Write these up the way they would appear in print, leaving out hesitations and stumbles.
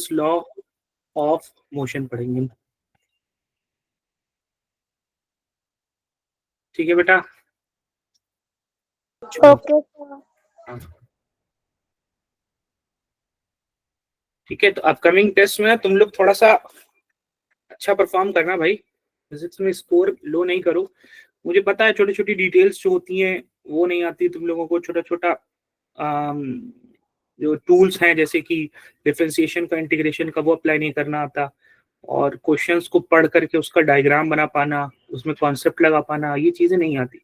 Newton's law of motion पढ़ेंगे। ठीक है बेटा? Okay sir. हाँ। ठीक है, तो अपकमिंग टेस्ट में तुम लोग थोड़ा सा अच्छा परफॉर्म करना भाई, फिजिक्स में स्कोर लो नहीं करो। मुझे पता है छोटी छोटी डिटेल्स जो होती हैं वो नहीं आती तुम लोगों को, छोटा छोटा जो टूल्स हैं जैसे कि डिफरेंशिएशन का, इंटीग्रेशन का, वो अप्लाई नहीं करना आता, और क्वेश्चंस को पढ़ करके उसका डायग्राम बना पाना, उसमें कॉन्सेप्ट लगा पाना, ये चीजें नहीं आती।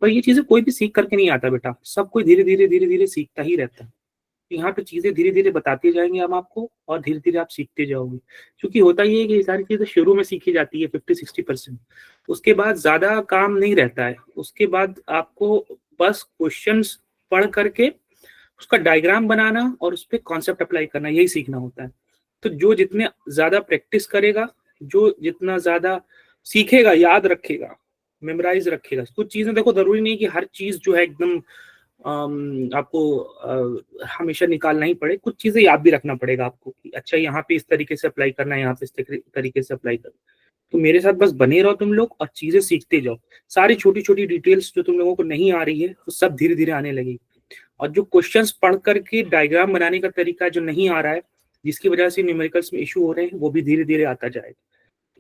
पर ये चीजें कोई भी सीख करके नहीं आता बेटा, सब कोई धीरे धीरे सीखता ही रहता है। यहाँ पे चीजें धीरे धीरे बताते जाएंगे हम आपको, और धीरे धीरे आप सीखते जाओगे। क्योंकि होता ही है कि ये सारी चीजें शुरू में सीखी जाती है 50-60%, उसके बाद ज्यादा काम नहीं रहता है। उसके बाद आपको बस क्वेश्चंस पढ़ करके उसका डायग्राम बनाना और उस पर कॉन्सेप्ट अप्लाई करना, यही सीखना होता है। तो जो जितने ज्यादा प्रैक्टिस करेगा, जो जितना ज्यादा सीखेगा, याद रखेगा, मेमोराइज रखेगा। कुछ चीजें देखो, जरूरी नहीं कि हर चीज जो है एकदम आपको हमेशा निकालना ही पड़े। कुछ चीजें याद भी रखना पड़ेगा आपको कि अच्छा यहाँ पे इस तरीके से अप्लाई करना है, यहाँ पे इस तरीके से अप्लाई करना। तो मेरे साथ बस बने रहो तुम लोग और चीजें सीखते जाओ। सारी छोटी छोटी डिटेल्स जो तुम लोगों को नहीं आ रही है वो सब धीरे धीरे आने लगेगी। और जो क्वेश्चंस पढ़ करके डायग्राम बनाने का तरीका जो नहीं आ रहा है, जिसकी वजह से न्यूमेरिकल्स में इशू हो रहे हैं, वो भी धीरे धीरे आता जाएगा।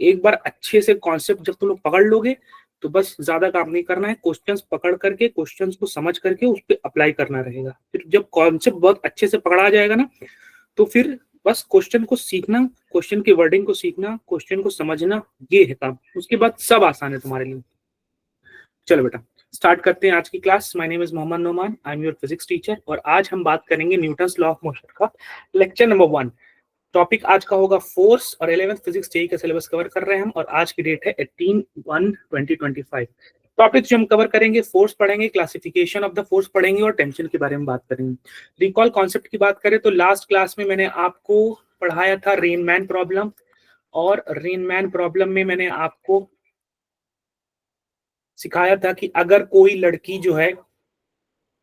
एक बार अच्छे से कॉन्सेप्ट जब तुम लोग पकड़ लोगे तो बस ज्यादा काम नहीं करना है, क्वेश्चंस पकड़ करके, क्वेश्चंस को समझ करके उस पर अप्लाई करना रहेगा। फिर जब कॉन्सेप्ट बहुत अच्छे से पकड़ा जाएगा ना, तो फिर बस क्वेश्चन को सीखना, क्वेश्चन की वर्डिंग को सीखना, क्वेश्चन को समझना, ये है काम। उसके बाद सब आसान है तुम्हारे लिए। चलो बेटा, स्टार्ट करते हैं आज की class. My name is Mohammad Noman, I am your physics teacher, और आज हम बात करेंगे न्यूटन्स लॉ ऑफ मोशन का, लेक्चर नंबर 1। टॉपिक आज का होगा फोर्स, और 11th फिजिक्स जेईई का सिलेबस कवर कर रहे हैं हम, और आज की डेट है 18/1/2025। टॉपिक जो हम कवर करेंगे, फोर्स पढ़ेंगे, क्लासिफिकेशन ऑफ द फोर्स पढ़ेंगे, और टेंशन के बारे में बात करेंगे। रिकॉल कॉन्सेप्ट की बात करें तो लास्ट क्लास में मैंने आपको पढ़ाया था रेनमैन प्रॉब्लम, और रेनमैन प्रॉब्लम में मैंने आपको सिखाया था कि अगर कोई लड़की जो है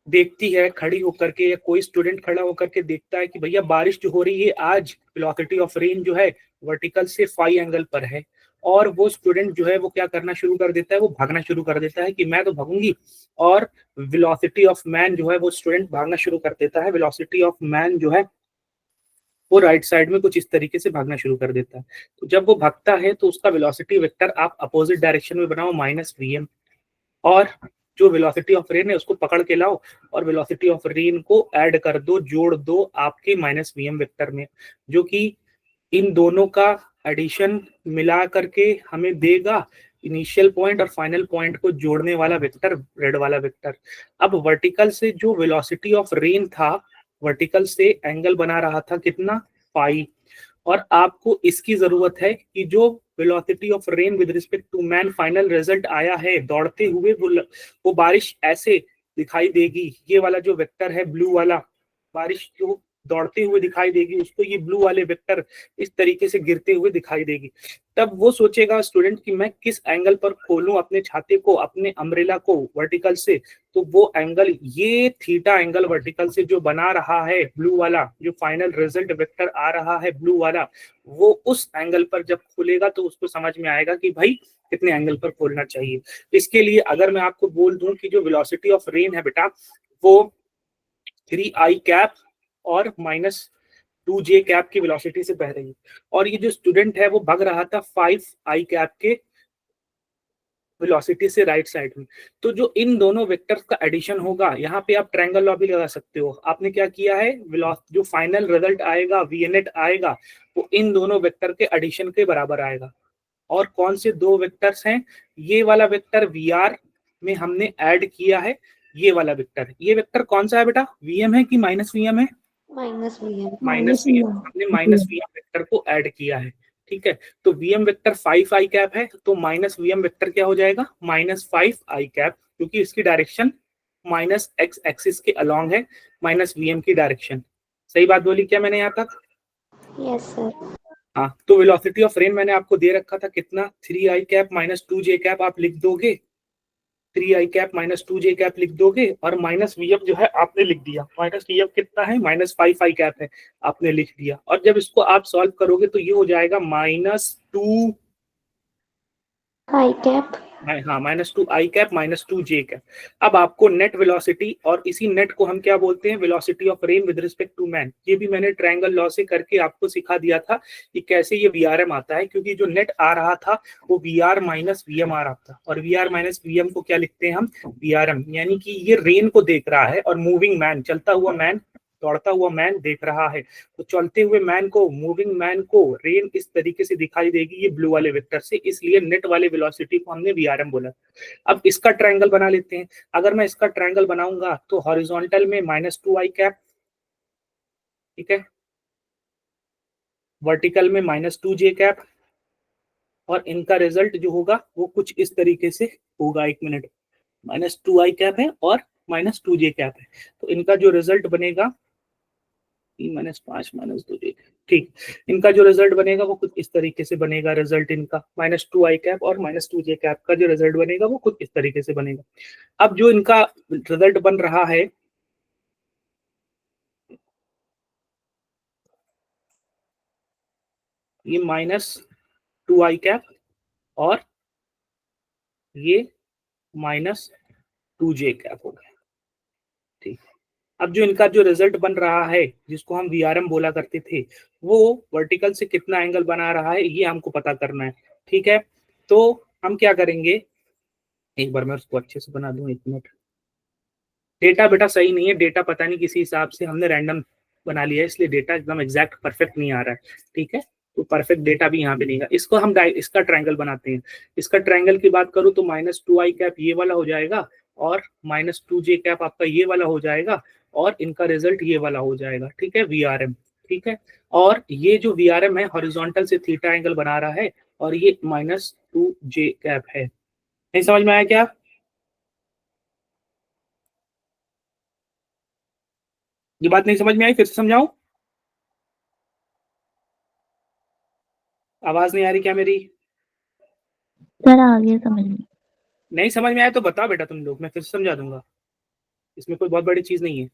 देखती है खड़ी होकर के, या कोई स्टूडेंट खड़ा होकर के देखता है कि भैया बारिश जो हो रही है आज, वेलोसिटी ऑफ रेन जो है वर्टिकल से फाई एंगल पर है, और वो स्टूडेंट जो है वो क्या करना शुरू कर देता है, वो भागना शुरू कर देता है कि मैं तो भागूंगी। और वेलोसिटी ऑफ मैन जो है, वो स्टूडेंट भागना शुरू कर देता है, वेलोसिटी ऑफ मैन जो है वो राइट साइड में कुछ इस तरीके से भागना शुरू कर देता है। तो जब वो भागता है तो उसका वेलोसिटी वेक्टर आप अपोजिट डायरेक्शन में बनाओ, -vm, और जो वेलोसिटी ऑफ रेन है उसको पकड़ के लाओ, और वेलोसिटी ऑफ रेन को ऐड कर दो, जोड़ दो आपके -vm वेक्टर में, जो कि इन दोनों का एडिशन मिला करके हमें देगा इनिशियल पॉइंट और फाइनल पॉइंट को जोड़ने वाला वेक्टर, रेड वाला वेक्टर। अब वर्टिकल से जो वेलोसिटी ऑफ रेन था, वर्टिकल से एंगल बना रहा था कितना, पाई, और आपको इसकी जरूरत है कि जो velocity of rain with respect to man final result आया है दौड़ते हुए, वो बारिश ऐसे दिखाई देगी। ये वाला जो वेक्टर है ब्लू वाला, बारिश जो दौड़ते हुए दिखाई देगी उसको ये ब्लू वाले वेक्टर इस तरीके से गिरते हुए दिखाई देगी। तब वो सोचेगा स्टूडेंट कि मैं किस एंगल पर खोलूं अपने छाते को, अपने अम्ब्रेला को वर्टिकल से। तो वो एंगल, ये थीटा एंगल वर्टिकल से जो बना रहा है ब्लू वाला, जो फाइनल रिजल्ट वेक्टर आ रहा है ब्लू वाला, वो उस एंगल पर जब खुलेगा तो उसको समझ में आएगा कि भाई कितने एंगल पर खोलना चाहिए। इसके लिए अगर मैं आपको बोल दूं कि जो वेलोसिटी ऑफ रेन है बेटा, वो 3i कैप और -2j कैप की वेलोसिटी से बह रही है, और ये जो स्टूडेंट है वो भाग रहा था 5i कैप के वेलोसिटी से राइट साइड में। तो जो इन दोनों वेक्टर्स का एडिशन होगा, यहाँ पे आप ट्रायंगल लॉ भी लगा सकते हो। आपने क्या किया है, जो फाइनल रिजल्ट आएगा, वीएनएट आएगा, वो इन दोनों वेक्टर के एडिशन के बराबर आएगा। और कौन से दो वेक्टर्स हैं, ये वाला वेक्टर वीआर में हमने ऐड किया है, ये वाला वेक्टर, ये वेक्टर कौन सा है बेटा, वीएम है कि -vm है, -vm। -vm, हमने -vm वेक्टर को ऐड किया है। ठीक है, तो vm वेक्टर 5i कैप है, तो -vm वेक्टर क्या हो जाएगा, -5i कैप, क्योंकि इसकी डायरेक्शन -x एक्सिस के अलोंग है, -vm की डायरेक्शन। सही बात बोली क्या मैंने यहाँ तक? Yes sir. हाँ, तो वेलोसिटी ऑफ रेन मैंने आपको दे रखा था कितना, 3i कैप -2j कैप, आप लिख दोगे। 3 आई कैप माइनस 2 जे कैप लिख दोगे और माइनस वी एफ जो है आपने लिख दिया। माइनस वी एफ कितना है, माइनस 5 आई कैप है, आपने लिख दिया। और जब इसको आप सॉल्व करोगे तो ये हो जाएगा माइनस 2 I cap. हाँ minus 2 I cap minus 2 J cap. अब आपको नेट वेलोसिटी, और इसी नेट को हम क्या बोलते हैं, velocity of rain with respect to man. ये भी मैंने ट्रायंगल लॉ से करके आपको सिखा दिया था कि कैसे ये वीआरएम आता है, क्योंकि जो नेट आ रहा था वो वीआर माइनस वीएम आ रहा था, और वीआर माइनस वीएम को क्या लिखते हैं हम, वीआरएम। यानी कि ये रेन को देख रहा है और मूविंग मैन, चलता हुआ मैन, दौड़ता हुआ मैन देख रहा है। तो चलते हुए मैन को, मूविंग मैन को रेन इस तरीके से दिखाई देगी, ये ब्लू वाले वेक्टर से, इसलिए नेट वाले वेलोसिटी को हमने वीआरएम बोला। अब इसका ट्रायंगल बना लेते हैं। अगर मैं इसका ट्रायंगल बनाऊंगा तो हॉरिजॉन्टल में माइनस 2 आई कैप, ठीक है, वर्टिकल में माइनस 2 जे कैप, और इनका रिजल्ट जो होगा वो कुछ इस तरीके से होगा। एक मिनट, माइनस 2 आई कैप है और माइनस 2 जे कैप है, तो इनका जो रिजल्ट बनेगा 3 माइनस 5 माइनस 2 जे, ठीक। इनका जो रिजल्ट बनेगा वो कुछ इस तरीके से बनेगा। रिजल्ट इनका माइनस 2 आई कैप और माइनस 2 जे कैप का जो रिजल्ट बनेगा वो कुछ इस तरीके से बनेगा। अब जो इनका रिजल्ट बन रहा है, ये माइनस 2 आई कैप और ये माइनस 2 जे कैप हो गया, ठीक। अब जो इनका जो रिजल्ट बन रहा है, जिसको हम वीआरएम बोला करते थे, वो वर्टिकल से कितना एंगल बना रहा है ये हमको पता करना है, ठीक है। तो हम क्या करेंगे, एक बार मैं उसको अच्छे से बना दूं, एक मिनट। डेटा बेटा सही नहीं है, डेटा पता नहीं किसी हिसाब से हमने रैंडम बना लिया है, इसलिए डेटा एकदम एग्जैक्ट परफेक्ट नहीं आ रहा है, ठीक है। तो परफेक्ट डेटा भी यहाँ पे नहीं है। इसको हम इसका ट्रायंगल बनाते हैं। इसका ट्रायंगल की बात करूँ तो माइनस 2 आई कैप ये वाला हो जाएगा, और माइनस 2 जे कैप आपका ये वाला हो जाएगा, और इनका रिजल्ट ये वाला हो जाएगा, ठीक है, वीआरएम, ठीक है। और ये जो वीआरएम है हॉरिजॉन्टल से थीटा एंगल बना रहा है, और ये माइनस 2 जे कैप है। नहीं समझ में आया क्या? ये बात नहीं समझ में आई, फिर से समझाऊं? आवाज नहीं आ रही क्या मेरी? सर आगे समझ में। नहीं समझ में आया तो बताओ बेटा तुम लोग, मैं फिर से समझा दूंगा, इसमें कोई बहुत बड़ी चीज नहीं है।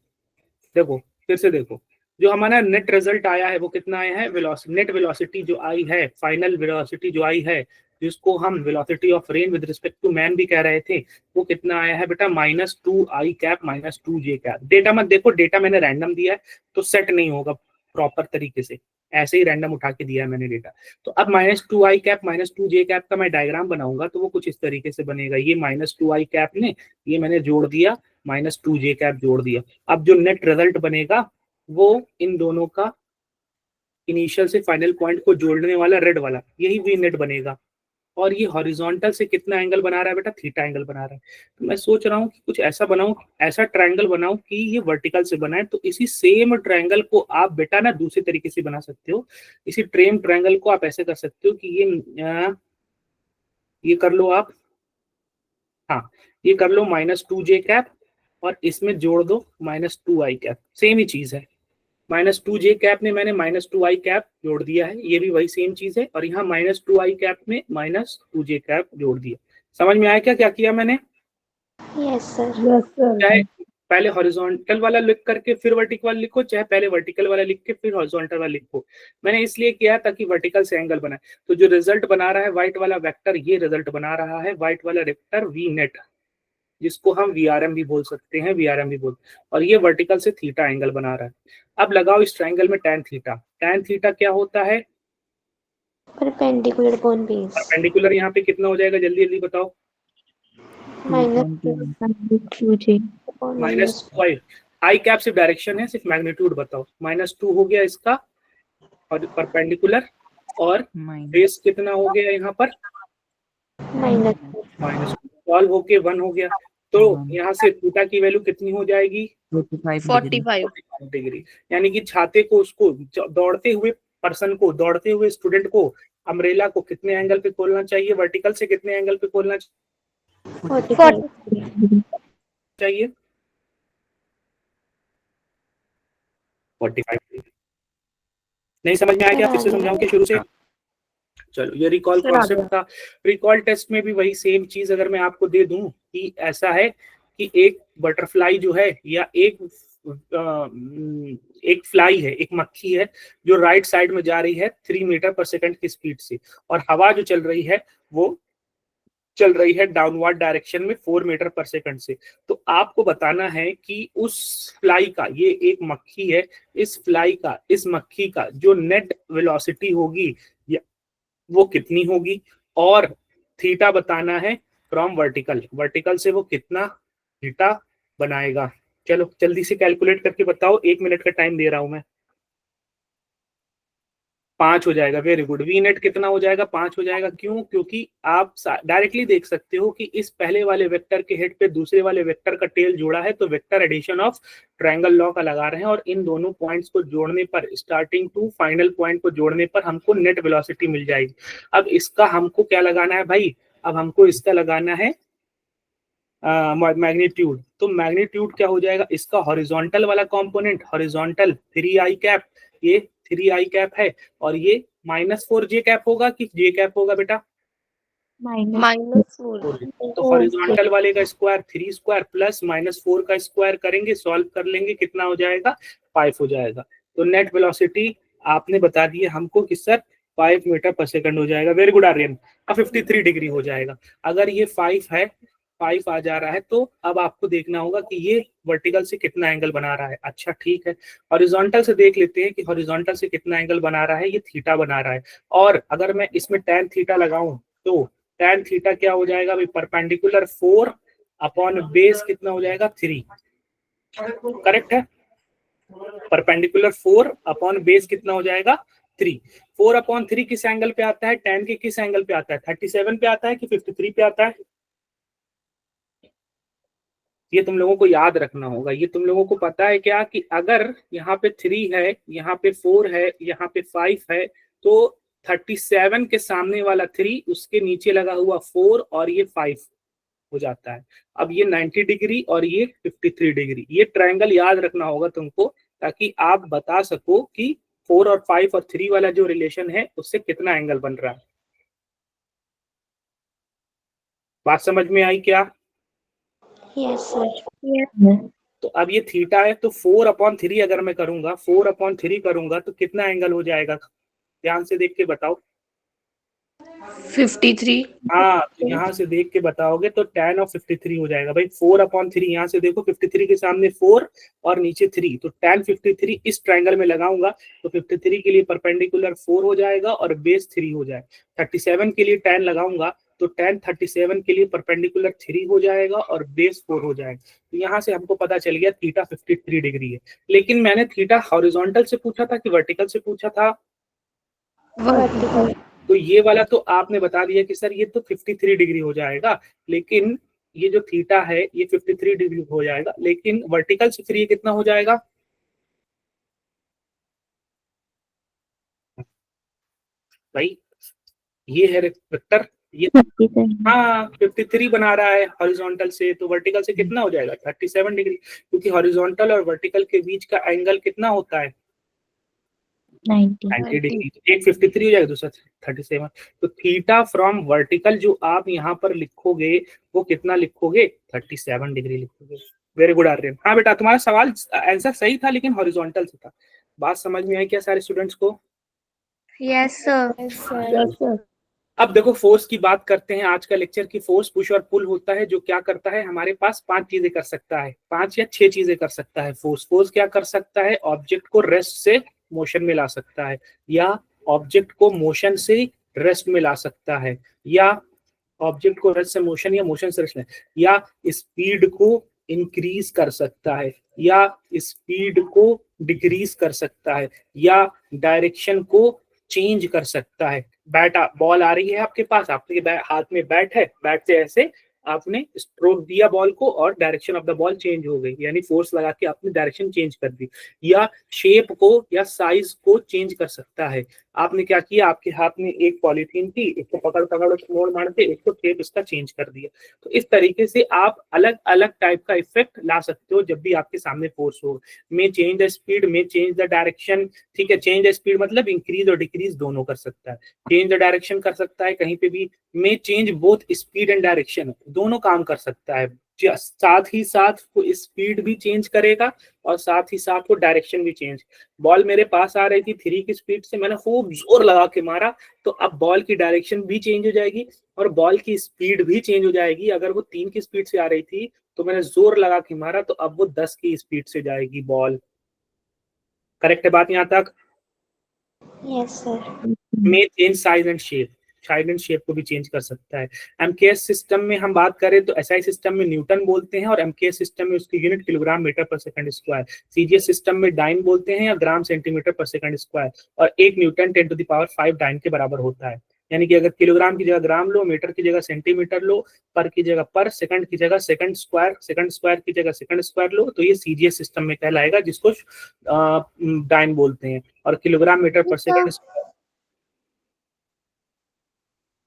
देखो, फिर से देखो, जो हमारा नेट रिजल्ट आया है वो कितना आया है, नेट वेलोसिटी जो आई है, फाइनल वेलोसिटी जो आई है, जिसको हम velocity of rain with respect to man भी कह रहे थे, वो कितना आया है बेटा, minus 2 I cap minus 2 J cap. Data मत देखो, डेटा मैंने रैंडम दिया है तो सेट नहीं होगा प्रॉपर तरीके से, ऐसे ही रैंडम उठा के दिया है मैंने डेटा। तो अब minus 2 I cap minus 2 J cap का मैं डायग्राम बनाऊंगा तो वो कुछ इस तरीके से बनेगा। ये माइनस 2 आई कैप ने, ये मैंने जोड़ दिया, माइनस 2 जे कैप जोड़ दिया। अब जो नेट रिजल्ट बनेगा वो इन दोनों का इनिशियल से फाइनल पॉइंट को जोड़ने वाला रेड वाला, यही वी नेट बनेगा। और ये हॉरिजॉन्टल से कितना एंगल बना रहा है बेटा, थीटा एंगल बना रहा है। तो मैं सोच रहा हूँ कि कुछ ऐसा बनाऊं, ऐसा ट्रायंगल बनाऊं कि ये वर्टिकल से बनाए। तो इसी सेम ट्रायंगल को आप बेटा ना दूसरे तरीके से बना सकते हो। इसी ट्रेम ट्रायंगल को आप ऐसे कर सकते हो कि ये कर लो आप, हाँ, ये कर लो माइनस 2 जे कैप, और इसमें जोड़ दो माइनस 2 आई कैप, सेम ही चीज है। माइनस 2 जे कैप में मैंने माइनस 2 आई कैप जोड़ दिया है, ये भी वही सेम चीज है, और यहाँ माइनस 2 आई कैप में माइनस 2 जे कैप जोड़ दिया। समझ में आया क्या क्या किया मैंने? Yes, sir. चाहे पहले हॉरिजॉन्टल वाला लिख करके फिर वर्टिकल वाला लिखो, चाहे पहले वर्टिकल वाला लिख के फिर हॉरिजॉन्टल वाला लिखो। मैंने इसलिए किया ताकि वर्टिकल से एंगल बनाए। तो जो रिजल्ट बना रहा है व्हाइट वाला वेक्टर, ये रिजल्ट बना रहा है व्हाइट वाला वेक्टर वी नेट, जिसको हम वीआरएम भी बोल सकते हैं, वीआरएम भी बोल, और ये वर्टिकल से थीटा एंगल बना रहा है। अब लगाओ इस ट्रायंगल में tan थीटा। tan थीटा क्या होता है? Perpendicular upon base. परपेंडिकुलर यहाँ पे कितना हो जाएगा, जल्दी जल्दी बताओ। Minus 2 2J upon minus minus 2. 2 I cap सिर्फ डायरेक्शन है, सिर्फ मैग्नीट्यूड बताओ। माइनस 2 हो गया इसका, और परपेंडिकुलर, और बेस कितना हो गया यहाँ पर, Minus 2. माइनस 12 होके 1 हो गया। तो यहाँ से थीटा की वैल्यू कितनी हो जाएगी, 45 डिग्री। यानी कि छाते को, उसको दौड़ते हुए पर्सन को, दौड़ते हुए स्टूडेंट को, अम्ब्रेला को कितने एंगल पे खोलना चाहिए, वर्टिकल से कितने एंगल पे खोलना 45. चाहिए, 45 डिग्री। नहीं समझ में आया क्या, फिर से समझाऊं कि शुरू से? चलो ये रिकॉल सर, कॉन्सेप्ट था। रिकॉल टेस्ट में भी वही सेम चीज अगर मैं आपको दे दूं कि ऐसा है कि एक बटरफ्लाई जो है या एक फ्लाई है, एक मक्खी है जो राइट साइड में जा रही है 3 मीटर पर सेकंड की स्पीड से, और हवा जो चल रही है वो चल रही है डाउनवर्ड डायरेक्शन में 4 मीटर पर सेकंड से। तो आपको बताना है कि उस फ्लाई का, ये एक मक्खी है, इस फ्लाई का, इस मक्खी का जो नेट वेलोसिटी होगी वो कितनी होगी, और थीटा बताना है फ्रॉम वर्टिकल, वर्टिकल से वो कितना थीटा बनाएगा। चलो जल्दी से कैलकुलेट करके बताओ, 1 मिनट का टाइम दे रहा हूं मैं। 5 हो जाएगा, वेरी गुड। वी नेट कितना हो जाएगा? 5 हो जाएगा। क्यों? क्योंकि आप डायरेक्टली देख सकते हो कि इस पहले वाले वेक्टर के हेड पे दूसरे वाले वेक्टर का टेल जोड़ा है, तो vector addition of triangle law का लगा रहे हैं, और इन दोनों पॉइंट्स को जोड़ने पर, स्टार्टिंग टू फाइनल पॉइंट को जोड़ने पर हमको नेट वेलोसिटी मिल जाएगी। अब इसका हमको क्या लगाना है भाई? अब हमको इसका लगाना है मैग्नीट्यूड। तो मैग्नीट्यूड क्या हो जाएगा? इसका हॉरिजॉन्टल वाला कंपोनेंट, हॉरिजॉन्टल 3 आई कैप, ये 3 आई कैप है, और ये -4 जे कैप होगा कि जे कैप होगा बेटा? -4। तो हॉरिजॉन्टल वाले का स्क्वायर 3 स्क्वायर प्लस -4 का स्क्वायर करेंगे, सॉल्व कर लेंगे, कितना हो जाएगा? 5 हो जाएगा। तो नेट वेलोसिटी आपने बता दिया हमको कि सर 5 मीटर पर सेकंड हो जाएगा। Very good Aryan. अब 53 डिग्री हो जाएगा। अगर ये 5 है, 5 आ जा रहा है, तो अब आपको देखना होगा कि ये वर्टिकल से कितना एंगल बना रहा है। अच्छा ठीक है, हॉरिजॉन्टल से देख लेते हैं कि हॉरिजॉन्टल से कितना एंगल बना रहा है। ये थीटा बना रहा है, और अगर मैं इसमें tan थीटा लगाऊं तो tan थीटा क्या हो जाएगा भाई? परपेंडिकुलर 4 अपॉन बेस कितना हो जाएगा? 3। करेक्ट है? परपेंडिकुलर 4 अपॉन बेस कितना हो जाएगा? 3। 4 अपॉन 3 किस एंगल पे आता है? tan के किस एंगल पे आता है? 37 पे आता है कि 53 पे आता है? ये तुम लोगों को याद रखना होगा। ये तुम लोगों को पता है क्या कि अगर यहाँ पे 3 है, यहाँ पे 4 है, यहाँ पे 5 है, तो 37 के सामने वाला 3, उसके नीचे लगा हुआ 4 और ये 5 हो जाता है। अब ये 90 डिग्री और ये 53 डिग्री। ये ट्रायंगल याद रखना होगा तुमको, ताकि आप बता सको कि 4 और 5 और 3 वाला जो रिलेशन है उससे कितना एंगल बन रहा है। बात समझ में आई क्या? Yes sir. तो अब ये थीटा है, तो 4/3 अगर मैं करूंगा, 4/3 करूंगा तो कितना एंगल हो जाएगा? ध्यान से देख के बताओ। 53। हाँ, तो यहाँ से देख के बताओगे तो tan ऑफ 53 हो जाएगा भाई। 4/3, यहाँ से देखो 53 के सामने 4 और नीचे 3, तो tan 53 इस ट्रायंगल में लगाऊंगा तो 53 के लिए परपेंडिकुलर 4 हो जाएगा और बेस 3 हो जाएगा। 37 के लिए tan लगाऊंगा तो tan 37 के लिए परपेंडिकुलर 3 हो जाएगा और बेस 4 हो जाएगा। तो यहाँ से हमको पता चल गया थीटा 53 डिग्री है। लेकिन मैंने थीटा हॉरिजॉन्टल से पूछा था कि वर्टिकल से पूछा था? वर्टिकल। तो ये वाला तो आपने बता दिया कि सर ये तो 53 डिग्री हो जाएगा, लेकिन ये जो थीटा है ये 53 डिग्री हो जाएगा, लेकिन वर्टिकल से फिर ये कितना हो जाएगा? भाई ये है वेक्टर, ये हाँ 53 बना रहा है हॉरिजॉन्टल से, तो वर्टिकल से कितना हो जाएगा? 37 डिग्री, क्योंकि हॉरिजॉन्टल और वर्टिकल के बीच का एंगल कितना होता है? 90 डिग्री। एक 53 हो जाएगा, दूसरा 37। तो थीटा फ्रॉम वर्टिकल जो आप यहाँ पर लिखोगे वो कितना लिखोगे? 37 डिग्री लिखोगे। Very good Aryan. हाँ बेटा, तुम्हारा सवाल आंसर सही था, लेकिन हॉरिजॉन्टल से था। बात समझ में आई क्या सारे स्टूडेंट्स को? Yes sir. अब देखो फोर्स की बात करते हैं आज का लेक्चर की। फोर्स पुश और पुल होता है, जो क्या करता है? हमारे पास 5 चीजें कर सकता है, 5 या 6 चीजें कर सकता है फोर्स क्या कर सकता है? ऑब्जेक्ट को रेस्ट से मोशन में ला सकता है, या ऑब्जेक्ट को मोशन से रेस्ट में ला सकता है, या ऑब्जेक्ट को रेस्ट से मोशन या मोशन से रेस्ट में, या स्पीड को इंक्रीज कर सकता है, या स्पीड को डिक्रीज कर सकता है, या डायरेक्शन को चेंज कर सकता है। बॉल आ रही है आपके पास, आपके हाथ में बैट है, बैट से ऐसे आपने स्ट्रोक दिया बॉल को और direction of the ball change हो गई, यानी फोर्स लगा के आपने डायरेक्शन चेंज कर दी। या शेप को या साइज को चेंज कर सकता है। आपने क्या किया, आपके हाथ में एक पॉलीथीन थी, इसको पकड़ पकड़ मोड़ मार के इसको शेप इसका चेंज कर दिया। तो इस तरीके से आप अलग अलग टाइप का इफेक्ट ला सकते हो जब भी आपके सामने फोर्स हो। मे change the speed, may change the direction, ठीक है। चेंज द स्पीड मतलब इंक्रीज और डिक्रीज दोनों कर सकता है, चेंज द डायरेक्शन कर सकता है कहीं पे भी, मे change both speed and direction, दोनों काम कर सकता है। साथ ही साथ वो स्पीड भी चेंज करेगा और साथ ही साथ वो डायरेक्शन भी चेंज। बॉल मेरे पास आ रही थी 3 की स्पीड से, मैंने खूब जोर लगा के मारा, तो अब बॉल की डायरेक्शन भी चेंज हो जाएगी और बॉल की स्पीड भी चेंज हो जाएगी। अगर वो 3 की स्पीड से आ रही थी तो मैंने जोर लगा के मारा, तो अब वो 10 की स्पीड से जाएगी बॉल। करेक्ट है बात यहाँ तक? Yes, sir. में change size and shape, size and shape को भी चेंज कर सकता है। एमकेएस सिस्टम में हम बात करें तो एसआई सिस्टम में न्यूटन बोलते हैं और एमकेएस सिस्टम में उसकी यूनिट किलोग्राम मीटर पर सेकंड स्क्वायर। सीजीएस सिस्टम में डाइन बोलते हैं या ग्राम सेंटीमीटर पर सेकंड स्क्वायर, और 1 न्यूटन 10⁵ डाइन के बराबर होता है। यानी कि अगर किलोग्राम की जगह ग्राम लो, मीटर की जगह सेंटीमीटर लो, पर की जगह पर, सेकंड की जगह सेकंड स्क्वायर की जगह सेकंड स्क्वायर लो, तो ये सीजीएस सिस्टम में कहलाएगा, जिसको डाइन बोलते हैं। और किलोग्राम मीटर पर सेकंड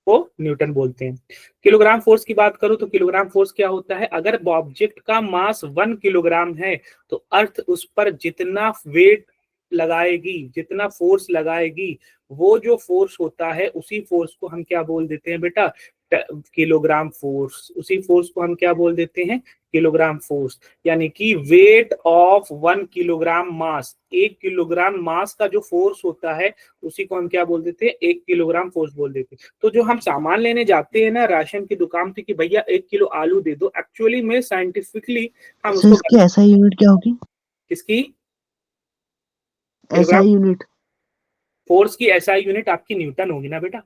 को न्यूटन बोलते हैं। किलोग्राम फोर्स की बात करूं तो किलोग्राम फोर्स क्या होता है, अगर ऑब्जेक्ट का मास 1 किलोग्राम है तो अर्थ उस पर जितना वेट लगाएगी, जितना फोर्स लगाएगी, वो जो फोर्स होता है उसी फोर्स को हम क्या बोल देते हैं बेटा, किलोग्राम फोर्स। उसी फोर्स को हम क्या बोल देते हैं, किलोग्राम फोर्स। यानी कि weight of 1 kilogram mass, 1 kilogram mass का जो फोर्स होता है उसी को हम क्या बोल देते हैं, 1 किलोग्राम फोर्स बोल देते हैं। तो जो हम सामान लेने जाते हैं ना राशन की दुकान पे कि भैया 1 किलो आलू दे दो, एक्चुअली में साइंटिफिकली हम सर उसको इसकी एसआई यूनिट क्या होगी? किसकी एसआई यूनिट? फोर्स की एसआई यूनिट आपकी न्यूटन होगी ना बेटा।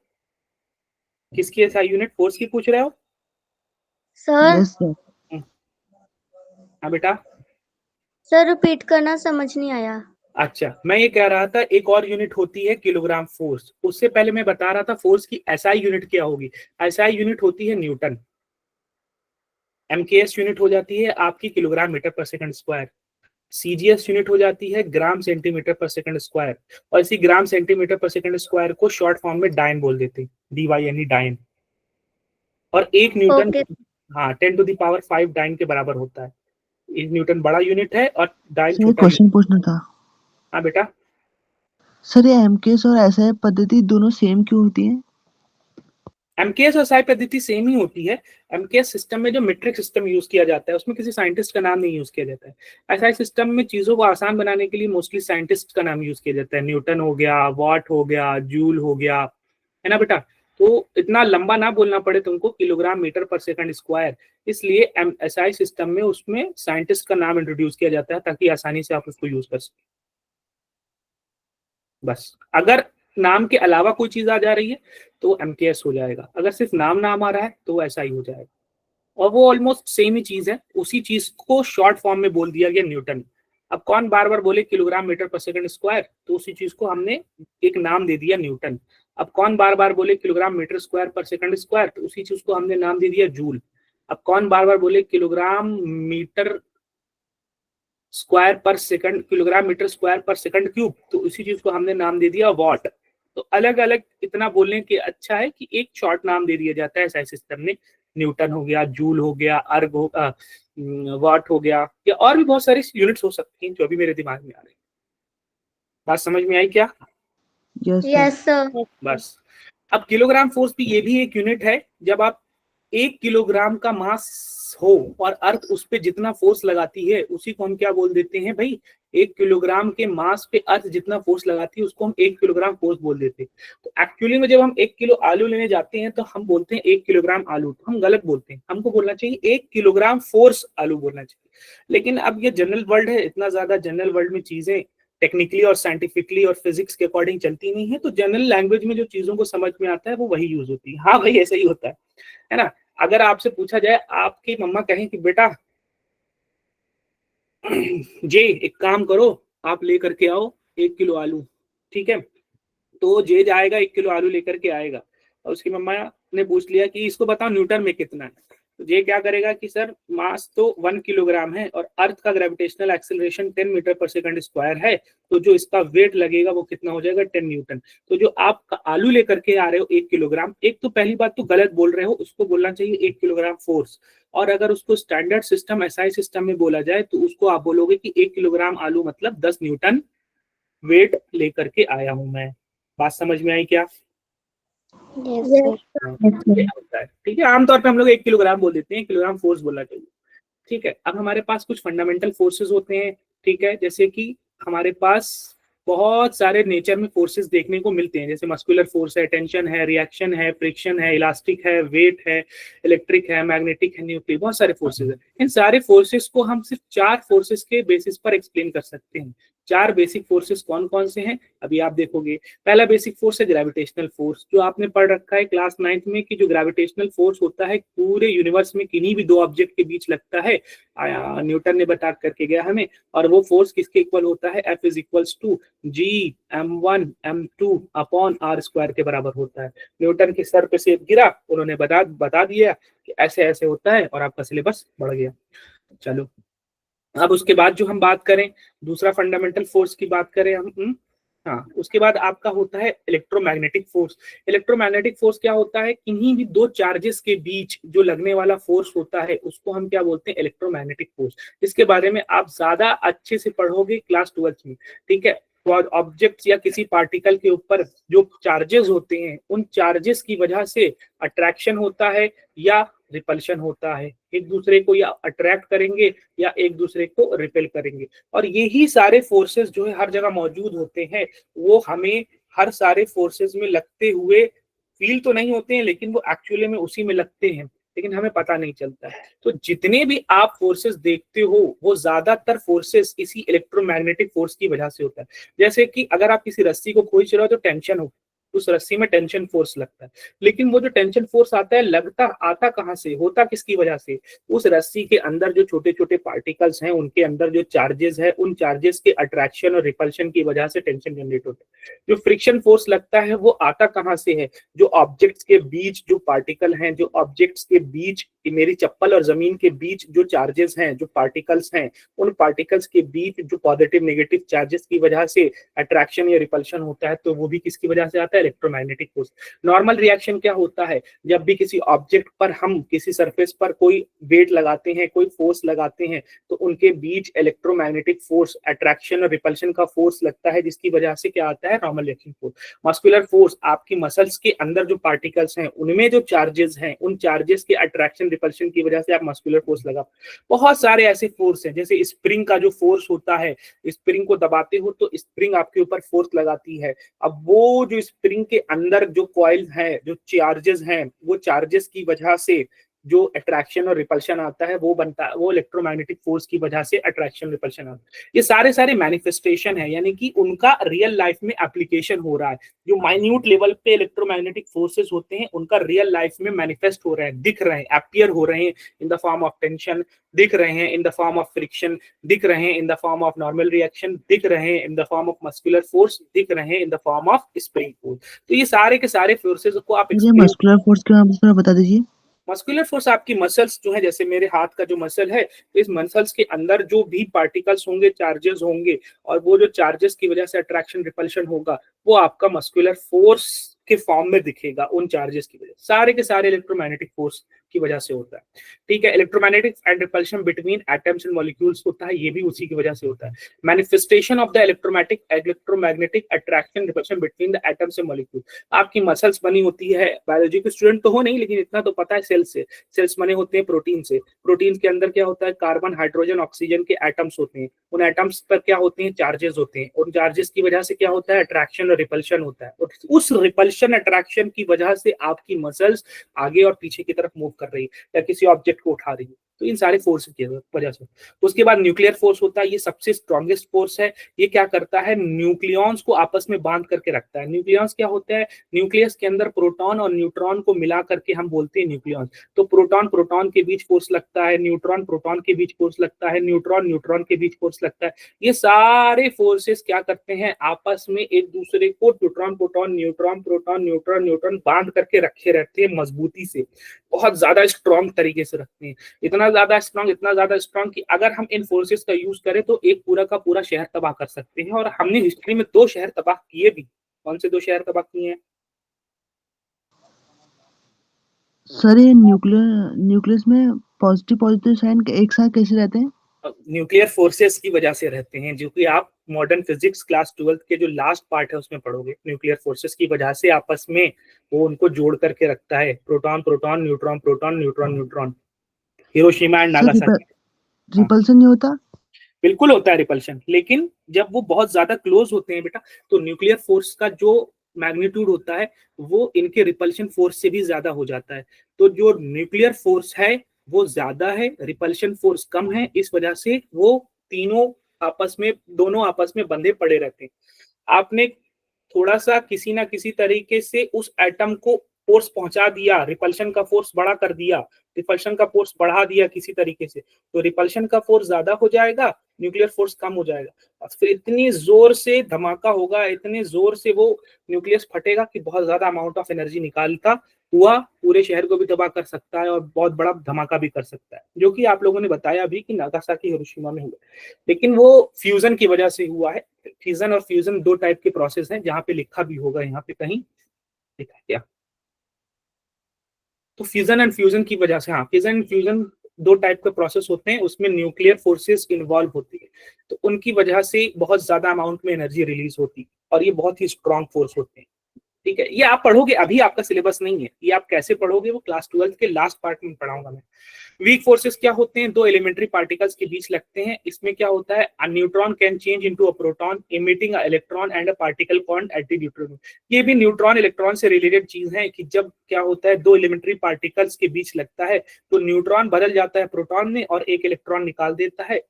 किसकी एसआई यूनिट फोर्स की पूछ रहे हो? Sir yes sir. हाँ बेटा। सर रिपीट करना, समझ नहीं आया। अच्छा, मैं ये कह रहा था एक और यूनिट होती है किलोग्राम फोर्स। उससे पहले मैं बता रहा था फोर्स की एसआई यूनिट क्या होगी। एसआई यूनिट होती है न्यूटन। एमकेएस यूनिट हो जाती है आपकी किलोग्राम मीटर पर सेकंड स्क्वायर। सीजीएस यूनिट हो जाती है ग्राम सेंटीमीटर पर सेकंड स्क्वायर, और इसी ग्राम सेंटीमीटर पर सेकंड स्क्वायर को शॉर्ट फॉर्म में डाइन बोल देते हैं, डीवाई यानी डाइन। और 1 न्यूटन ओके। हाँ 10⁵ डाइन के बराबर होता है। 1 न्यूटन बड़ा यूनिट है और डाइन सर एक छोटा यूनिट। क्वेश्चन पूछना था। हाँ बेटा। सर ये एमकेएस और एसआई पद्धति दोनों सेम क्यों होती है? एमकेएस और एसआई पद्धति सेम ही होती है। एमकेएस सिस्टम में जो मीट्रिक सिस्टम यूज किया जाता है उसमें किसी साइंटिस्ट का नाम नहीं यूज किया जाता है। एसआई सिस्टम में चीजों को आसान बनाने के लिए मोस्टली साइंटिस्ट का नाम यूज किया जाता है। न्यूटन हो गया, वॉट हो गया, जूल हो गया, है ना बेटा। तो इतना लंबा ना बोलना पड़े तुमको, किलोग्राम मीटर पर सेकंड स्क्वायर, इसलिए एसआई सिस्टम में उसमें साइंटिस्ट का नाम इंट्रोड्यूस किया जाता है ताकि आसानी से आप उसको यूज कर सकें। बस अगर नाम के अलावा कोई चीज आ जा रही है तो एमकेएस हो जाएगा, अगर सिर्फ नाम आ रहा है तो ऐसा ही हो जाएगा। और वो ऑलमोस्ट सेम ही चीज है, उसी चीज को शॉर्ट फॉर्म में बोल दिया गया न्यूटन। अब कौन बार बार बोले किलोग्राम मीटर पर सेकंड स्क्वायर, तो उसी चीज को हमने एक नाम दे दिया न्यूटन। अब कौन बार बार बोले किलोग्राम मीटर स्क्वायर पर सेकंड स्क्वायर, तो उसी चीज को हमने नाम दे दिया जूल। अब कौन बार बार बोले किलोग्राम मीटर स्क्वायर पर सेकंड, किलोग्राम मीटर स्क्वायर पर सेकंड क्यूब, तो उसी चीज को हमने नाम दे दिया वॉट। तो अलग अलग इतना बोलने के अच्छा है कि एक शॉर्ट नाम दे दिया जाता है एसआई सिस्टम में। न्यूटन हो गया, जूल हो गया, अर्ग हो वॉट हो गया, या और भी बहुत सारी यूनिट्स हो सकती हैं जो अभी मेरे दिमाग में आ रही है। बात समझ में आई क्या? Yes sir. Yes sir. बस अब किलोग्राम फोर्स भी ये भी एक यूनिट है। जब आप 1 किलोग्राम का मास हो और अर्थ उस पे जितना फोर्स लगाती है उसी को हम क्या बोल देते हैं भाई, 1 किलोग्राम के मास पे अर्थ जितना फोर्स लगाती है उसको हम 1 किलोग्राम फोर्स बोल देते हैं। तो एक्चुअली में जब हम 1 किलो आलू लेने जाते हैं तो हम बोलते हैं 1 किलोग्राम आलू, तो हम गलत बोलते हैं। हमको बोलना चाहिए 1 किलोग्राम फोर्स आलू बोलना चाहिए। लेकिन अब ये जनरल वर्ल्ड है, इतना ज्यादा जनरल वर्ल्ड में चीजें टेक्निकली और साइंटिफिकली और फिजिक्स के अकॉर्डिंग चलती नहीं है, तो जनरल लैंग्वेज में जो चीजों को समझ में आता है वो वही यूज होती है। हाँ भाई ऐसा ही होता है ना। अगर आपसे पूछा जाए, आपकी मम्मा कहें कि बेटा जे एक काम करो, आप लेकर के आओ 1 किलो आलू, ठीक है। तो जे जाएगा 1 किलो आलू लेकर के आएगा, और उसकी मम्मा ने पूछ लिया कि इसको बताओ न्यूटन में कितना है, तो ये क्या करेगा कि सर मास तो 1 किलोग्राम है और अर्थ का ग्रेविटेशनल एक्सेलरेशन 10 मीटर पर सेकंड स्क्वायर है, तो जो इसका वेट लगेगा वो कितना हो जाएगा 10 न्यूटन। तो जो आप आलू लेकर के आ रहे हो 1 किलोग्राम, एक तो पहली बात तो गलत बोल रहे हो, उसको बोलना चाहिए 1 किलोग्राम फोर्स, और अगर उसको स्टैंडर्ड सिस्टम एसआई सिस्टम में बोला जाए तो उसको आप बोलोगे कि 1 किलोग्राम आलू मतलब 10 न्यूटन वेट लेकर के आया हूं मैं। बात समझ में आई क्या? Yes, Yes, sir. ये होता है, ठीक है। आमतौर पे हम लोग 1 किलोग्राम बोल देते हैं, किलोग्राम फोर्स बोलना चाहिए, ठीक है। अब हमारे पास कुछ फंडामेंटल फोर्सेस होते हैं, ठीक है, जैसे कि हमारे पास बहुत सारे नेचर में फोर्सेस देखने को मिलते हैं, जैसे मस्कुलर फोर्स है, टेंशन है, रिएक्शन है, फ्रिक्शन है, इलास्टिक है, वेट है, इलेक्ट्रिक है, मैग्नेटिक है, न्यूक्लियर, बहुत सारे फोर्सेस है। इन सारे फोर्सेस को हम सिर्फ 4 फोर्सेस के बेसिस पर एक्सप्लेन कर सकते हैं। 4 बेसिक फोर्सेस कौन कौन से हैं अभी आप देखोगे। पहला बेसिक फोर्स है ग्रेविटेशनल फोर्स, जो आपने पढ़ रखा है क्लास 9th में कि जो ग्रेविटेशनल फोर्स होता है पूरे यूनिवर्स में किन्हीं भी 2 ऑब्जेक्ट के बीच लगता है, न्यूटन ने बता करके गया हमें, और वो फोर्स किसके इक्वल होता है, F is equals to G m1 m2 upon r square के बराबर होता है। न्यूटन के सर पे से गिरा, उन्होंने बता दिया कि ऐसे ऐसे होता है और आपका सिलेबस बढ़ गया। चलो अब उसके बाद जो हम बात करें, दूसरा फंडामेंटल फोर्स की बात करें हम, हाँ, उसके बाद आपका होता है इलेक्ट्रोमैग्नेटिक फोर्स। इलेक्ट्रोमैग्नेटिक फोर्स क्या होता है, किन्हीं भी 2 चार्जेस के बीच जो लगने वाला फोर्स होता है उसको हम क्या बोलते हैं, इलेक्ट्रोमैग्नेटिक फोर्स। इसके बारे में आप ज्यादा अच्छे से पढ़ोगे क्लास 12th में, ठीक है। ऑब्जेक्ट्स या किसी पार्टिकल के ऊपर जो चार्जेस होते हैं, उन चार्जेस की वजह से अट्रैक्शन होता है या रिपल्शन होता है, एक दूसरे को या अट्रैक्ट करेंगे या एक दूसरे को रिपेल करेंगे। और यही सारे फोर्सेस जो है हर जगह मौजूद होते हैं, वो हमें हर सारे फोर्सेस में लगते हुए फील तो नहीं होते हैं, लेकिन वो एक्चुअली में उसी में लगते हैं, लेकिन हमें पता नहीं चलता है। तो जितने भी आप फोर्सेस देखते हो वो ज्यादातर फोर्सेस इसी इलेक्ट्रोमैग्नेटिक फोर्स की वजह से होता है। जैसे कि अगर आप किसी रस्सी को खींच रहे हो तो टेंशन हो, उस रस्सी में टेंशन फोर्स लगता है, लेकिन वो जो टेंशन फोर्स आता है लगता आता कहाँ से, होता किसकी वजह से, उस रस्सी के अंदर जो छोटे छोटे पार्टिकल्स हैं उनके अंदर जो चार्जेस है, उन चार्जेस के अट्रैक्शन और रिपल्शन की वजह से टेंशन जनरेट होता है। जो फ्रिक्शन फोर्स लगता है वो आता कहाँ से है, जो ऑब्जेक्ट्स के बीच जो पार्टिकल हैं, जो ऑब्जेक्ट्स के बीच, मेरी चप्पल और जमीन के बीच जो चार्जेस हैं, जो पार्टिकल्स हैं, उन पार्टिकल्स के बीच जो पॉजिटिव नेगेटिव चार्जेस की वजह से अट्रैक्शन या रिपल्शन होता है, तो वो भी किसकी वजह से आता है, इलेक्ट्रोमैग्नेटिक फोर्स। नॉर्मल रिएक्शन क्या होता है, जब भी किसी ऑब्जेक्ट पर हम किसी सरफेस पर कोई वेट लगाते हैं, कोई फोर्स लगाते हैं, तो उनके बीच इलेक्ट्रोमैग्नेटिक फोर्स, अट्रैक्शन और रिपल्शन का फोर्स लगता है, जिसकी वजह से क्या आता है, normal reaction force. Muscular force, आपकी मसल्स के अंदर जो पार्टिकल्स हैं उनमें जो चार्जेस हैं, उन चार्जेस के अट्रैक्शन रिपल्शन की वजह से आप मस्कुलर फोर्स लगा। बहुत सारे ऐसे फोर्स हैं, जैसे स्प्रिंग का जो फोर्स होता है, स्प्रिंग को दबाते हो तो स्प्रिंग आपके ऊपर फोर्स लगाती है। अब वो जो स्प्रिंग के अंदर जो कॉइल है, जो चार्जेस हैं, वो चार्जेस की वजह से जो अट्रैक्शन और रिपल्शन आता है वो बनता है, वो इलेक्ट्रोमैग्नेटिक फोर्स की वजह से अट्रैक्शन रिपल्शन आता है। ये सारे मैनिफेस्टेशन है, यानी कि उनका रियल लाइफ में एप्लीकेशन हो रहा है। जो माइन्यूट लेवल पे इलेक्ट्रोमैग्नेटिक फोर्सेस होते हैं उनका रियल लाइफ में मैनिफेस्ट हो रहे हैं, दिख रहे हैं, अपीयर हो रहे हैं in the form of tension, दिख रहे हैं in the form of friction, दिख रहे हैं in the form of normal reaction, दिख रहे हैं in the form of muscular force, दिख रहे हैं in the form of spring force. तो ये सारे के सारे फोर्सेस को आप मुझे मस्कुलर फोर्स के बारे में थोड़ा बता दीजिए। मस्कुलर फोर्स आपकी मसल्स जो है, जैसे मेरे हाथ का जो मसल है, तो इस मसल्स के अंदर जो भी पार्टिकल्स होंगे, चार्जेस होंगे, और वो जो चार्जेस की वजह से अट्रैक्शन रिपल्शन होगा, वो आपका मस्कुलर फोर्स के फॉर्म में दिखेगा, उन चार्जेस की वजह, सारे के सारे इलेक्ट्रोमैग्नेटिक फोर्स की वजह से होता है, ठीक है। Electromagnetic and repulsion between atoms and molecules होता है, ये भी उसी की वजह से होता है। Manifestation of the electromagnetic attraction repulsion between the atoms and molecule. आपकी मसल्स बनी होती है, बायोलॉजी के स्टूडेंट तो हो नहीं, लेकिन इतना तो पता है सेल्स से, सेल्स बने होते हैं प्रोटीन से। प्रोटीन के अंदर क्या होता है, कार्बन, हाइड्रोजन, ऑक्सीजन के एटम्स होते हैं, उन एटम्स पर क्या होते हैं, चार्जेस होते हैं, उन चार्जेस की वजह से क्या होता है, अट्रैक्शन और रिपल्शन होता है, और उस रिपल्शन अट्रैक्शन की वजह से आपकी मसल्स आगे और पीछे की तरफ मूव कर रही है या किसी ऑब्जेक्ट को उठा रही है। तो इन सारे फोर्स की वजह से। उसके बाद न्यूक्लियर फोर्स होता है, ये सबसे स्ट्रॉन्गेस्ट फोर्स है। ये क्या करता है, न्यूक्लियॉन्स को आपस में बांध करके रखता है। न्यूक्लियॉन्स क्या होता है, न्यूक्लियस के अंदर प्रोटॉन और न्यूट्रॉन को मिला करके हम बोलते हैं न्यूक्लियॉन्स। तो प्रोटॉन प्रोटॉन के बीच फोर्स लगता है, न्यूट्रॉन प्रोटॉन के बीच फोर्स लगता है, न्यूट्रॉन न्यूट्रॉन के बीच फोर्स लगता है। ये सारे फोर्सेस क्या करते हैं, आपस में एक दूसरे को neutron proton neutron proton neutron neutron बांध करके रखे रहते हैं मजबूती से, बहुत ज्यादा स्ट्रॉन्ग तरीके से रखते हैं। इतना ज्यादा स्ट्रॉन्ग कि अगर हम इन फोर्सेस का यूज करें तो एक पूरा का पूरा शहर तबाह कर सकते हैं। और हमने हिस्ट्री में 2 शहर तबाह किए भी। कौन से 2 शहर तबाह किए हैं? सर ये न्यूक्लियस में पॉजिटिव साइन एक साथ कैसे रहते हैं? न्यूक्लियर फोर्सेस की वजह से रहते हैं, जो कि आप मॉडर्न फिजिक्स क्लास 12th के जो लास्ट पार्ट है उसमें पढ़ोगे। न्यूक्लियर फोर्सेस की वजह से आपस में वो उनको जोड़ करके रखता है, proton proton neutron proton neutron neutron. Hiroshima and Nagasaki. Repulsion नहीं होता? बिल्कुल होता है रिपल्शन, लेकिन जब वो बहुत ज्यादा क्लोज होते हैं बेटा, तो न्यूक्लियर फोर्स का जो मैग्नीट्यूड होता है वो इनके रिपल्शन फोर्स से भी ज्यादा हो जाता है। तो जो न्यूक्लियर फोर्स है वो ज्यादा है, रिपल्शन फोर्स कम है, इस वजह से वो दोनों आपस में बंधे पड़े रहते हैं। आपने थोड़ा सा किसी ना किसी तरीके से उस एटम को फोर्स पहुंचा दिया, रिपल्शन का फोर्स बड़ा कर दिया, रिपल्शन का फोर्स बढ़ा दिया किसी तरीके से, तो रिपल्शन का फोर्स ज्यादा हो जाएगा, न्यूक्लियर फोर्स कम हो जाएगा। और फिर इतनी जोर से धमाका होगा, इतने जोर से वो न्यूक्लियस फटेगा कि बहुत ज्यादा अमाउंट ऑफ एनर्जी निकालता हुआ पूरे शहर को भी तबाह कर सकता है और बहुत बड़ा धमाका भी कर सकता है, जो कि आप लोगों ने बताया भी कि नागासाकी हिरोशिमा में हुआ। लेकिन वो फ्यूजन की वजह से हुआ है। फ्यूजन और फ्यूजन 2 टाइप के प्रोसेस हैं, जहां पे लिखा भी होगा, यहाँ पे कहीं लिखा है क्या? तो फ्यूजन एंड फ्यूजन की वजह से, हाँ, फ्यूजन एंड फ्यूजन 2 टाइप के प्रोसेस होते हैं, उसमें न्यूक्लियर फोर्सेस इन्वॉल्व होती है, तो उनकी वजह से बहुत ज्यादा अमाउंट में एनर्जी रिलीज होती है और ये बहुत ही स्ट्रॉन्ग फोर्स होते हैं। ठीक है, ये आप पढ़ोगे, अभी आपका सिलेबस नहीं है, ये आप कैसे पढ़ोगे वो क्लास 12th के लास्ट पार्ट में पढ़ाऊंगा मैं। वीक फोर्सेस क्या होते हैं, 2 एलिमेंट्री पार्टिकल्स के बीच लगते हैं। इसमें क्या होता है, a neutron can change into a proton emitting a electron and a particle called antineutrino. ये भी न्यूट्रॉन इलेक्ट्रॉन से रिलेटेड चीज है कि जब क्या होता है 2 एलिमेंट्री पार्टिकल्स के बीच लगता है तो न्यूट्रॉन बदल जाता है प्रोटॉन में और एक इलेक्ट्रॉन निकाल देता है।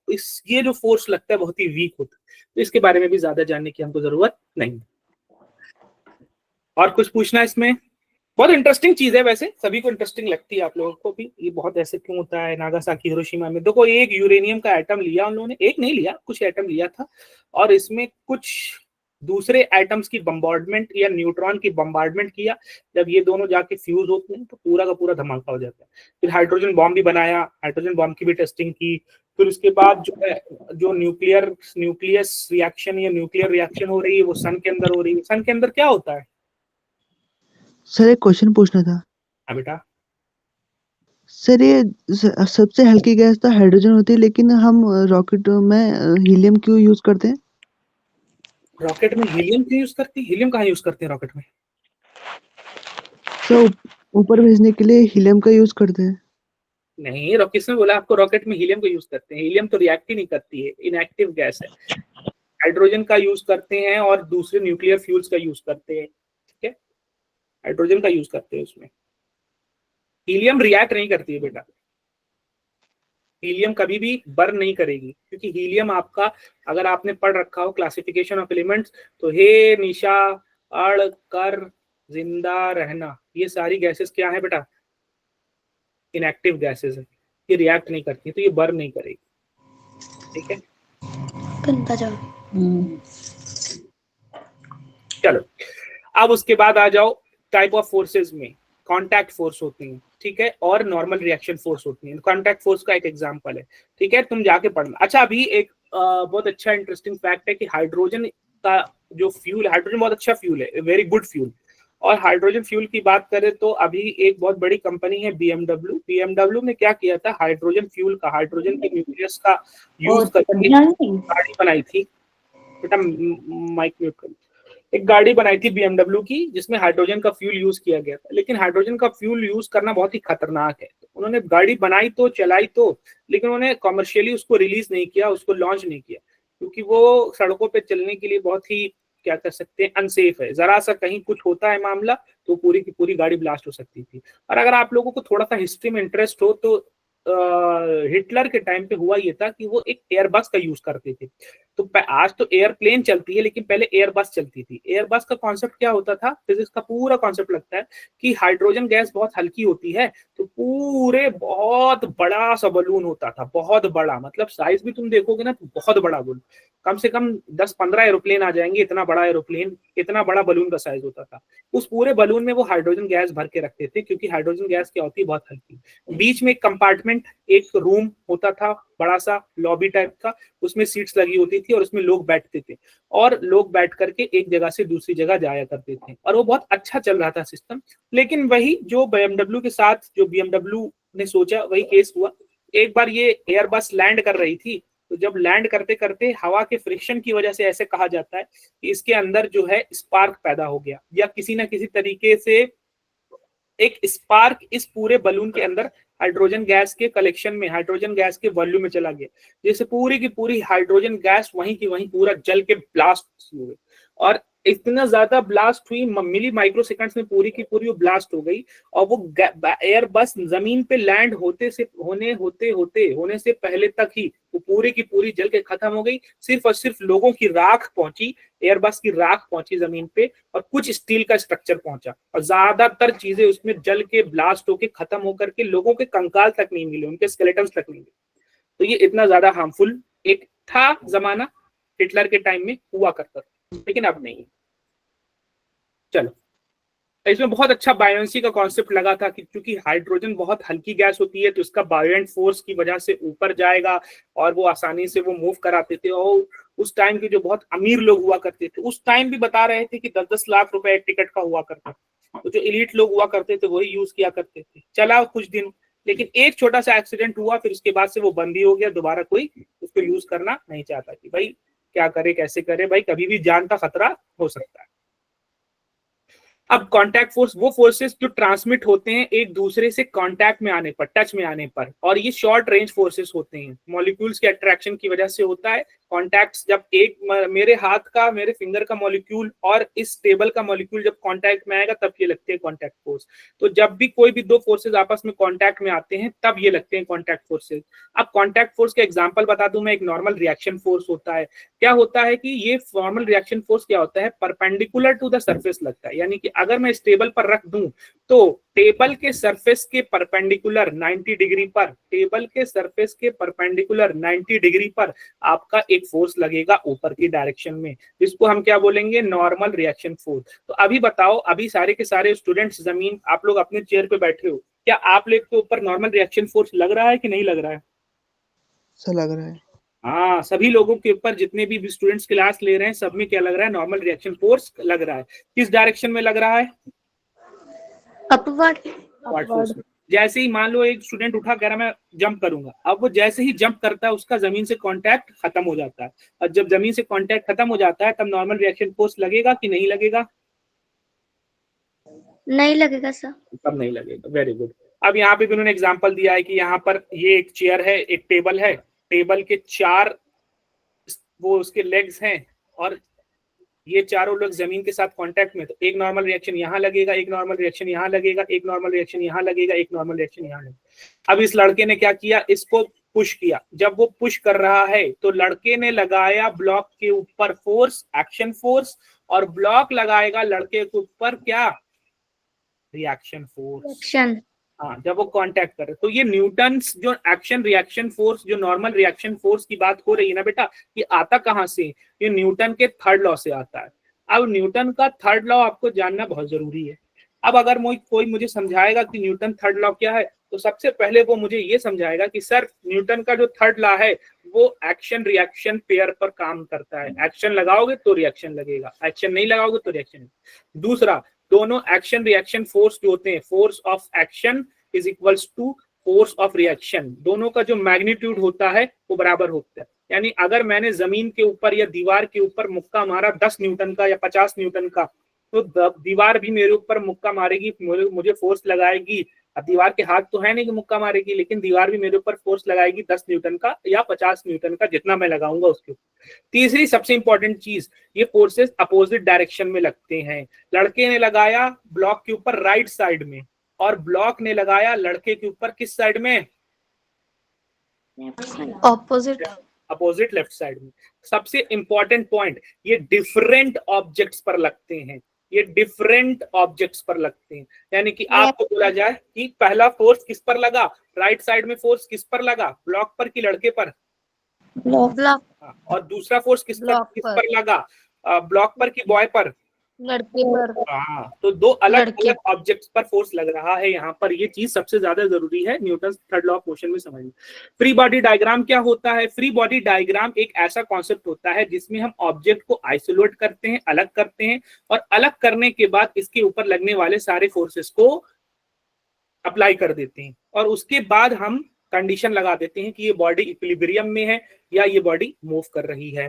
ये जो फोर्स लगता है बहुत ही वीक होता है, तो इसके बारे में भी ज्यादा जानने की हमको जरूरत नहीं। और कुछ पूछना है इसमें? बहुत इंटरेस्टिंग चीज है, वैसे सभी को इंटरेस्टिंग लगती है, आप लोगों को भी। ये बहुत ऐसे क्यों होता है नागासाकी हिरोशिमा में? देखो, एक यूरेनियम का एटम लिया उन लोगों ने, एक नहीं लिया, कुछ एटम लिया था, और इसमें कुछ दूसरे एटम्स की बम्बार्डमेंट या न्यूट्रॉन की बम्बार्डमेंट किया। जब ये दोनों जाके फ्यूज होते हैं तो पूरा का पूरा धमाका हो जाता है। फिर हाइड्रोजन बॉम्ब भी बनाया, हाइड्रोजन बॉम्ब की भी टेस्टिंग की। फिर उसके बाद जो है, जो न्यूक्लियस रिएक्शन या न्यूक्लियर रिएक्शन हो रही है वो सन के अंदर हो रही है। सन के अंदर क्या होता है? सर एक क्वेश्चन पूछना था। हाँ बेटा। सर ये सबसे हल्की गैस तो हाइड्रोजन होती है, लेकिन हम रॉकेट में हीलियम क्यों यूज करते हैं? रॉकेट में हीलियम क्यों यूज करते हैं? हीलियम कहाँ यूज करते हैं रॉकेट में? सर ऊपर भेजने के लिए हीलियम का यूज करते हैं। नहीं, किसने बोला आपको रॉकेट में हीलियम का यूज करते हैं? हीलियम तो रिएक्ट ही नहीं करती है, इनएक्टिव गैस है। हाइड्रोजन का यूज करते हैं और दूसरे न्यूक्लियर फ्यूल्स का यूज करते हैं। ठीक है, हाइड्रोजन का यूज करते हैं उसमें। हीलियम रिएक्ट नहीं करती है बेटा, हीलियम कभी भी बर्न नहीं करेगी, क्योंकि हीलियम आपका, अगर आपने पढ़ रखा हो क्लासिफिकेशन ऑफ एलिमेंट्स, तो हे निशा, अड़ कर, जिंदा रहना, ये सारी गैसेस क्या है बेटा? इनएक्टिव गैसेस है, ये रिएक्ट नहीं करती, तो ये बर्न नहीं करेगी। ठीक है, चलो अब उसके बाद आ जाओ टाइप ऑफ फोर्सेस में। कांटेक्ट फोर्स होती हैं, ठीक है, और नॉर्मल रिएक्शन फोर्स होती हैं। कांटेक्ट फोर्स का एक एग्जांपल है, ठीक है, तुम जाके पढ़ना। अच्छा, अभी एक बहुत अच्छा इंटरेस्टिंग फैक्ट है कि हाइड्रोजन का जो फ्यूल, हाइड्रोजन बहुत अच्छा फ्यूल है, वेरी गुड फ्यूल। और हाइड्रोजन फ्यूल की बात करें तो अभी एक बहुत बड़ी कंपनी है बीएमडब्ल्यू ने क्या किया था, हाइड्रोजन फ्यूल का, हाइड्रोजन के न्यूक्लियस का यूज करके गाड़ी बनाई थी। बेटा माइक म्यूट कर। एक गाड़ी बनाई थी बीएमडब्ल्यू की, जिसमें हाइड्रोजन का फ्यूल यूज किया गया था। लेकिन हाइड्रोजन का फ्यूल यूज करना बहुत ही खतरनाक है। तो उन्होंने गाड़ी बनाई तो, चलाई तो, लेकिन उन्होंने कॉमर्शियली उसको रिलीज नहीं किया, उसको लॉन्च नहीं किया, क्योंकि वो सड़कों पे चलने के लिए बहुत ही, क्या कर सकते हैं, अनसेफ है। जरा सा कहीं कुछ होता है मामला तो पूरी की पूरी गाड़ी ब्लास्ट हो सकती थी। और अगर आप लोगों को थोड़ा सा हिस्ट्री में इंटरेस्ट हो तो हिटलर के टाइम पे हुआ ये था कि वो एक एयरबस का यूज करते थे। तो आज तो एयरप्लेन चलती है, लेकिन पहले एयरबस चलती थी। एयरबस का कॉन्सेप्ट क्या होता था, फिजिक्स का पूरा कॉन्सेप्ट लगता है कि हाइड्रोजन गैस बहुत हल्की होती है, तो पूरे बहुत बड़ा सा बलून होता था, बहुत बड़ा, मतलब साइज भी तुम देखोगे ना तो बहुत बड़ा बलून, कम से कम 10-15 एरोप्लेन आ जाएंगे, इतना बड़ा एरोप्लेन, इतना बड़ा बलून का साइज होता था। उस पूरे बलून में वो हाइड्रोजन गैस भर के रखते थे, क्योंकि हाइड्रोजन गैस क्या होती है, बहुत हल्की। बीच में एक कंपार्टमेंट, एक रूम होता था, बड़ा सा लॉबी टाइप का, उसमें सीट्स लगी होती थी और उसमें लोग बैठते थे, और लोग बैठ करके एक जगह से दूसरी जगह जाया करते थे, और वो बहुत अच्छा चल रहा था सिस्टम। लेकिन वही जो BMW के साथ जो BMW ने सोचा वही केस हुआ। एक बार ये एयरबस लैंड कर रही थी, तो जब लैंड करते करते हवा के फ्रिक्शन की वजह से, ऐसे कहा जाता है कि इसके अंदर जो है स्पार्क पैदा हो गया, या किसी ना किसी तरीके से एक स्पार्क इस पूरे बलून के अंदर हाइड्रोजन गैस के कलेक्शन में, हाइड्रोजन गैस के वॉल्यूम में चला गया, जैसे पूरी की पूरी हाइड्रोजन गैस वहीं की वहीं पूरा जल के ब्लास्ट हो गई। और इतना ज्यादा ब्लास्ट हुई, मिली माइक्रो सेकंड्स में पूरी की पूरी वो ब्लास्ट हो गई, और वो एयर बस जमीन पे लैंड होने से पहले तक ही वो पूरी की पूरी जल के खत्म हो गई। सिर्फ और सिर्फ लोगों की राख पहुंची, एयरबस की राख पहुंची जमीन पे, और कुछ स्टील का स्ट्रक्चर पहुंचा, और ज्यादातर चीजें उसमें जल के ब्लास्ट होके खत्म होकर के लोगों के कंकाल तक नहीं मिले, उनके स्केलेटन्स तक नहीं मिले। तो ये इतना ज्यादा हार्मफुल एक था जमाना, हिटलर के टाइम में हुआ करता था, लेकिन अब नहीं। चलो, इसमें बहुत अच्छा बायोएंसी का कॉन्सेप्ट लगा था कि क्योंकि हाइड्रोजन बहुत हल्की गैस होती है, तो इसका बायोएंट फोर्स की वजह से ऊपर जाएगा, और वो आसानी से वो मूव कराते थे। और उस टाइम के जो बहुत अमीर लोग हुआ करते थे, उस टाइम भी बता रहे थे कि 10-10 लाख रुपए एक टिकट का हुआ करता, तो जो एलीट लोग हुआ करते थे वही यूज किया करते थे। चला कुछ दिन, लेकिन एक छोटा सा एक्सीडेंट हुआ, फिर उसके बाद से वो बंद ही हो गया, दोबारा कोई उसको यूज करना नहीं चाहता कि भाई क्या करे कैसे करे, भाई कभी भी जान का खतरा हो सकता है। अब कांटेक्ट फोर्स वो फोर्सेस जो ट्रांसमिट होते हैं एक दूसरे से कांटेक्ट में आने पर, टच में आने पर, और ये शॉर्ट रेंज फोर्सेस होते हैं, मॉलिक्यूल्स के अट्रैक्शन की वजह से होता है। कॉन्टैक्ट्स जब एक मेरे हाथ का, मेरे फिंगर का मॉलिक्यूल और इस टेबल का मॉलिक्यूल जब कांटेक्ट में आएगा तब ये लगते हैं कांटेक्ट फोर्स। तो जब भी कोई भी दो फोर्सेस आपस में कांटेक्ट में आते हैं तब ये लगते हैं कांटेक्ट फोर्सेस। अब कांटेक्ट फोर्स का एग्जांपल बता दूं मैं, एक नॉर्मल रिएक्शन फोर्स होता है। क्या होता है कि ये नॉर्मल रिएक्शन फोर्स क्या होता है, परपेंडिकुलर टू द सरफेस लगता है, यानी कि अगर मैं इस टेबल पर रख दूं तो टेबल के सरफेस के परपेंडिकुलर 90 डिग्री पर, टेबल के सरफेस के परपेंडिकुलर 90 डिग्री पर आपका एक फोर्स लगेगा ऊपर की डायरेक्शन में, जिसको हम क्या बोलेंगे, नॉर्मल रिएक्शन फोर्स। तो अभी बताओ, अभी सारे के सारे स्टूडेंट्स जमीन, आप लोग अपने चेयर पे बैठे हो, क्या आप लोग के ऊपर नॉर्मल रिएक्शन फोर्स लग रहा है कि नहीं लग रहा है? सर लग रहा है। हाँ, सभी लोगों के ऊपर, जितने भी स्टूडेंट्स क्लास ले रहे हैं सब में क्या लग रहा है, नॉर्मल रिएक्शन फोर्स लग रहा है। किस डायरेक्शन में लग रहा है? अपवर्ड। जैसे ही मान लो एक स्टूडेंट उठा, कह रहा मैं जंप करूंगा, अब वो जैसे ही जंप करता है उसका जमीन से कांटेक्ट खत्म हो जाता है, और जब जमीन से कांटेक्ट खत्म हो जाता है तब नॉर्मल रिएक्शन फोर्स लगेगा कि नहीं लगेगा? नहीं लगेगा सर। तब नहीं लगेगा। Very good. अब यहाँ पे भी उन्होंने एग्जांपल दिया है कि यहाँ पर ये एक चेयर है, एक टेबल है, टेबल के 4 वो उसके लेग्स हैं, और ये चारों लोग जमीन के साथ कांटेक्ट में, तो एक नॉर्मल रिएक्शन यहाँ लगेगा, एक नॉर्मल रिएक्शन यहाँ लगेगा, एक नॉर्मल रिएक्शन यहाँ लगेगा, एक नॉर्मल रिएक्शन यहाँ लगेगा। अब इस लड़के ने क्या किया, इसको पुश किया। जब वो पुश कर रहा है तो लड़के ने लगाया ब्लॉक के ऊपर फोर्स, एक्शन फोर्स, और ब्लॉक लगाएगा लड़के के ऊपर क्या, रिएक्शन फोर्स। एक्शन। हाँ, जब वो कांटेक्ट करे, तो ये न्यूटन्स जो एक्शन रिएक्शन फोर्स, जो नॉर्मल रिएक्शन फोर्स की बात हो रही है ना बेटा, ये आता कहाँ से, ये न्यूटन के थर्ड लॉ से आता है। अब न्यूटन का थर्ड लॉ आपको जानना बहुत जरूरी है। अब अगर कोई मुझे समझाएगा कि न्यूटन थर्ड लॉ क्या है, तो सबसे पहले वो मुझे ये समझाएगा कि सर न्यूटन का जो थर्ड लॉ है वो एक्शन रिएक्शन पेयर पर काम करता है। एक्शन लगाओगे तो रिएक्शन लगेगा, एक्शन नहीं लगाओगे तो रिएक्शन। दूसरा, दोनों एक्शन रिएक्शन फोर्स जो होते हैं, force of action is equals to force of reaction, दोनों का जो मैग्नीट्यूड होता है वो बराबर होता है। यानी अगर मैंने जमीन के ऊपर या दीवार के ऊपर मुक्का मारा 10 न्यूटन का या 50 न्यूटन का, तो दीवार भी मेरे ऊपर मुक्का मारेगी, मुझे फोर्स लगाएगी। अब दीवार के हाथ तो है नहीं कि मुक्का मारेगी, लेकिन दीवार भी मेरे ऊपर फोर्स लगाएगी 10 न्यूटन का या 50 न्यूटन का, जितना मैं लगाऊंगा उसके ऊपर। तीसरी सबसे इंपॉर्टेंट चीज, ये फोर्सेस अपोजिट डायरेक्शन में लगते हैं। लड़के ने लगाया ब्लॉक के ऊपर राइट साइड में, और ब्लॉक ने लगाया लड़के के ऊपर किस साइड में, ऑपोजिट अपोजिट लेफ्ट साइड में। सबसे इंपॉर्टेंट पॉइंट, ये डिफरेंट ऑब्जेक्ट्स पर लगते हैं, ये डिफरेंट ऑब्जेक्ट्स पर लगते हैं। यानी कि आपको बोला जाए कि पहला फोर्स किस पर लगा, राइट साइड में फोर्स किस पर लगा, ब्लॉक पर कि लड़के पर, ब्लॉक और दूसरा फोर्स किस पर लगा, ब्लॉक पर कि बॉय पर, लड़के पर। हाँ, तो दो अलग लड़के। अलग ऑब्जेक्ट्स पर फोर्स लग रहा है यहाँ पर। ये चीज सबसे ज्यादा जरूरी है Newton third law of motion में समझना। फ्री बॉडी डायग्राम क्या होता है? फ्री बॉडी डायग्राम एक ऐसा कॉन्सेप्ट होता है जिसमें हम ऑब्जेक्ट को आइसोलेट करते हैं, अलग करते हैं, और अलग करने के बाद इसके ऊपर लगने वाले सारे फोर्सेस को अप्लाई कर देते हैं, और उसके बाद हम कंडीशन लगा देते हैं कि ये बॉडी इक्विलिब्रियम में है या ये बॉडी मूव कर रही है।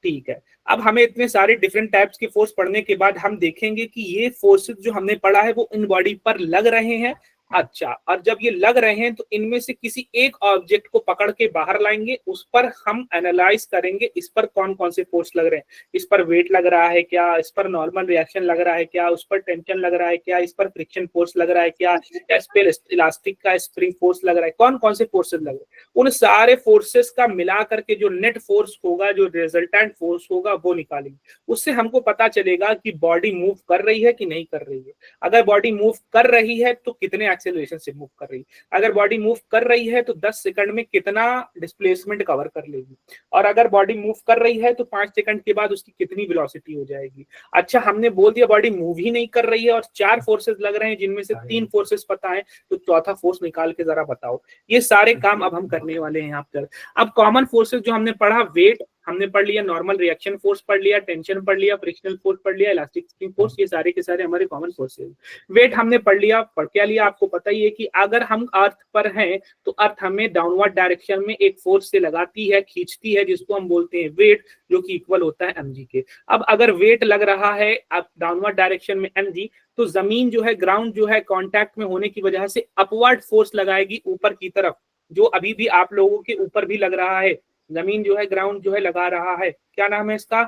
ठीक है, अब हमें इतने सारे डिफरेंट टाइप्स के फोर्स पढ़ने के बाद हम देखेंगे कि ये फोर्सेस जो हमने पढ़ा है वो इन बॉडी पर लग रहे हैं। अच्छा, और जब ये लग रहे हैं तो इनमें से किसी एक ऑब्जेक्ट को पकड़ के बाहर लाएंगे, उस पर हम एनालाइज करेंगे इस पर कौन कौन से फोर्स लग रहे हैं। इस पर वेट लग रहा है क्या, इस पर नॉर्मल रिएक्शन लग रहा है क्या, उस पर टेंशन लग रहा है क्या, इस पर फ्रिक्शन फोर्स लग रहा है क्या, इस पर इलास्टिक का स्प्रिंग फोर्स लग रहा है, कौन कौन से फोर्सेस लग रहे हैं। उन सारे फोर्सेस का मिला करके जो नेट फोर्स होगा, जो रिजल्टेंट फोर्स होगा, वो निकालेंगे। उससे हमको पता चलेगा कि बॉडी मूव कर रही है कि नहीं कर रही है। अगर बॉडी मूव कर रही है तो कितने एक्सेलरेशन से मूव कर रही है, अगर बॉडी मूव कर रही है तो 10 सेकंड में कितना डिस्प्लेसमेंट कवर कर लेगी, और अगर बॉडी मूव कर रही है तो 5 सेकंड के बाद उसकी कितनी वेलोसिटी हो जाएगी। अच्छा, हमने बोल दिया बॉडी मूव ही नहीं कर रही है और 4 फोर्सेस लग रहे हैं जिनमें से 3 फोर्सेस पता है, तो चौथा फोर्स निकाल के जरा बताओ। ये सारे काम अब हम करने वाले हैं यहाँ पर। अब कॉमन फोर्सेस जो हमने पढ़ा, वेट हमने पढ़ लिया, नॉर्मल रिएक्शन फोर्स पढ़ लिया, टेंशन पढ़ लिया, फ्रिक्शनल फोर्स पढ़ लिया, इलास्टिक स्प्रिंग फोर्स, ये सारे के सारे हमारे कॉमन फोर्सेस। वेट हमने पढ़ लिया, पढ़ क्या लिया आपको पता ही है कि अगर हम अर्थ पर हैं तो अर्थ हमें डाउनवर्ड डायरेक्शन में एक फोर्स से लगाती है, खींचती है, जिसको हम बोलते हैं वेट, जो कि इक्वल होता है mg के। अब अगर वेट लग रहा है अब डाउनवर्ड डायरेक्शन में mg, तो जमीन जो है, ग्राउंड जो है, कांटेक्ट में होने की वजह से अपवर्ड फोर्स लगाएगी ऊपर की तरफ, जो अभी भी आप लोगों के ऊपर भी लग रहा है। जमीन जो है, ग्राउंड जो है लगा रहा है, क्या नाम है इसका?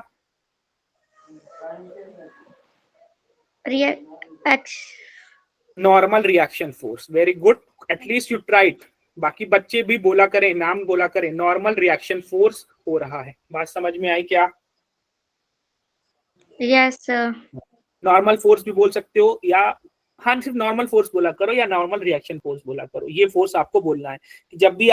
Normal reaction force. Very good, at least you tried. बाकी बच्चे भी बोला करें, नाम बोला करें। नॉर्मल रिएक्शन फोर्स हो रहा है। बात समझ में आई क्या? Yes sir. नॉर्मल फोर्स भी बोल सकते हो, या हाँ सिर्फ नॉर्मल फोर्स बोला करो या नॉर्मल रिएक्शन फोर्स बोला करो। ये फोर्स आपको बोलना है कि जब भी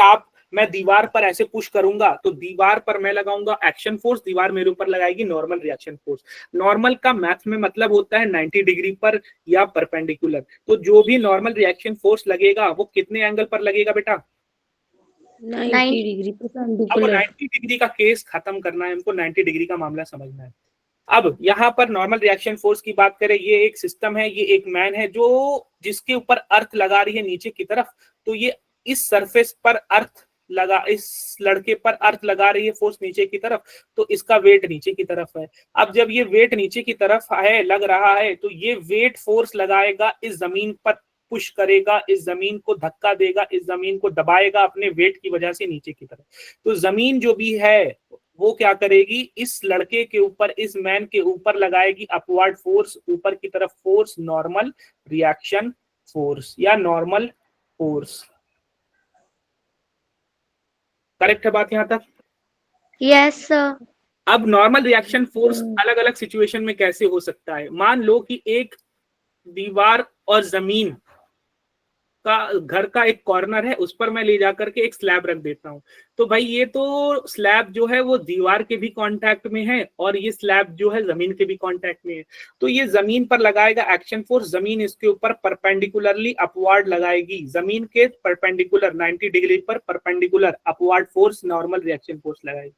मैं दीवार पर ऐसे पुश करूंगा तो दीवार पर मैं लगाऊंगा एक्शन फोर्स, दीवार मेरे ऊपर लगाएगी नॉर्मल रिएक्शन फोर्स। नॉर्मल का मैथ में मतलब होता है 90 डिग्री पर या परपेंडिकुलर। तो जो भी नॉर्मल रिएक्शन फोर्स लगेगा वो कितने एंगल पर लगेगा बेटा? 90 डिग्री अब परपेंडिकुलर। 90 डिग्री का केस खत्म करना है हमको, 90 डिग्री का मामला समझना है। अब यहाँ पर नॉर्मल रिएक्शन फोर्स की बात करें, ये एक सिस्टम है, ये एक मैन है जो जिसके ऊपर अर्थ लगा रही है नीचे की तरफ। तो ये इस सरफेस पर अर्थ लगा, इस लड़के पर अर्थ लगा रही है फोर्स नीचे की तरफ, तो इसका वेट नीचे की तरफ है। अब जब ये वेट नीचे की तरफ है, लग रहा है, तो ये वेट फोर्स लगाएगा, इस जमीन पर पुश करेगा, इस जमीन को धक्का देगा, इस जमीन को दबाएगा अपने वेट की वजह से नीचे की तरफ। तो जमीन जो भी है वो क्या करेगी, इस लड़के के ऊपर, इस मैन के ऊपर लगाएगी अपवर्ड फोर्स, ऊपर की तरफ फोर्स, नॉर्मल रिएक्शन फोर्स या नॉर्मल फोर्स। करेक्ट है बात यहां तक? Yes sir. अब नॉर्मल रिएक्शन फोर्स अलग अलग सिचुएशन में कैसे हो सकता है। मान लो कि एक दीवार और जमीन का घर का एक कॉर्नर है, उस पर मैं ले जाकर के एक स्लैब रख देता हूं। तो भाई ये तो स्लैब जो है वो दीवार के भी कांटेक्ट में है और ये स्लैब जो है जमीन के भी कांटेक्ट में है। तो ये जमीन पर लगाएगा एक्शन फोर्स, जमीन इसके ऊपर परपेंडिकुलरली अपवर्ड लगाएगी, जमीन के परपेंडिकुलर 90 डिग्री पर perpendicular upward force, normal reaction force लगाएगी।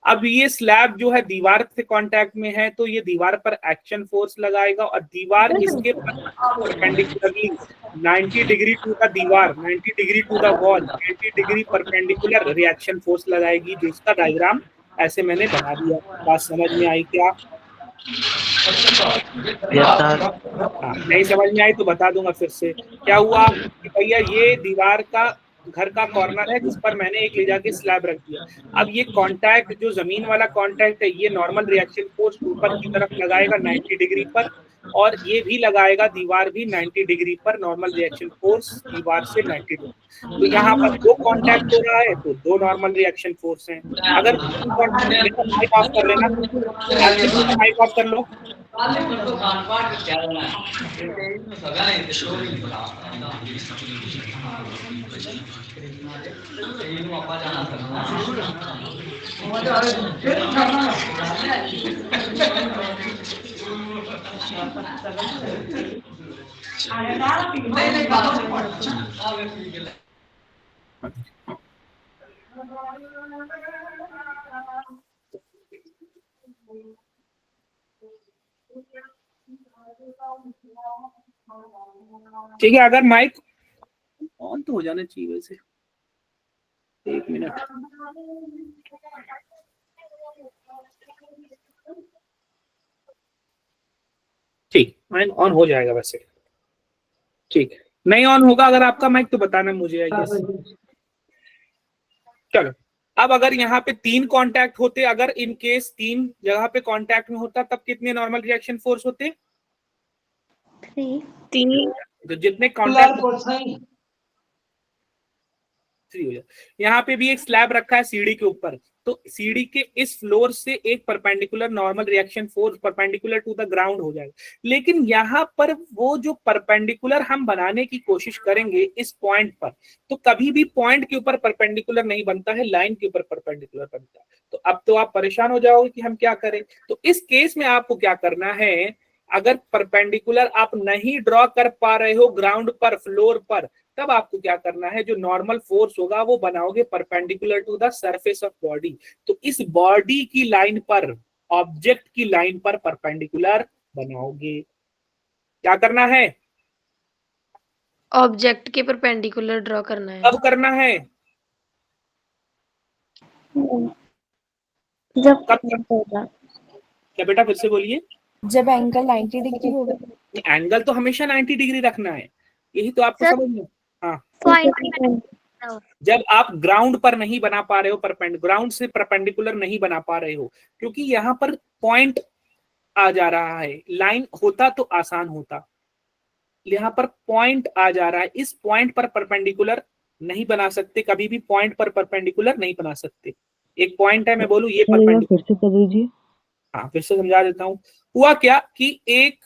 अब ये स्लैब जो है दीवार से कांटेक्ट में है, तो ये दीवार पर एक्शन फोर्स लगाएगा और दीवार इसके परपेंडिकुलरली 90 डिग्री टू द दीवार, 90 degree to the wall, 90 degree perpendicular reaction force लगाएगी, जिसका डायग्राम ऐसे मैंने बना दिया। बात समझ में आई क्या? नहीं समझ में आई तो बता दूंगा फिर से। क्या हुआ कि भैया ये दीवार का घर का कॉर्नर है जिस पर मैंने एक ले जाके स्लैब रख दिया। अब ये कांटेक्ट जो जमीन वाला कांटेक्ट है, ये नॉर्मल रिएक्शन फोर्स ऊपर की तरफ लगाएगा 90 डिग्री पर, और ये भी लगाएगा दीवार भी 90 डिग्री पर नॉर्मल रिएक्शन फोर्स दीवार से 90 डिग्री। तो यहाँ पर दो कांटेक्ट हो रहा है तो दो नॉर्मल रिएक्शन फोर्स हैं। अगर माइक ऑफ कर लेना, माइक ऑफ कर लो। ठीक है, अगर माइक ऑन तो हो जाना चाहिए वैसे। एक मिनट, ठीक, माइक ऑन हो जाएगा वैसे। ठीक, नहीं ऑन होगा अगर आपका माइक तो बताना मुझे, आई गेस। चलो, अब अगर यहाँ पे 3 कांटेक्ट होते, अगर इन केस 3 जगह पे कांटेक्ट में होता तब कितने नॉर्मल रिएक्शन फोर्स होते? 3 तो जितने कांटेक्ट 3 हो जाए। यहाँ पे भी एक स्लैब रखा है सीढ़ी के ऊपर, तो सीढ़ी के इस फ्लोर से एक perpendicular normal reaction force perpendicular to the ground हो जाएगा। लेकिन यहाँ पर वो जो परपेंडिकुलर हम बनाने की कोशिश करेंगे इस पॉइंट पर, तो कभी भी पॉइंट के ऊपर परपेंडिकुलर नहीं बनता है, लाइन के ऊपर परपेंडिकुलर बनता है। तो अब तो आप परेशान हो जाओगे कि हम क्या करें। तो इस केस में आपको क्या करना है, अगर परपेंडिकुलर आप नहीं ड्रॉ कर पा रहे हो ग्राउंड पर, फ्लोर पर, तब आपको क्या करना है, जो नॉर्मल फोर्स होगा वो बनाओगे perpendicular to the surface of body. तो इस बॉडी की लाइन पर, ऑब्जेक्ट की लाइन पर परपेंडिकुलर बनाओगे। क्या करना है? ऑब्जेक्ट के परपेंडिकुलर ड्रॉ करना है। कब करना है? जब क्या बेटा, फिर से बोलिए। जब एंगल 90 डिग्री होगा। एंगल तो हमेशा 90 डिग्री रखना है, यही तो आपको समझना। हाँ, जब आप ग्राउंड पर नहीं बना पा रहे हो, ग्राउंड से परपेंडिकुलर नहीं बना पा रहे हो, क्योंकि यहाँ पर पॉइंट आ जा रहा है, लाइन होता तो आसान होता, यहाँ पर पॉइंट आ जा रहा है, इस पॉइंट पर परपेंडिकुलर नहीं बना सकते, कभी भी पॉइंट पर परपेंडिकुलर नहीं बना सकते। एक पॉइंट है, मैं बोलूं ये परपेंडिकुलर, फिर से कर दीजिए। हाँ फिर से समझा देता हूँ। हुआ क्या कि एक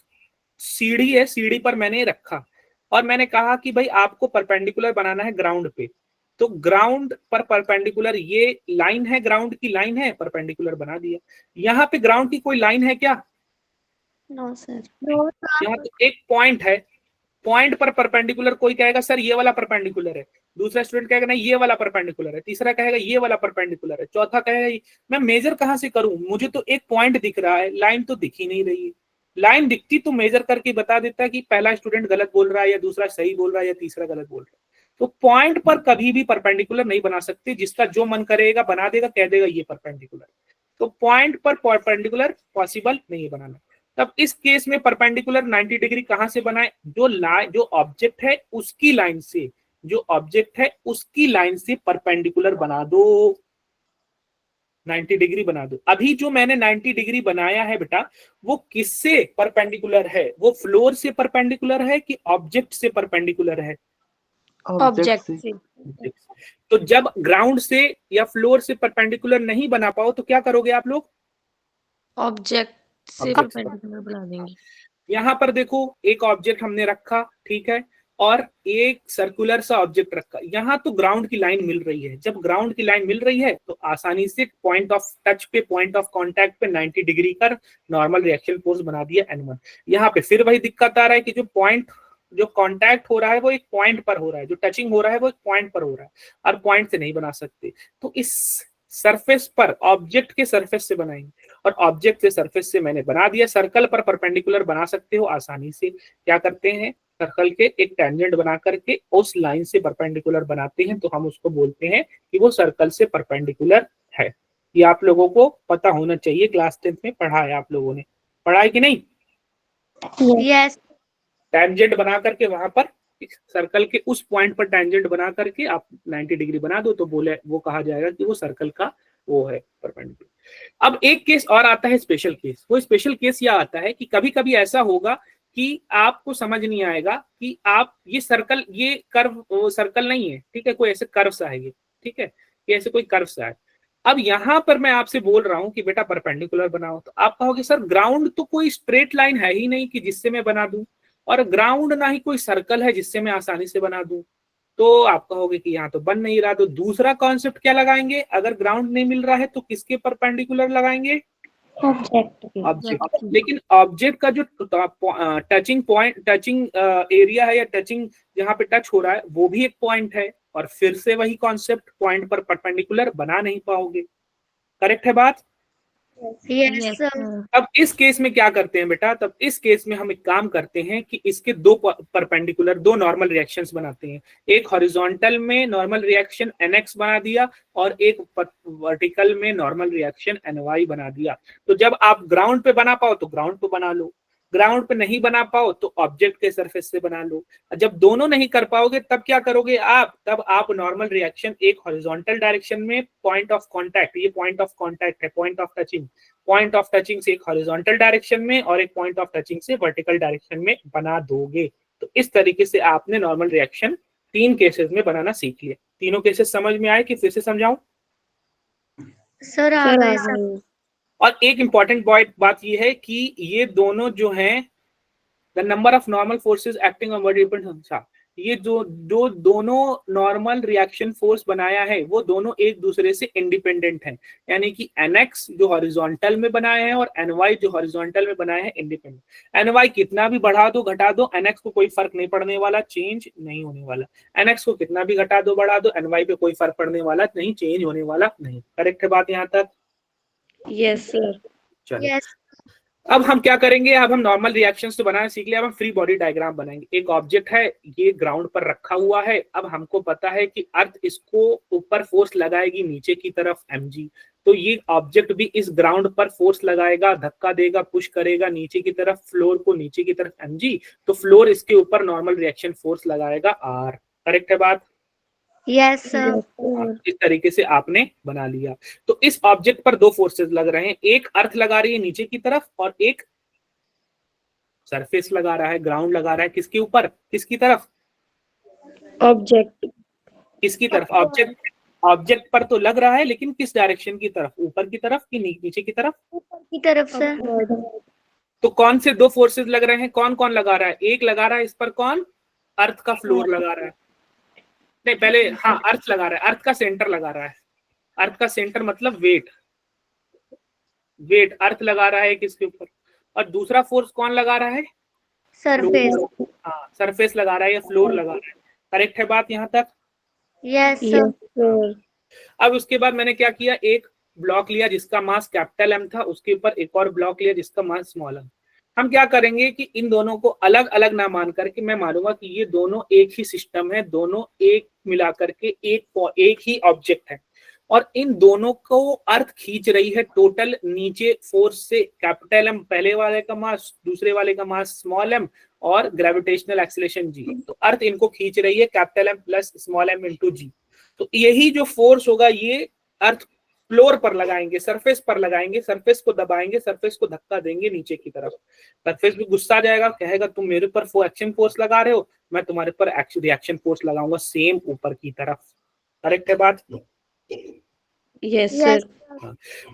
सीढ़ी है, सीढ़ी पर मैंने रखा और मैंने कहा कि भाई आपको परपेंडिकुलर बनाना है ग्राउंड पे, तो ग्राउंड पर परपेंडिकुलर ये लाइन है, ग्राउंड की लाइन है, परपेंडिकुलर बना दिया। यहाँ पे ग्राउंड की कोई लाइन है क्या? No sir. यहाँ तो एक पॉइंट है, पॉइंट पर परपेंडिकुलर कोई कहेगा सर ये वाला परपेंडिकुलर है, दूसरा स्टूडेंट कहेगा नहीं ये वाला परपेंडिकुलर है, तीसरा कहेगा ये वाला परपेंडिकुलर है, चौथा कहेगा मैं मेजर कहां से करूं, मुझे तो एक पॉइंट दिख रहा है, लाइन तो दिख ही नहीं रही है। लाइन दिखती तो मेजर करके बता देता कि पहला स्टूडेंट गलत बोल रहा है या दूसरा सही बोल रहा है या तीसरा गलत बोल रहा है। तो पॉइंट पर कभी भी परपेंडिकुलर नहीं बना सकते, जिसका जो मन करेगा बना देगा, कह देगा ये परपेंडिकुलर। तो पॉइंट पर परपेंडिकुलर पॉसिबल नहीं बनाना। तब इस केस में परपेंडिकुलर 90 डिग्री कहां से बनाए? जो ऑब्जेक्ट है उसकी लाइन से, जो ऑब्जेक्ट है उसकी लाइन से परपेंडिकुलर बना दो, 90 डिग्री बना दो। अभी जो मैंने 90 डिग्री बनाया है बेटा, वो किससे परपेंडिकुलर है? वो फ्लोर से परपेंडिकुलर है कि ऑब्जेक्ट से परपेंडिकुलर है? ऑब्जेक्ट से। तो जब ग्राउंड से या फ्लोर से परपेंडिकुलर नहीं बना पाओ तो क्या करोगे आप लोग? ऑब्जेक्ट से परपेंडिकुलर बना देंगे। यहाँ पर देखो, एक ऑब्जेक्ट हमने रखा, ठीक है, और एक सर्कुलर सा ऑब्जेक्ट रखा, यहाँ तो ग्राउंड की लाइन मिल रही है। जब ग्राउंड की लाइन मिल रही है तो आसानी से पॉइंट ऑफ टच पे, पॉइंट ऑफ कांटेक्ट पे 90 डिग्री का नॉर्मल रिएक्शन फोर्स बना दिया N1। यहाँ पे फिर वही दिक्कत आ रहा है कि जो पॉइंट, जो कांटेक्ट हो रहा है वो एक पॉइंट पर हो रहा है, जो टचिंग हो रहा है वो एक पॉइंट पर हो रहा है, और पॉइंट से नहीं बना सकते। तो इस सरफेस पर, ऑब्जेक्ट के सरफेस से बनाएंगे, और ऑब्जेक्ट के सरफेस से मैंने बना दिया। सर्कल पर परपेंडिकुलर बना सकते हो आसानी से। क्या करते हैं, सर्कल के एक टेंजेंट बना करके उस लाइन से परपेंडिकुलर बनाते हैं, तो हम उसको बोलते हैं कि वो सर्कल से परपेंडिकुलर है। ये आप लोगों को पता होना चाहिए, क्लास 10th में पढ़ा है, आप लोगों ने पढ़ा है कि नहीं? यस। टेंजेंट बना करके वहां पर सर्कल के उस पॉइंट पर टेंजेंट बना करके आप 90 डिग्री बना दो, तो बोले वो कहा जाएगा कि वो सर्कल का वो है परपेंडिकुलर। अब एक केस और आता है स्पेशल केस। वो स्पेशल केस यह आता है कि कभी कभी ऐसा होगा कि आपको समझ नहीं आएगा कि आप ये सर्कल, ये कर्व, वो सर्कल नहीं है, ठीक है, कोई ऐसे कर्व्स आएंगे, ठीक है, ये ऐसे कोई कर्व्स आए। अब यहां पर मैं आपसे बोल रहा हूं कि बेटा परपेंडिकुलर बनाओ, तो आप कहोगे सर ग्राउंड तो कोई स्ट्रेट लाइन है ही नहीं कि जिससे मैं बना दूं, और ग्राउंड ना ही कोई सर्कल है जिससे मैं आसानी से बना दूं। तो आप कहोगे कि यहाँ तो बन नहीं रहा, तो दूसरा कॉन्सेप्ट क्या लगाएंगे? अगर ग्राउंड नहीं मिल रहा है तो किसके परपेंडिकुलर लगाएंगे? ऑब्जेक्ट। लेकिन ऑब्जेक्ट का जो टचिंग पॉइंट, टचिंग एरिया है या टचिंग जहां पे टच हो रहा है वो भी एक पॉइंट है, और फिर से वही कॉन्सेप्ट, पॉइंट पर परपेंडिकुलर बना नहीं पाओगे। करेक्ट है बात? Yes, sir. अब इस केस में क्या करते हैं बेटा? तब इस केस में हम एक काम करते हैं कि इसके दो परपेंडिकुलर, दो नॉर्मल रिएक्शंस बनाते हैं। एक हॉरिजॉन्टल में नॉर्मल रिएक्शन NX बना दिया, और एक वर्टिकल में नॉर्मल रिएक्शन NY बना दिया। तो जब आप ग्राउंड पे बना पाओ तो ग्राउंड पे बना लो, ग्राउंड पे नहीं बना पाओ तो ऑब्जेक्ट के सरफेस से बना लो। जब दोनों नहीं कर पाओगे तब क्या करोगे आप? तब आप नॉर्मल रिएक्शन एक हॉरिजॉन्टल डायरेक्शन में, पॉइंट ऑफ कांटेक्ट, ये पॉइंट ऑफ कांटेक्ट है, point of touching, point of touching से एक हॉरिजॉन्टल डायरेक्शन में और एक पॉइंट ऑफ टचिंग से वर्टिकल डायरेक्शन में बना दोगे। तो इस तरीके से आपने नॉर्मल रिएक्शन 3 केसेस में बनाना सीख लिया। तीनों केसेस समझ में आए कि फिर से समझाऊं? सर आ गए सर। और एक इंपॉर्टेंट बात ये है कि ये दोनों जो हैं, the number of normal forces acting on depend, ये जो दोनों नॉर्मल रिएक्शन फोर्स बनाया है वो दोनों एक दूसरे से इंडिपेंडेंट हैं। यानी कि NX जो हॉरिजॉन्टल में बनाए हैं और NY जो हॉरिजॉन्टल में बनाए हैं इंडिपेंडेंट। NY कितना भी बढ़ा दो घटा दो, NX को कोई फर्क नहीं पड़ने वाला, चेंज नहीं होने वाला। NX को कितना भी घटा दो बढ़ा दो, NY पे कोई फर्क पड़ने वाला नहीं, चेंज होने वाला नहीं। करेक्ट है बात यहाँ तक? Yes, sir. चलो यस अब हम क्या करेंगे? अब हम नॉर्मल रिएक्शंस तो बनाना सीख लिया, अब हम फ्री बॉडी डायग्राम बनाएंगे। एक ऑब्जेक्ट है, ये ग्राउंड पर रखा हुआ है। अब हमको पता है कि अर्थ इसको ऊपर फोर्स लगाएगी नीचे की तरफ mg, तो ये ऑब्जेक्ट भी इस ग्राउंड पर फोर्स लगाएगा, धक्का देगा, पुश करेगा नीचे की तरफ, फ्लोर को नीचे की तरफ mg, तो फ्लोर इसके ऊपर नॉर्मल रिएक्शन फोर्स लगाएगा r। करेक्ट है बात? Yes sir. इस तरीके से आपने बना लिया। तो इस ऑब्जेक्ट पर दो फोर्सेस लग रहे हैं, एक अर्थ लगा रही है नीचे की तरफ और एक सरफेस लगा रहा है, ग्राउंड लगा रहा है। किसके ऊपर? किसकी तरफ? Object. किसकी तरफ? ऑब्जेक्ट पर तो लग रहा है, लेकिन किस डायरेक्शन की तरफ? ऊपर की तरफ कि नीचे की तरफ? ऊपर की तरफ सर। तो कौन से दो फोर्सेस लग रहे हैं? कौन कौन लगा रहा है? एक लगा रहा है इस पर, कौन? अर्थ का फ्लोर लगा रहा है, नहीं पहले, हाँ अर्थ लगा रहा है, अर्थ का सेंटर लगा रहा है। अर्थ का सेंटर मतलब वेट अर्थ लगा रहा है किसके ऊपर, और दूसरा फोर्स कौन लगा रहा है? सरफेस। हाँ सरफेस लगा रहा है या फ्लोर लगा रहा है। करेक्ट है बात यहाँ तक? Yes Yes, sir. sir. अब उसके बाद मैंने क्या किया? एक ब्लॉक लिया जिसका मास कैपिटल M था, उसके ऊपर एक और ब्लॉक लिया जिसका मास स्मॉल m। हम क्या करेंगे कि इन दोनों को अलग अलग ना मान करके मैं मानूंगा कि ये दोनों एक ही सिस्टम है, दोनों एक मिला करके एक ही ऑब्जेक्ट है, और इन दोनों को अर्थ खींच रही है टोटल नीचे फोर्स से कैपिटल M, पहले वाले का मास, दूसरे वाले का मास स्मॉल m, और ग्रेविटेशनल एक्सीलरेशन g। तो अर्थ इनको खींच रही है capital M plus small m into g। तो यही जो फोर्स होगा ये अर्थ फ्लोर पर लगाएंगे, सरफेस पर लगाएंगे, सरफेस को दबाएंगे, सरफेस को धक्का देंगे नीचे की तरफ। सरफेस भी गुस्सा आ जाएगा, कहेगा तुम मेरे पर एक्शन फोर्स लगा रहे हो, मैं तुम्हारे पर रिएक्शन फोर्स लगाऊंगा सेम ऊपर की तरफ। करेक्ट है बात? Yes, sir.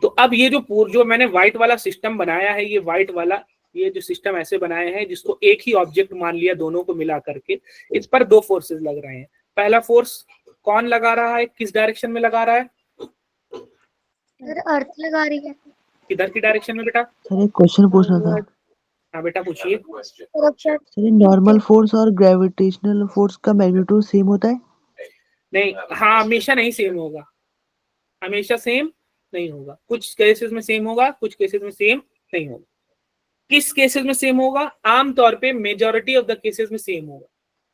तो अब ये जो मैंने व्हाइट वाला सिस्टम बनाया है, ये व्हाइट वाला ये जो सिस्टम ऐसे बनाए हैं जिसको एक ही ऑब्जेक्ट मान लिया दोनों को मिला करके, इस पर दो फोर्सेस लग रहे हैं। पहला फोर्स कौन लगा रहा है, किस डायरेक्शन में लगा रहा है? सर अर्थ लगा रही है। किधर की डायरेक्शन में बेटा? सर एक क्वेश्चन पूछना था। हाँ बेटा पूछिए। तरफ सर। सर नॉर्मल फोर्स और ग्रेविटेशनल फोर्स का मैग्नीट्यूड सेम होता है? नहीं, हाँ हमेशा नहीं सेम होगा, हमेशा सेम नहीं होगा। कुछ केसेस में सेम होगा, कुछ केसेस में सेम नहीं होगा। किस केसेस में सेम होगा? आमतौर पे मेजॉरिटी ऑफ द केसेस में सेम होगा।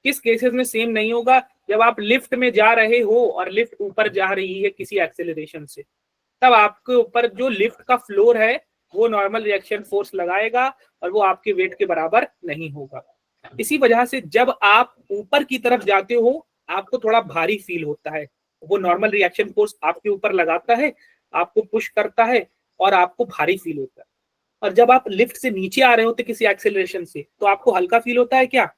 किस केसेस में सेम नहीं होगा? जब आप लिफ्ट में जा रहे हो और लिफ्ट ऊपर जा रही है किसी एक्सेलरेशन से, तब आपके ऊपर जो लिफ्ट का फ्लोर है वो नॉर्मल रिएक्शन फोर्स लगाएगा और वो आपके वेट के बराबर नहीं होगा। इसी वजह से जब आप ऊपर की तरफ जाते हो आपको थोड़ा भारी फील होता है, वो नॉर्मल रिएक्शन फोर्स आपके ऊपर लगाता है, आपको पुश करता है और आपको भारी फील होता है। और जब आप लिफ्ट से नीचे आ रहे होते किसी एक्सेलरेशन से तो आपको हल्का फील होता है क्या?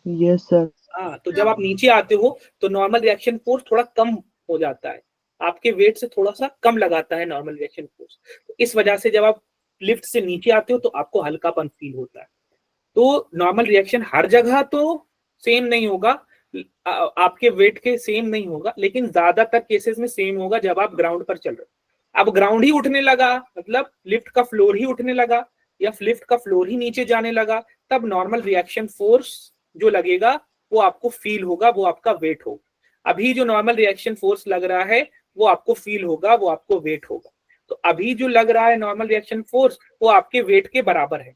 Yes sir. हाँ, तो जब आप नीचे आते हो तो नॉर्मल रिएक्शन फोर्स थोड़ा कम हो जाता है, आपके वेट से थोड़ा सा कम लगाता है नॉर्मल रिएक्शन फोर्स। तो इस वजह से जब आप लिफ्ट से नीचे आते हो तो आपको हल्कापन फील होता है। तो नॉर्मल रिएक्शन हर जगह तो सेम नहीं होगा, आपके वेट के सेम नहीं होगा, लेकिन ज्यादातर केसेस में सेम होगा जब आप ग्राउंड पर चल रहे हो। अब ग्राउंड ही उठने लगा, मतलब लिफ्ट का फ्लोर ही उठने लगा या लिफ्ट का फ्लोर ही नीचे जाने लगा, तब नॉर्मल रिएक्शन फोर्स जो लगेगा वो आपको फील होगा, वो आपका वेट होगा। अभी जो नॉर्मल रिएक्शन फोर्स लग रहा है वो आपको फील होगा, वो आपको वेट होगा। तो अभी जो लग रहा है नॉर्मल रिएक्शन फोर्स वो आपके वेट के बराबर है,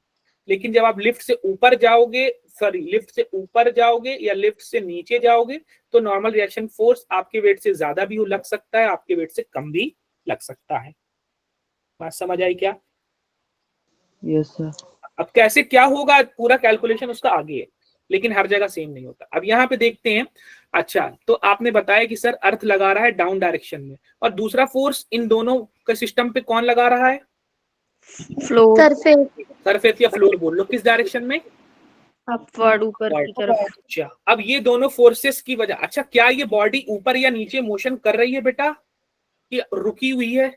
लेकिन जब आप लिफ्ट से ऊपर जाओगे, लिफ्ट से ऊपर जाओगे या लिफ्ट से नीचे जाओगे तो नॉर्मल रिएक्शन फोर्स आपके वेट से ज्यादा भी लग सकता है, आपके वेट से कम भी लग सकता है। बात समझ आई क्या? Yes sir. अब कैसे क्या होगा पूरा कैलकुलेशन उसका आगे है, लेकिन हर जगह सेम नहीं होता। अब यहाँ पे देखते हैं। अच्छा, तो आपने बताया कि सर अर्थ लगा रहा है डाउन डायरेक्शन में, और दूसरा फोर्स इन दोनों के सिस्टम पे कौन लगा रहा है? Floor, surface. सरफेस या फ्लोर बोल लो, किस डायरेक्शन में? अपवर्ड, ऊपर की तरफ। अच्छा, अब ये दोनों फोर्सेस की वजह, अच्छा क्या ये बॉडी ऊपर या नीचे मोशन कर रही है बेटा कि रुकी हुई है,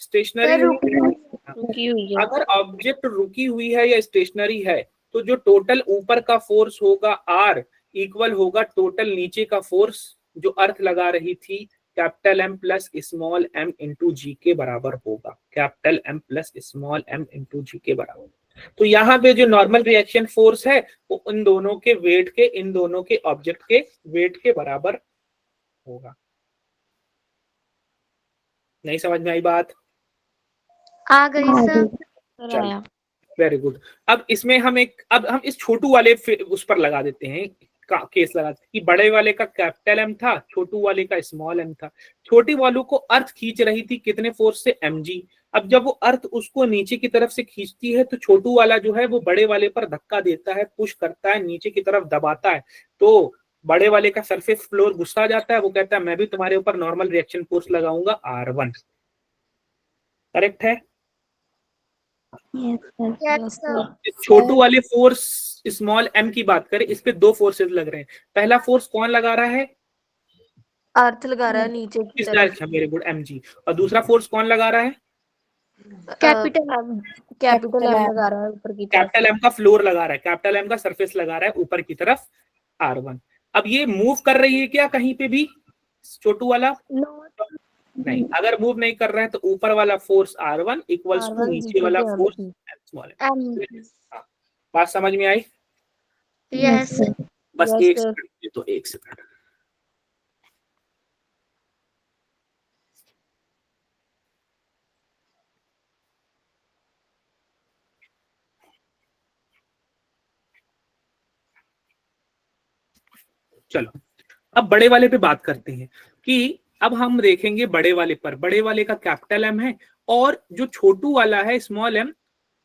स्टेशनरी? रुकी हुई है। अगर ऑब्जेक्ट रुकी हुई है या स्टेशनरी है तो जो टोटल ऊपर का फोर्स होगा R इक्वल होगा टोटल नीचे का फोर्स जो अर्थ लगा रही थी capital M plus small m into g के बराबर होगा, capital M plus small m into g के बराबर। तो यहाँ पे जो नॉर्मल रिएक्शन फोर्स है वो इन दोनों के वेट के, इन दोनों के ऑब्जेक्ट के वेट के बराबर होगा। नहीं समझ में आई बात? आ गई सर। आया। Very good. अब इसमें हम अब हम इस छोटू वाले उस पर लगा देते हैं, केस लगाते हैं कि बड़े वाले का कैपिटल M था, छोटू वाले का स्मॉल m था। छोटी वालों को अर्थ खींच रही थी कितने फोर्स से? mg। अब जब वो अर्थ उसको नीचे की तरफ से खींचती है तो छोटू वाला जो है वो बड़े वाले पर धक्का देता है, पुश करता है, नीचे की तरफ दबाता है, तो बड़े वाले का सरफेस फ्लोर गुस्सा जाता है, वो कहता है मैं भी तुम्हारे ऊपर नॉर्मल रिएक्शन फोर्स लगाऊंगा R1। करेक्ट है? Yes sir. छोटू वाले फोर्स स्मॉल m की बात करें, इस पे दो फोर्सेस लग रहे हैं। पहला फोर्स कौन लगा रहा है? अर्थ लगा रहा है नीचे की इस तरफ। Direction, very good, mg। और दूसरा फोर्स कौन लगा रहा है? कैपिटल एम लगा रहा है ऊपर की तरफ। कैपिटल M का फ्लोर लगा रहा है, कैपिटल M का सरफेस लगा रहा है ऊपर की तरफ R1। अब ये मूव कर रही है क्या कहीं पे भी छोटू वाला? नहीं, अगर मूव नहीं कर रहा है तो ऊपर वाला फोर्स R1 इक्वल्स टू नीचे वाला फोर्स स्मॉल m। बात समझ में आई? यस। बस Yes, एक sir. सेकंड, तो एक सेकंड। चलो अब बड़े वाले पे बात करते हैं कि अब हम देखेंगे बड़े वाले पर। बड़े वाले का कैपिटल M है और जो छोटू वाला है स्मॉल m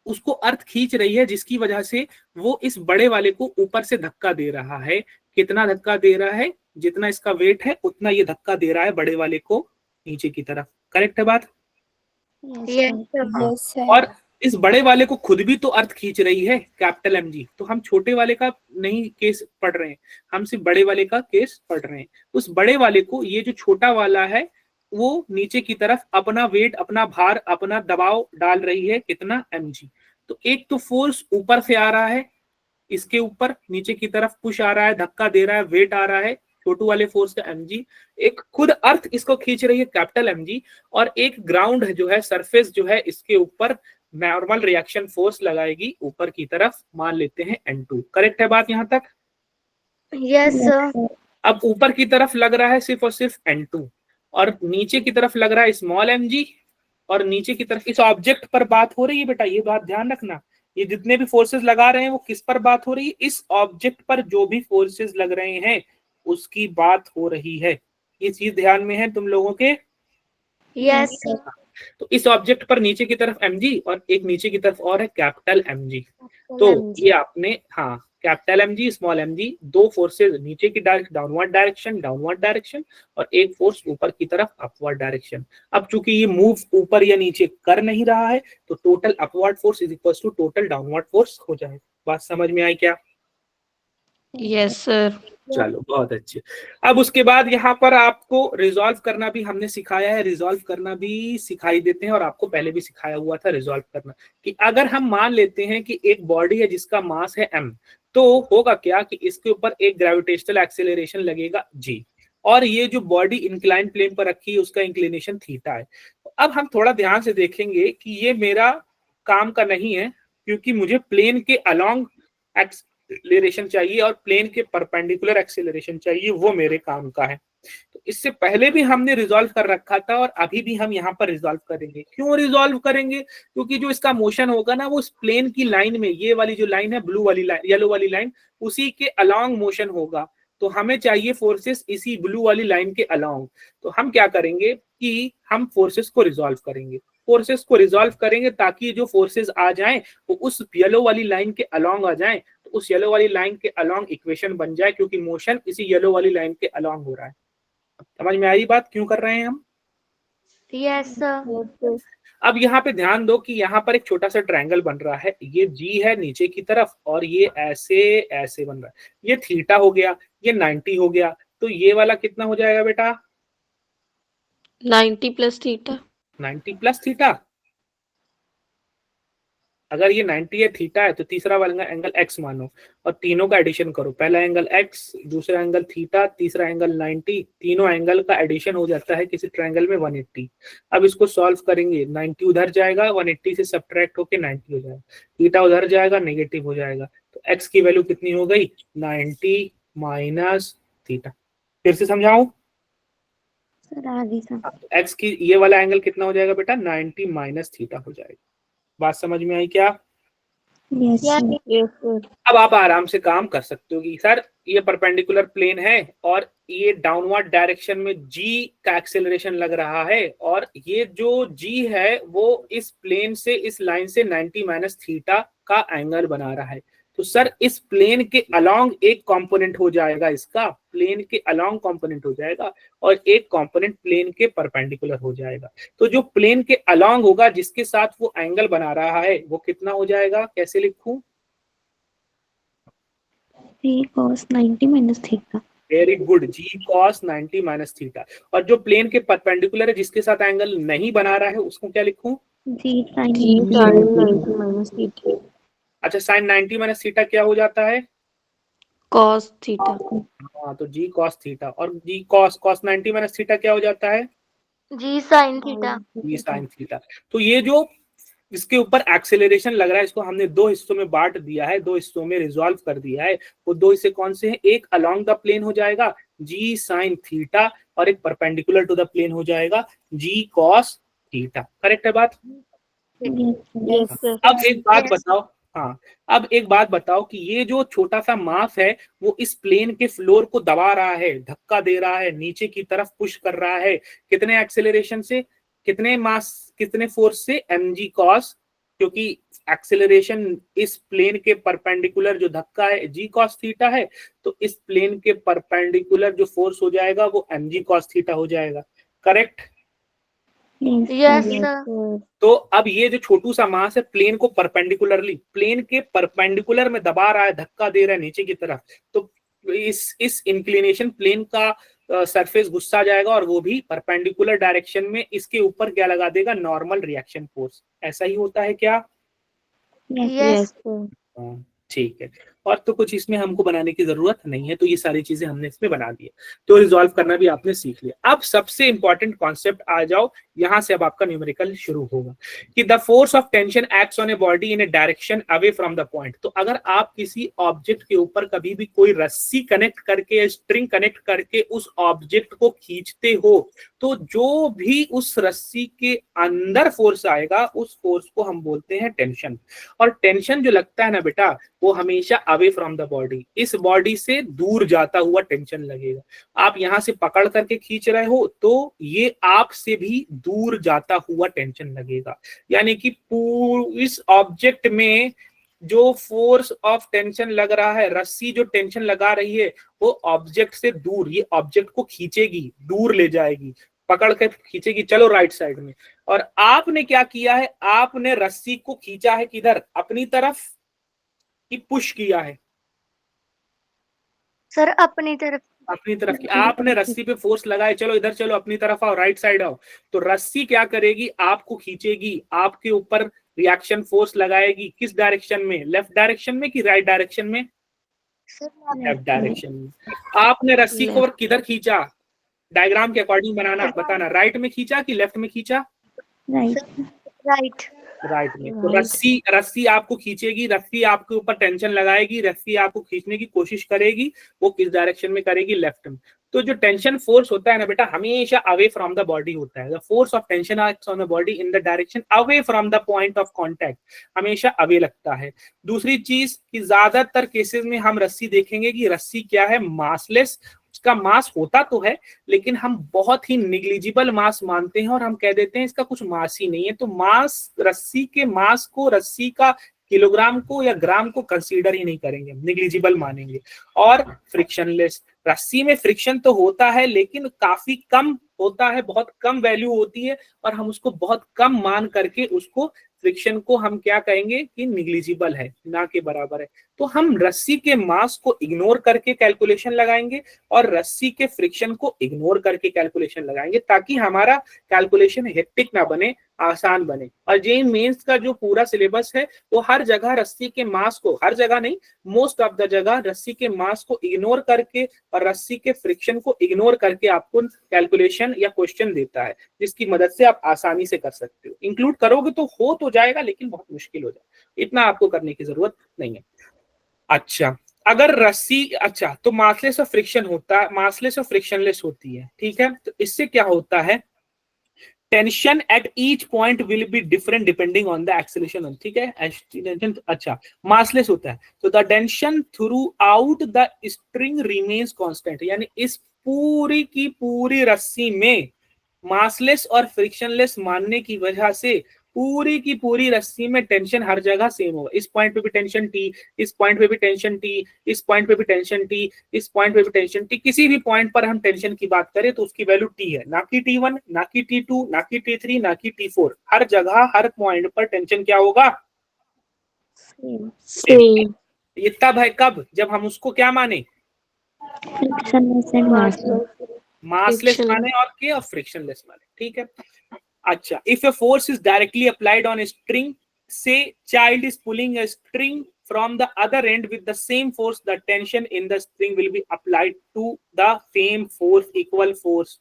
उसको अर्थ खींच रही है, जिसकी वजह से वो इस बड़े वाले को ऊपर से धक्का दे रहा है। कितना धक्का दे रहा है? जितना इसका वेट है उतना ये धक्का दे रहा है बड़े वाले को नीचे की तरफ। करेक्ट है बात? यस। और इस बड़े वाले को खुद भी तो अर्थ खींच रही है कैपिटल mg। तो हम छोटे वाले का नहीं केस पढ़ रहे हैं, हम सिर्फ बड़े वाले का केस पढ़ रहे हैं। उस बड़े वाले को ये जो छोटा वाला है वो नीचे की तरफ अपना वेट, अपना भार, अपना दबाव डाल रही है, कितना? mg। तो एक तो फोर्स ऊपर से आ रहा है, इसके ऊपर नीचे की तरफ पुश आ रहा है, धक्का दे रहा है, वेट आ रहा है छोटू वाले फोर्स का mg। एक खुद अर्थ इसको खींच रही है कैपिटल mg, और एक ग्राउंड जो है, सरफेस जो है, इसके ऊपर नॉर्मल रिएक्शन फोर्स लगाएगी ऊपर की तरफ, मान लेते हैं n2। करेक्ट है बात यहाँ तक? Yes sir. अब ऊपर की तरफ लग रहा है सिर्फ और सिर्फ n2 और नीचे की तरफ लग रहा है स्मॉल mg, और नीचे की तरफ इस ऑब्जेक्ट पर बात हो रही है बेटा, ये बात ध्यान रखना। ये जितने भी फोर्सेस लगा रहे हैं वो किस पर बात हो रही है? इस ऑब्जेक्ट पर जो भी फोर्सेस लग रहे हैं उसकी बात हो रही है। ये चीज ध्यान में है तुम लोगों के? Yes sir. तो इस ऑब्जेक्ट पर नीचे की तरफ mg और एक नीचे की तरफ और है कैपिटल mg। तो ये आपने, हाँ, capital M G small M G, दो फोर्सेज नीचे की डाउनवर्ड डायरेक्शन और एक फोर्स ऊपर की तरफ अपवर्ड डायरेक्शन। अब चूंकि ये मूव ऊपर या नीचे कर नहीं रहा है तो total upward force is equal to total downward force हो जाएगा। बात समझ में आई क्या? Yes sir. चलो बहुत अच्छे। अब उसके बाद यहाँ पर आपको रिजॉल्व करना भी हमने सिखाया है, रिजॉल्व करना भी सिखाई देते हैं और आपको पहले भी सिखाया हुआ था रिजॉल्व करना। कि अगर हम मान लेते हैं कि एक बॉडी है जिसका मास है m, तो होगा क्या कि इसके ऊपर एक ग्रेविटेशनल एक्सेलरेशन लगेगा g, और ये जो बॉडी इंक्लाइन प्लेन पर रखी है उसका इंक्लिनेशन थीटा है। अब हम थोड़ा ध्यान से देखेंगे कि ये मेरा काम का नहीं है, क्योंकि मुझे प्लेन के अलोंग एक्सेलरेशन चाहिए और प्लेन के परपेंडिकुलर एक्सेलरेशन चाहिए, वो मेरे काम का है। तो इससे पहले भी हमने रिजॉल्व कर रखा था और अभी भी हम यहाँ पर रिजॉल्व करेंगे। क्यों रिजॉल्व करेंगे? क्योंकि जो इसका मोशन होगा ना वो इस प्लेन की लाइन में, ये वाली जो लाइन है ब्लू वाली लाइन, येलो वाली लाइन, उसी के अलोंग मोशन होगा। तो हमें चाहिए फोर्सेस इसी ब्लू वाली लाइन के अलोंग। तो हम क्या करेंगे कि हम फोर्सेस को रिजॉल्व करेंगे, ताकि जो फोर्सेस आ जाएं वो उस येलो वाली लाइन के अलोंग आ जाएं, तो उस येलो वाली लाइन के अलोंग इक्वेशन बन जाए, क्योंकि मोशन इसी येलो वाली लाइन के अलोंग हो रहा है। समझ में आई बात क्यों कर रहे हैं हम? Yes sir. अब यहाँ पे ध्यान दो कि यहाँ पर एक छोटा सा ट्रायंगल बन रहा है, ये जी है नीचे की तरफ और ये ऐसे ऐसे बन रहा है। ये थीटा हो गया, ये 90 हो गया, तो ये वाला कितना हो जाएगा बेटा? 90 प्लस थीटा। 90 plus theta. अगर ये 90 है थीटा है तो तीसरा वाला एंगल x मानो और तीनों का एडिशन करो। पहला एंगल x, दूसरा एंगल थीटा, तीसरा एंगल 90, तीनों एंगल का एडिशन हो जाता है किसी ट्रायंगल में 180। अब इसको सॉल्व करेंगे, 90 उधर जाएगा, 180 से सब्ट्रैक्ट होके 90 हो जाएगा, थीटा उधर जाएगा, नेगेटिव हो जाएगा। तो x की वैल्यू कितनी हो गई? 90 माइनस थीटा। फिर से समझाऊं? सर आगे सर। x की ये वाला एंगल कितना हो जाएगा बेटा? 90 माइनस थीटा हो जाएगा। बात समझ में आई क्या? Yes sir. Yes sir. अब आप आराम से काम कर सकते हो कि सर ये परपेंडिकुलर प्लेन है और ये डाउनवर्ड डायरेक्शन में g का एक्सेलरेशन लग रहा है, और ये जो g है वो इस प्लेन से, इस लाइन से 90 माइनस थीटा का एंगल बना रहा है। तो सर इस प्लेन के अलोंग एक कंपोनेंट हो जाएगा, इसका प्लेन के अलोंग कंपोनेंट हो जाएगा और एक कंपोनेंट प्लेन के परपेंडिकुलर हो जाएगा। तो जो प्लेन के अलोंग होगा जिसके साथ वो एंगल बना रहा है वो कितना हो जाएगा? कैसे लिखूं? जी cos 90 minus theta. Very good, g cos 90 minus theta. और जो प्लेन के परपेंडिकुलर है जिसके साथ एंगल नहीं बना रहा है उसको क्या लिखूं? G sin g 90 90 minus theta. अच्छा, साइन 90 माइनस थीटा क्या हो जाता है? Cos theta. हाँ, तो g cos थीटा। और g cos 90 माइनस थीटा क्या हो जाता है? G sine theta. g sin theta. तो ये जो इसके ऊपर एक्सेलरेशन लग रहा है इसको हमने दो हिस्सों में बांट दिया है, दो हिस्सों में रिजॉल्व कर दिया है। वो दो हिस्से कौन से हैं? एक अलोंग द प्लेन हो जाएगा g sin थीटा और एक परपेंडिकुलर टू द प्लेन हो जाएगा g cos थीटा। करेक्ट है बात? Yes sir. अब एक बात Yes. बताओ, हाँ, अब एक बात बताओ कि ये जो छोटा सा मास है वो इस प्लेन के फ्लोर को दबा रहा है, धक्का दे रहा है, नीचे की तरफ पुश कर रहा है, कितने एक्सेलरेशन से, कितने मास, कितने फोर्स से? mg cos, क्योंकि एक्सेलरेशन इस प्लेन के परपेंडिकुलर जो धक्का है g cos थीटा है, तो इस प्लेन के परपेंडिकुलर जो फोर्स हो जाएगा वो mg cos थीटा हो जाएगा। करेक्ट? Yes sir. तो अब ये जो छोटू सा मास है प्लेन को परपेंडिकुलरली, प्लेन के परपेंडिकुलर में दबा रहा है, धक्का दे रहा है नीचे की तरफ, तो इस इंक्लिनेशन प्लेन का सरफेस गुस्सा जाएगा और वो भी परपेंडिकुलर डायरेक्शन में इसके ऊपर क्या लगा देगा? Normal reaction force. ऐसा ही होता है क्या? यस हाँ, ठीक है। और तो कुछ इसमें हमको बनाने की जरूरत नहीं है, तो ये सारी चीजें हमने इसमें बना दी है, तो रिजॉल्व करना भी आपने सीख लिया। अब सबसे इंपॉर्टेंट कॉन्सेप्ट आ जाओ, यहां से अब आपका न्यूमेरिकल शुरू होगा कि the force of tension acts on a body in A direction away from the point. तो अगर आप किसी ऑब्जेक्ट के ऊपर कभी भी कोई रस्सी कनेक्ट करके, स्ट्रिंग कनेक्ट करके उस ऑब्जेक्ट को खींचते हो, तो जो भी उस रस्सी के अंदर फोर्स आएगा उस फोर्स को हम बोलते हैं टेंशन। और टेंशन जो लगता है ना बेटा, वो हमेशा अवे फ्रॉम द बॉडी, इस बॉडी से दूर जाता हुआ टेंशन लगेगा। आप यहां से पकड़ करके खींच रहे हो तो ये आपसे भी दूर जाता हुआ टेंशन लगेगा। यानी कि इस ऑब्जेक्ट में जो फोर्स ऑफ टेंशन लग रहा है, रस्सी जो टेंशन लगा रही है वो ऑब्जेक्ट से दूर, ये ऑब्जेक्ट को खींचेगी, दूर ले जाएगी, पकड़ कर खींचेगी, चलो राइट साइड में। और आपने क्या किया है, आपने रस्सी को खींचा है किधर, अपनी तरफ कि पुश किया है? सर अपनी तरफ। अपनी तरफ की। आपने रस्सी पे फोर्स लगाया, चलो इधर चलो, अपनी तरफ आओ, राइट साइड आओ, तो रस्सी क्या करेगी, आपको खींचेगी, आपके ऊपर रिएक्शन फोर्स लगाएगी, किस डायरेक्शन में, लेफ्ट डायरेक्शन में कि राइट डायरेक्शन में? लेफ्ट डायरेक्शन में। आपने रस्सी को किधर खींचा, डायग्राम के अकॉर्डिंग बनाना, बताना, राइट में खींचा कि लेफ्ट में खींचा? राइट। राइट में। तो रस्सी आपको खींचेगी, रस्सी आपके ऊपर टेंशन लगाएगी, रस्सी आपको खींचने की कोशिश करेगी, वो किस डायरेक्शन में करेगी, लेफ्ट में। तो जो टेंशन फोर्स होता है ना बेटा, हमेशा अवे फ्रॉम द बॉडी होता है। The force of tension acts on the body in the direction away from the point of contact, हमेशा अवे लगता है। दूसरी चीज कि ज्यादातर केसेस में हम रस्सी देखेंगे कि रस्सी क्या है, मासलेस, उसका मास होता तो है लेकिन हम बहुत ही निग्लिजिबल मास मानते हैं और हम कह देते हैं इसका कुछ मास ही नहीं है। तो मास, रस्सी के मास को, रस्सी का किलोग्राम को या ग्राम को कंसीडर ही नहीं करेंगे, निग्लिजिबल मानेंगे। और फ्रिक्शनलेस, रस्सी में फ्रिक्शन तो होता है लेकिन काफी कम होता है, बहुत कम वैल्यू होती है और हम उसको बहुत कम मान करके उसको फ्रिक्शन को हम क्या कहेंगे कि निग्लिजिबल है, ना के बराबर है। तो हम रस्सी के मास को इग्नोर करके कैलकुलेशन लगाएंगे और रस्सी के फ्रिक्शन को इग्नोर करके कैलकुलेशन लगाएंगे ताकि हमारा कैलकुलेशन हेक्टिक ना बने, आसान बने। और जेईई मेंस का जो पूरा सिलेबस है वो हर जगह रस्सी के मास को, हर जगह नहीं, मोस्ट ऑफ द जगह रस्सी के मास को इग्नोर करके और रस्सी के फ्रिक्शन को इग्नोर करके आपको कैलकुलेशन या क्वेश्चन देता है, जिसकी मदद से आप आसानी से कर सकते हो। इंक्लूड करोगे तो हो तो जाएगा लेकिन बहुत मुश्किल हो जाएगा, इतना आपको करने की जरूरत नहीं है। अच्छा, अगर रस्सी, अच्छा तो मासलेस और फ्रिक्शन होता है, मासलेस और फ्रिक्शनलेस होती है, ठीक है। तो इससे क्या होता है, tension at each point will be different depending on the acceleration, ठीक है। अच्छा, मासलेस होता है तो the tension through out the string remains constant, यानी इस पूरी की पूरी रस्सी में मासलेस और फ्रिक्शनलेस मानने की वजह से पूरी की पूरी रस्सी में टेंशन हर जगह सेम होगा। इस पॉइंट पे भी टेंशन टी, इस पॉइंट पे भी टेंशन टी, इस पॉइंट पे भी टेंशन टी, इस पॉइंट पे भी टेंशन टी। किसी भी पॉइंट पर हम टेंशन की बात करें तो उसकी वैल्यू टी है, ना कि T1, ना कि T2, ना कि T3, ना कि T4। हर जगह हर पॉइंट पर टेंशन क्या होगा, सेम। ये तब है कब, जब हम उसको क्या माने, फ्रिक्शनलेस एंड मासलेस। मासलेस माने और के और फ्रिक्शनलेस माने, ठीक है। अच्छा, if a force is directly applied on a string, say child is pulling a string from the other end with the same force, the tension in the string will be applied to the same force, equal force।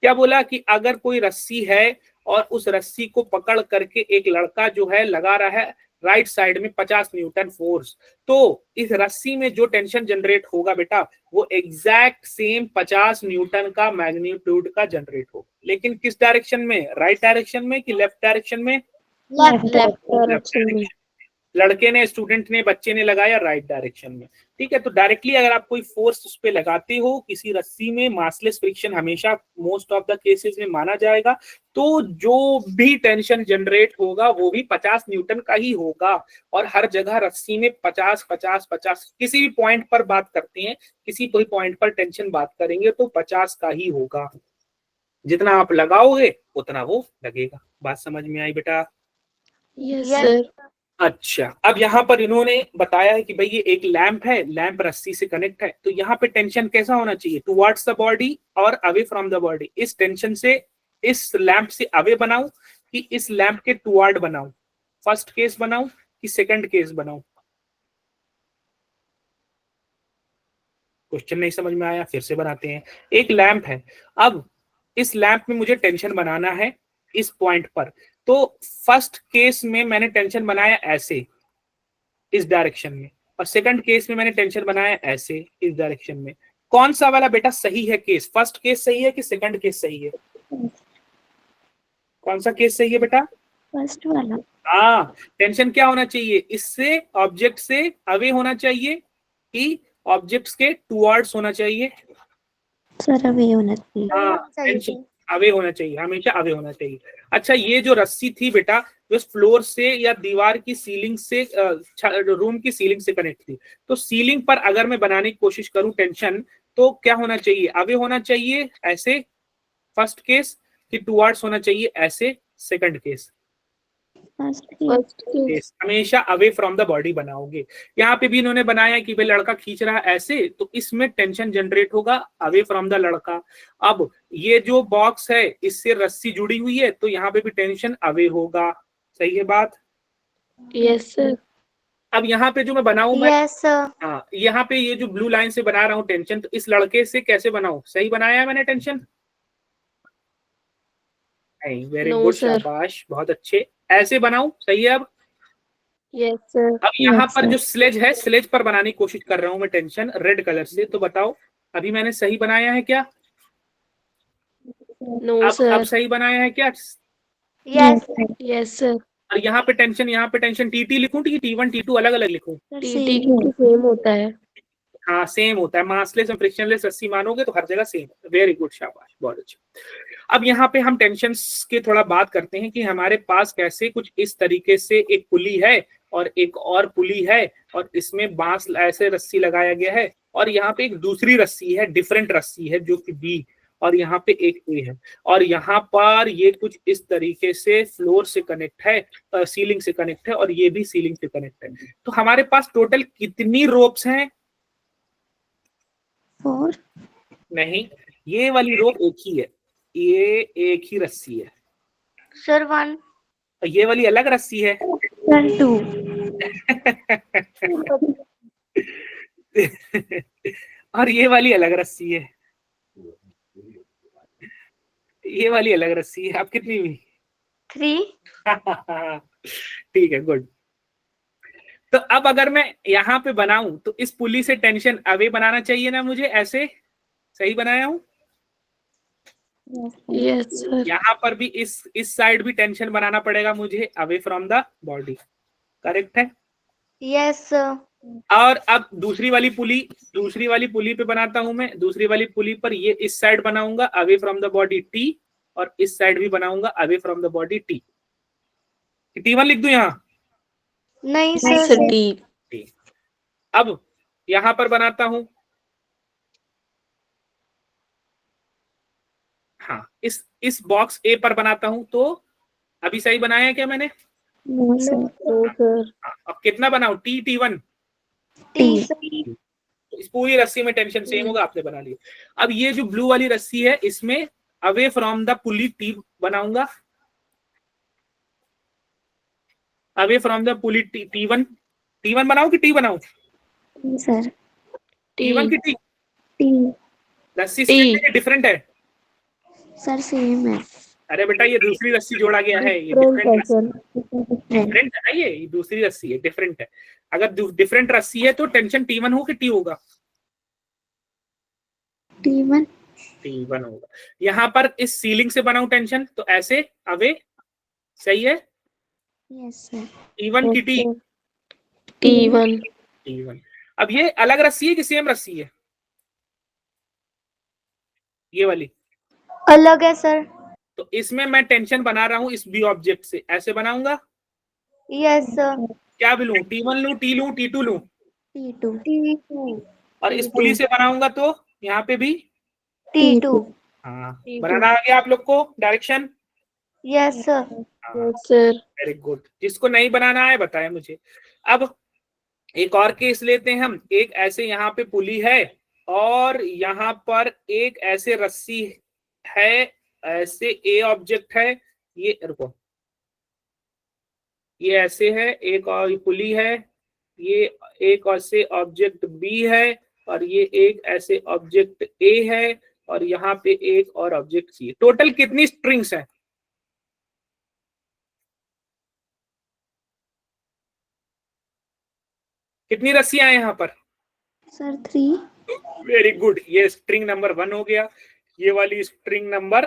क्या बोला कि अगर कोई रस्सी है और उस रस्सी को पकड़ करके एक लड़का जो है लगा रहा है राइट साइड में 50 न्यूटन फोर्स, तो इस रस्सी में जो टेंशन जनरेट होगा बेटा वो एग्जैक्ट सेम 50 न्यूटन का मैग्नीट्यूड का जनरेट हो, लेकिन किस डायरेक्शन में, राइट डायरेक्शन में कि लेफ्ट डायरेक्शन में, लेफ्ट डायरेक्शन में। लड़के ने, स्टूडेंट ने, बच्चे ने लगाया राइट डायरेक्शन में, ठीक है। तो डायरेक्टली अगर आप कोई फोर्स उस पे लगाते हो किसी रस्सी में, मासलेस फ्रिक्शन हमेशा मोस्ट ऑफ द केसेस में माना जाएगा, तो जो भी टेंशन जनरेट होगा वो भी 50 न्यूटन का ही होगा। और हर जगह रस्सी में 50 50 50, किसी भी पॉइंट पर बात करते हैं, किसी कोई पॉइंट पर टेंशन बात करेंगे तो 50 का ही होगा। जितना आप लगाओगे उतना वो लगेगा। बात समझ में आई बेटा? Yes sir. अच्छा, अब यहाँ पर इन्होंने बताया है कि भाई ये एक लैंप है, लैंप रस्सी से कनेक्ट है, तो यहाँ पे टेंशन कैसा होना चाहिए, टुवर्ड्स द बॉडी और अवे फ्रॉम द बॉडी। इस टेंशन से, इस लैंप से अवे बनाऊं कि इस लैंप के टुवर्ड बनाऊं, फर्स्ट केस बनाऊं कि सेकंड केस बनाऊं? क्वेश्चन नहीं समझ में आया, फिर से बनाते हैं। एक लैंप है, अब इस लैंप में मुझे टेंशन बनाना है इस पॉइंट पर, तो फर्स्ट केस में मैंने टेंशन बनाया ऐसे इस डायरेक्शन में, और सेकंड केस में मैंने टेंशन बनाया ऐसे इस डायरेक्शन में। कौन सा वाला बेटा सही है केस, फर्स्ट केस सही है कि सेकंड केस सही है? कौन सा केस सही है बेटा? फर्स्ट वाला। हाँ, टेंशन क्या होना चाहिए, इससे ऑब्जेक्ट से अवे होना चाहिए कि ऑब्जेक्ट्स के टुवर्ड्स होना चाहिए? सर अवे होना चाहिए। हाँ, टेंशन अवे होना चाहिए, हमेशा अवे होना चाहिए। अच्छा, ये जो रस्सी थी बेटा, इस फ्लोर से या दीवार की सीलिंग से रूम की सीलिंग से कनेक्ट थी। तो सीलिंग पर अगर मैं बनाने की कोशिश करूं टेंशन, तो क्या होना चाहिए, अवे होना चाहिए ऐसे फर्स्ट केस, कि टुवर्ड्स होना चाहिए ऐसे सेकंड केस। फर्स्ट केस हमेशा अवे फ्रॉम द बॉडी बनाओगे। यहाँ पे भी इन्होंने बनाया कि भाई लड़का खींच रहा है ऐसे, तो इसमें टेंशन जनरेट होगा अवे फ्रॉम द लड़का। अब ये जो बॉक्स है इससे रस्सी जुड़ी हुई है, तो यहाँ पे भी टेंशन अवे होगा। सही है बात? Yes sir. अब यहाँ पे जो मैं बनाऊं मैं, यस सर। हाँ यहाँ पे ये जो ब्लू लाइन से बना रहा हूँ टेंशन, तो इस लड़के से कैसे बनाऊं? सही बनाया है मैंने टेंशन? नहीं, वेरी No, गुड, sir. शाबाश, बहुत अच्छे। ऐसे बनाऊं? सही है। अब यस सर। अब यहाँ Yes, पर sir. जो स्लेज है, स्लेज पर बनाने की कोशिश कर रहा हूं मैं टेंशन रेड कलर से। तो बताओ अभी मैंने सही बनाया है क्या? नो अब सर। सही बनाया है क्या? Yes yes sir. और यहाँ पे टेंशन टीटी लिखूं कि T1 T2 अलग अलग लिखूं? टीटी की सेम होता है। हाँ सेम होता है, मासलेस और फ्रिक्शनलेस रस्सी मानोगे तो हर जगह सेम। वेरी गुड, शाबाश, बहुत अच्छा। अब यहाँ पे हम टेंशन्स के थोड़ा बात करते हैं कि हमारे पास कैसे कुछ इस तरीके से एक पुली है और एक और पुली है, और इसमें बांस ऐसे रस्सी लगाया गया है, और यहाँ पे एक दूसरी रस्सी है, डिफरेंट रस्सी है जो कि बी, और यहाँ पे एक ए है, और यहाँ पर ये कुछ इस तरीके से फ्लोर से कनेक्ट है, सीलिंग से कनेक्ट है, और ये भी सीलिंग से कनेक्ट है। तो हमारे पास टोटल कितनी रोप्स हैं? 4. नहीं, ये वाली रोप एक ही है, ये एक ही रस्सी है, सर 1। और ये वाली अलग रस्सी है। Sir, 2. और ये वाली अलग रस्सी है, ये वाली अलग रस्सी है। आप कितनी हुई? 3। ठीक है, गुड। तो अब अगर मैं यहाँ पे बनाऊं तो इस पुली से टेंशन अवे बनाना चाहिए ना मुझे, ऐसे। सही बनाया हूं? Yes sir. यहाँ पर भी इस साइड भी टेंशन बनाना पड़ेगा मुझे, away from the body. Correct है? Yes sir. और अब दूसरी वाली पुली पे बनाता हूं मैं। दूसरी वाली पुली पर ये इस साइड बनाऊंगा away from the body T, और इस साइड भी बनाऊंगा away from the body T. T1 लिख दूं यहाँ? नहीं सर सर। टी। अब यहां पर बनाता हूं, हाँ इस बॉक्स ए पर बनाता हूं। तो अभी सही बनाया है क्या मैंने? No, sir. No sir. हाँ, अब कितना बनाऊं? T1। T sir. इस पूरी रस्सी में टेंशन सेम होगा, आपने बना लिया। अब ये जो ब्लू वाली रस्सी है इसमें away from the pulley T बनाऊंगा, away from the pulley T1 बनाऊं कि टी बनाऊं? Sir. T1 की टी? T. रस्सी T। डिफरेंट है। Sir, same है. अरे बेटा ये दूसरी रस्सी जोड़ा गया है, ये डिफरेंट है डिफरेंट सर। डिफरेंट है ना, ये दूसरी रस्सी है, डिफरेंट है। अगर डिफरेंट रस्सी है तो टेंशन T1 हो कि टी होगा? T1. T1 होगा। यहाँ पर इस सीलिंग से बनाऊं टेंशन, तो ऐसे अवे। सही है? Yes, sir. T1 की टी? T1। T1। अब ये अलग रस्सी है कि सेम रस्सी है? ये वाली अलग है सर। तो इसमें मैं टेंशन बना रहा हूं इस बी ऑब्जेक्ट से, ऐसे बनाऊंगा। Yes sir. क्या भी लूं? T1 लूं, टी लूं, T2 लूं? T2. T2। और इस पुली से बनाऊंगा तो यहाँ पे भी T2। हाँ, T2। बनाना आ गया आप लोग को direction? Yes sir. Yes sir. Very good. जिसको नहीं बनाना है बताए मुझे। अब एक और केस लेते हैं हम। एक ऐसे यहाँ पे पुली है और यहाँ पर एक ऐसे रस्सी है, ऐसे ए ऑब्जेक्ट है, ये रुको, ये ऐसे है, एक और पुली है, ये एक ऐसे ऑब्जेक्ट बी है, और ये एक ऐसे ऑब्जेक्ट ए है, और यहाँ पे एक और ऑब्जेक्ट सी। टोटल कितनी स्ट्रिंग्स हैं? कितनी रस्सियां हैं यहाँ पर? Sir, 3. वेरी गुड, ये स्ट्रिंग नंबर 1 हो गया, ये वाली स्ट्रिंग नंबर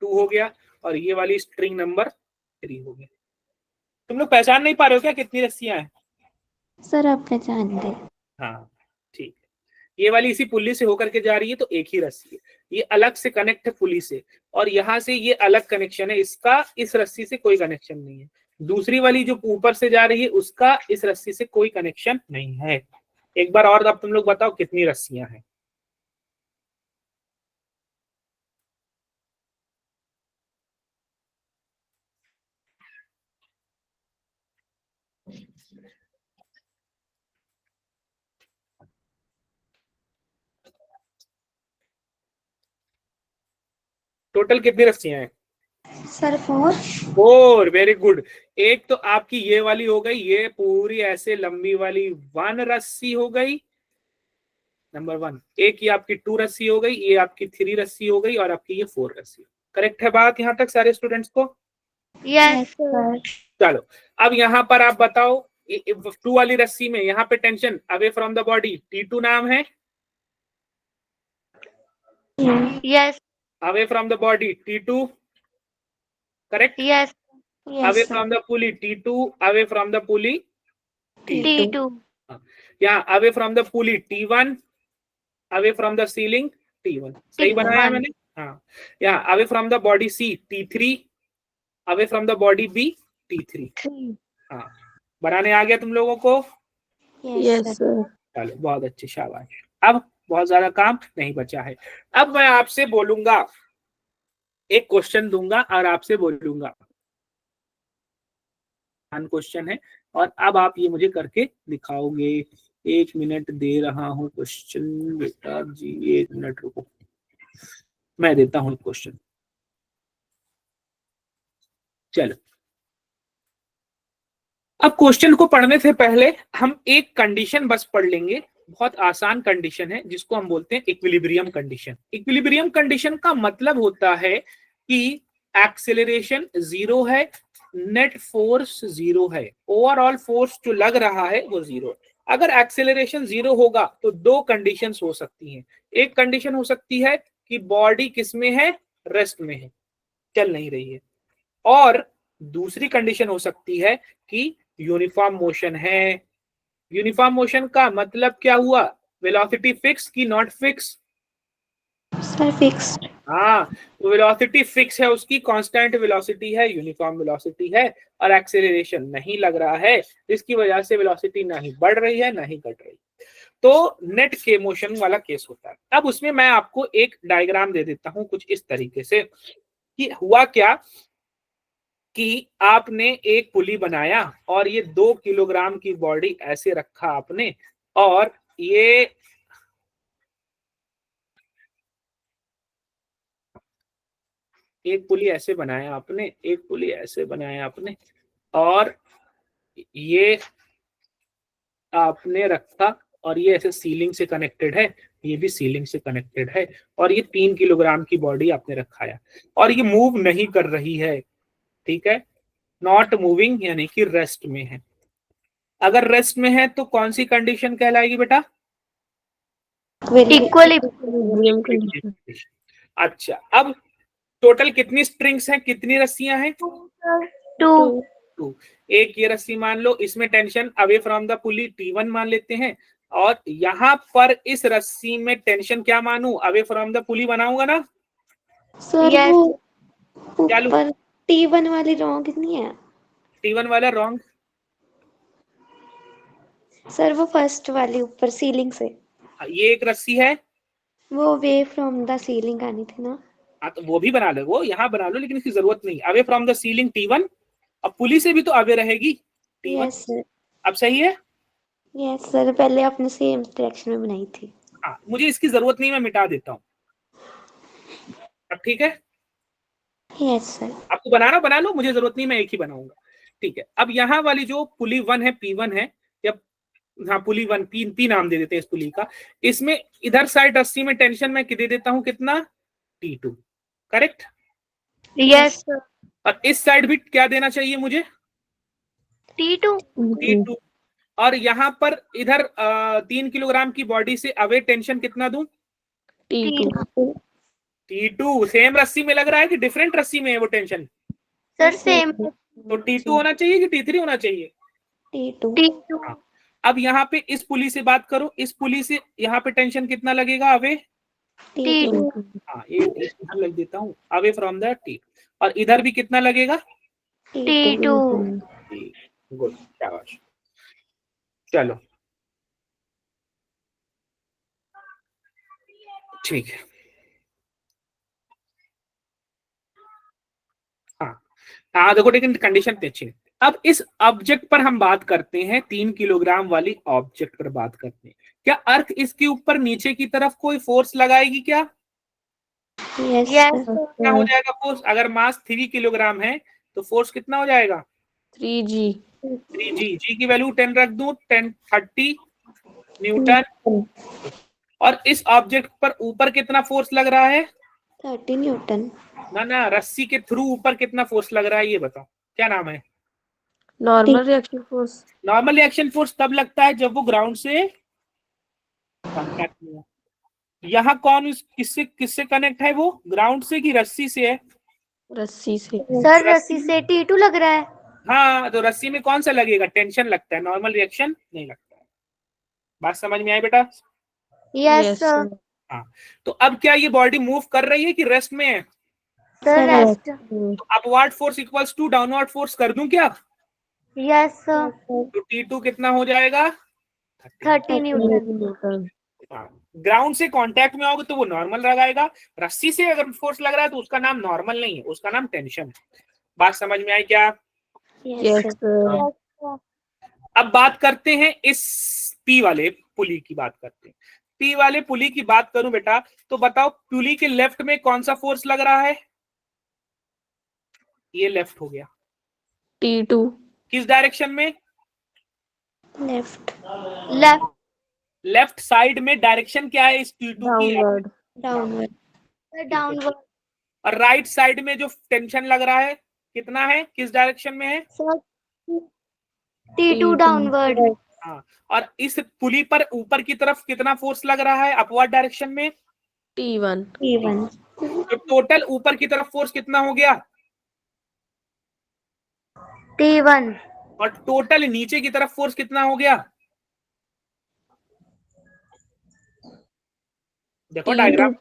2 हो गया, और ये वाली स्ट्रिंग नंबर 3 हो गया। तुम लोग पहचान नहीं पा रहे हो क्या कितनी रस्सियां हैं? Sir, आप पहचान गए. हाँ ठीक है। ये वाली इसी पुली से होकर के जा रही है तो एक ही रस्सी है, ये अलग से कनेक्ट है पुली से, और यहाँ से ये अलग कनेक्शन है इसका, इस रस्सी से कोई कनेक्शन नहीं है। दूसरी वाली जो ऊपर से जा रही है उसका इस रस्सी से कोई कनेक्शन नहीं है। एक बार और अब तुम लोग बताओ कितनी रस्सियां हैं। टोटल कितनी रस्सियां हैं? सर 4। 4, very good. एक तो आपकी ये वाली हो गई, ये पूरी ऐसे लंबी वाली 1 रस्सी हो गई, नंबर 1। एक ये आपकी 2 रस्सी हो गई, ये आपकी 3 रस्सी हो गई, और आपकी ये 4 रस्सी। करेक्ट है बात यहाँ तक सारे स्टूडेंट्स को? Yes, sir. चलो अब यहाँ पर आप बताओ 2 वाली रस्सी में यहाँ पे tension away from the body T2 नाम है, Yes, away from the body T2, correct? yes. Away from the pulley T2, away from the pulley T2. यहाँ away from the pulley T1, away from the ceiling T1। सही बनाया मैंने? हाँ। यहाँ away from the body C T3, away from the body B T3। हाँ, बनाने आ गया तुम लोगों को? Yes sir. चलो बहुत अच्छे, शाबाश। अब बहुत ज्यादा काम नहीं बचा है। अब मैं आपसे बोलूंगा, एक क्वेश्चन दूंगा और आपसे बोलूंगा, क्वेश्चन है, और अब आप ये मुझे करके दिखाओगे। 1 मिनट दे रहा हूँ क्वेश्चन बेटा जी, 1 मिनट रुको, मैं देता हूँ क्वेश्चन। चलो अब क्वेश्चन को पढ़ने से पहले हम एक कंडीशन बस पढ़ लेंगे, बहुत आसान कंडीशन है जिसको हम बोलते हैं इक्विलिब्रियम कंडीशन। इक्विलिब्रियम कंडीशन का मतलब होता है कि एक्सेलरेशन 0 है, नेट फोर्स 0 है, ओवरऑल फोर्स जो लग रहा है वो 0 है। अगर एक्सेलरेशन 0 होगा तो 2 कंडीशंस हो सकती हैं। एक कंडीशन हो सकती है कि बॉडी किस में है, रेस्ट में है, चल नहीं रही है, और दूसरी कंडीशन हो सकती है कि यूनिफॉर्म मोशन है। यूनिफॉर्म मोशन का मतलब क्या हुआ, वेलोसिटी फिक्स की नॉट फिक्स? Sir fixed. हाँ, तो वेलोसिटी फिक्स है, उसकी कांस्टेंट वेलोसिटी है, यूनिफॉर्म वेलोसिटी है, और एक्सेलरेशन नहीं लग रहा है, जिसकी वजह से वेलोसिटी ना ही बढ़ रही है ना ही घट रही, तो नेट के मोशन वाला केस होता है। अब उसमें मैं आपको एक डायग्राम दे देता हूं कुछ इस तरीके से कि हुआ क्या कि आपने एक पुली बनाया और ये 2 किलोग्राम की बॉडी ऐसे रखा आपने, और ये एक पुली ऐसे बनाया आपने, एक पुली ऐसे बनाया आपने, और ये आपने रखा, और ये ऐसे सीलिंग से कनेक्टेड है, ये भी सीलिंग से कनेक्टेड है, और ये 3 किलोग्राम की बॉडी आपने रखाया, और ये मूव नहीं कर रही है, ठीक है, नॉट मूविंग, यानी कि रेस्ट में है। अगर रेस्ट में है तो कौन सी कंडीशन कहलाएगी बेटा? Equilibrium condition. अच्छा, अब टोटल कितनी स्ट्रिंग्स हैं, कितनी रस्सियां हैं? 2. 2। एक ये रस्सी मान लो, इसमें tension away from the pulley T1 मान लेते हैं, और यहाँ पर इस रस्सी में टेंशन क्या मानू, अवे फ्रॉम द पुली बनाऊंगा ना? Sir Yes. वो क्या लूं? ऊपर T1 वाली रॉन्ग नहीं है T1 वाला रॉन्ग? सर, वो फर्स्ट वाली ऊपर सीलिंग से, ये एक रस्सी है, वो वे फ्रॉम द सीलिंग आनी थी ना। हाँ तो वो भी बना लो, वो यहाँ बना लो, लेकिन इसकी जरूरत नहीं। Away from the ceiling T1, अब पुली से भी तो अवे रहेगी T1। Yes sir. अब सही है? यस सर, पहले आपने सेम डायरेक्शन में बनाई थी। हाँ, मुझे इसकी जरूरत नहीं, मैं मिटा देता हूँ। अब ठीक है? Yes sir. आपको बनाना बना लो, मुझे जरूरत नहीं, मैं एक ही बनाऊंगा, ठीक है। अब यहाँ वाली जो पुली 1 है, P1 है, या हाँ पुली 1, P नाम दे देते हैं इस पुली का, इसमें इधर साइड रस्सी में टेंशन मैं दे देता हूँ कितना, T2, करेक्ट? Yes, sir. और इस साइड भी क्या देना चाहिए मुझे, T2. T2। और यहाँ पर इधर 3 किलोग्राम की बॉडी से अवे टेंशन कितना दूं, T2। T2। सेम रस्सी में लग रहा है कि डिफरेंट रस्सी में है वो टेंशन? Sir, same. तो T2 होना चाहिए कि T3 होना चाहिए? T2। T2. हाँ। अब यहाँ पे इस पुली से बात करो, इस पुली से यहाँ पे टेंशन कितना लगेगा, अवे? T2। हाँ, ये लग देता हूँ, अवे फ्रॉम द T। और इधर भी कितना लगेगा, T2. गुड, शाबाश। चलो ठीक है। हाँ देखो, लेकिन कंडीशन तो अच्छी है। अब इस ऑब्जेक्ट पर हम बात करते हैं, 3 किलोग्राम वाली ऑब्जेक्ट पर बात करते हैं। क्या अर्थ इसके ऊपर नीचे की तरफ कोई फोर्स लगाएगी क्या? Yes Yes, sir. sir. क्या हो जाएगा फोर्स? अगर मास 3 किलोग्राम है तो फोर्स कितना हो जाएगा? 3G 3G। जी की वैल्यू 10 रख दूं, 30 न्यूटन। और इस ऑब्जेक्ट पर ऊपर कितना फोर्स लग रहा है? 30 न्यूटन। ना, रस्सी के थ्रू ऊपर कितना फोर्स लग रहा है ये बताओ, क्या नाम है? Normal reaction force. Normal reaction force तब लगता है जब वो ग्राउंड से कांटेक्ट में हो। यहाँ कौन किससे किससे कनेक्ट है? वो ग्राउंड से कि रस्सी से है? रस्सी से। सर रस्सी से T2 लग रहा है। हाँ, तो रस्सी में कौन सा लगेगा? टेंशन लगता है, नॉर्मल रिएक्शन नहीं लगता है। बात समझ में आई बेटा? Yes, sir. हाँ, तो अब क्या ये बॉडी मूव कर रही है कि रेस्ट में है? Sir, rest. तो upward force equals to downward force कर दूं क्या? Yes, sir. तो T2 कितना हो जाएगा? 30 Newton. न्यूटन। ग्राउंड से कांटेक्ट में आओगे तो वो नॉर्मल लगाएगा, रस्सी से अगर फोर्स लग रहा है तो उसका नाम नॉर्मल नहीं है, उसका नाम टेंशन है। बात समझ में आई क्या? Yes sir. अब बात करते हैं इस पी वाले पुली की बात करते हैं। पी वाले पुली की बात करूं बेटा, तो बताओ पुली के लेफ्ट में कौन सा फोर्स लग रहा है? ये लेफ्ट हो गया। T2 किस डायरेक्शन में? लेफ्ट। Left. लेफ्ट साइड में डायरेक्शन क्या है इस T2 की? डाउनवर्ड। डाउनवर्ड। Sir, downward. और राइट साइड में जो टेंशन लग रहा है कितना है, किस डायरेक्शन में है? Sir, T2 downward. हाँ, और इस पुली पर ऊपर की तरफ कितना फोर्स लग रहा है अपवर्ड डायरेक्शन में? T1 T1। तो टोटल ऊपर की तरफ फोर्स कितना हो गया? T1. और टोटल नीचे की तरफ फोर्स कितना हो गया? देखो डायग्राम,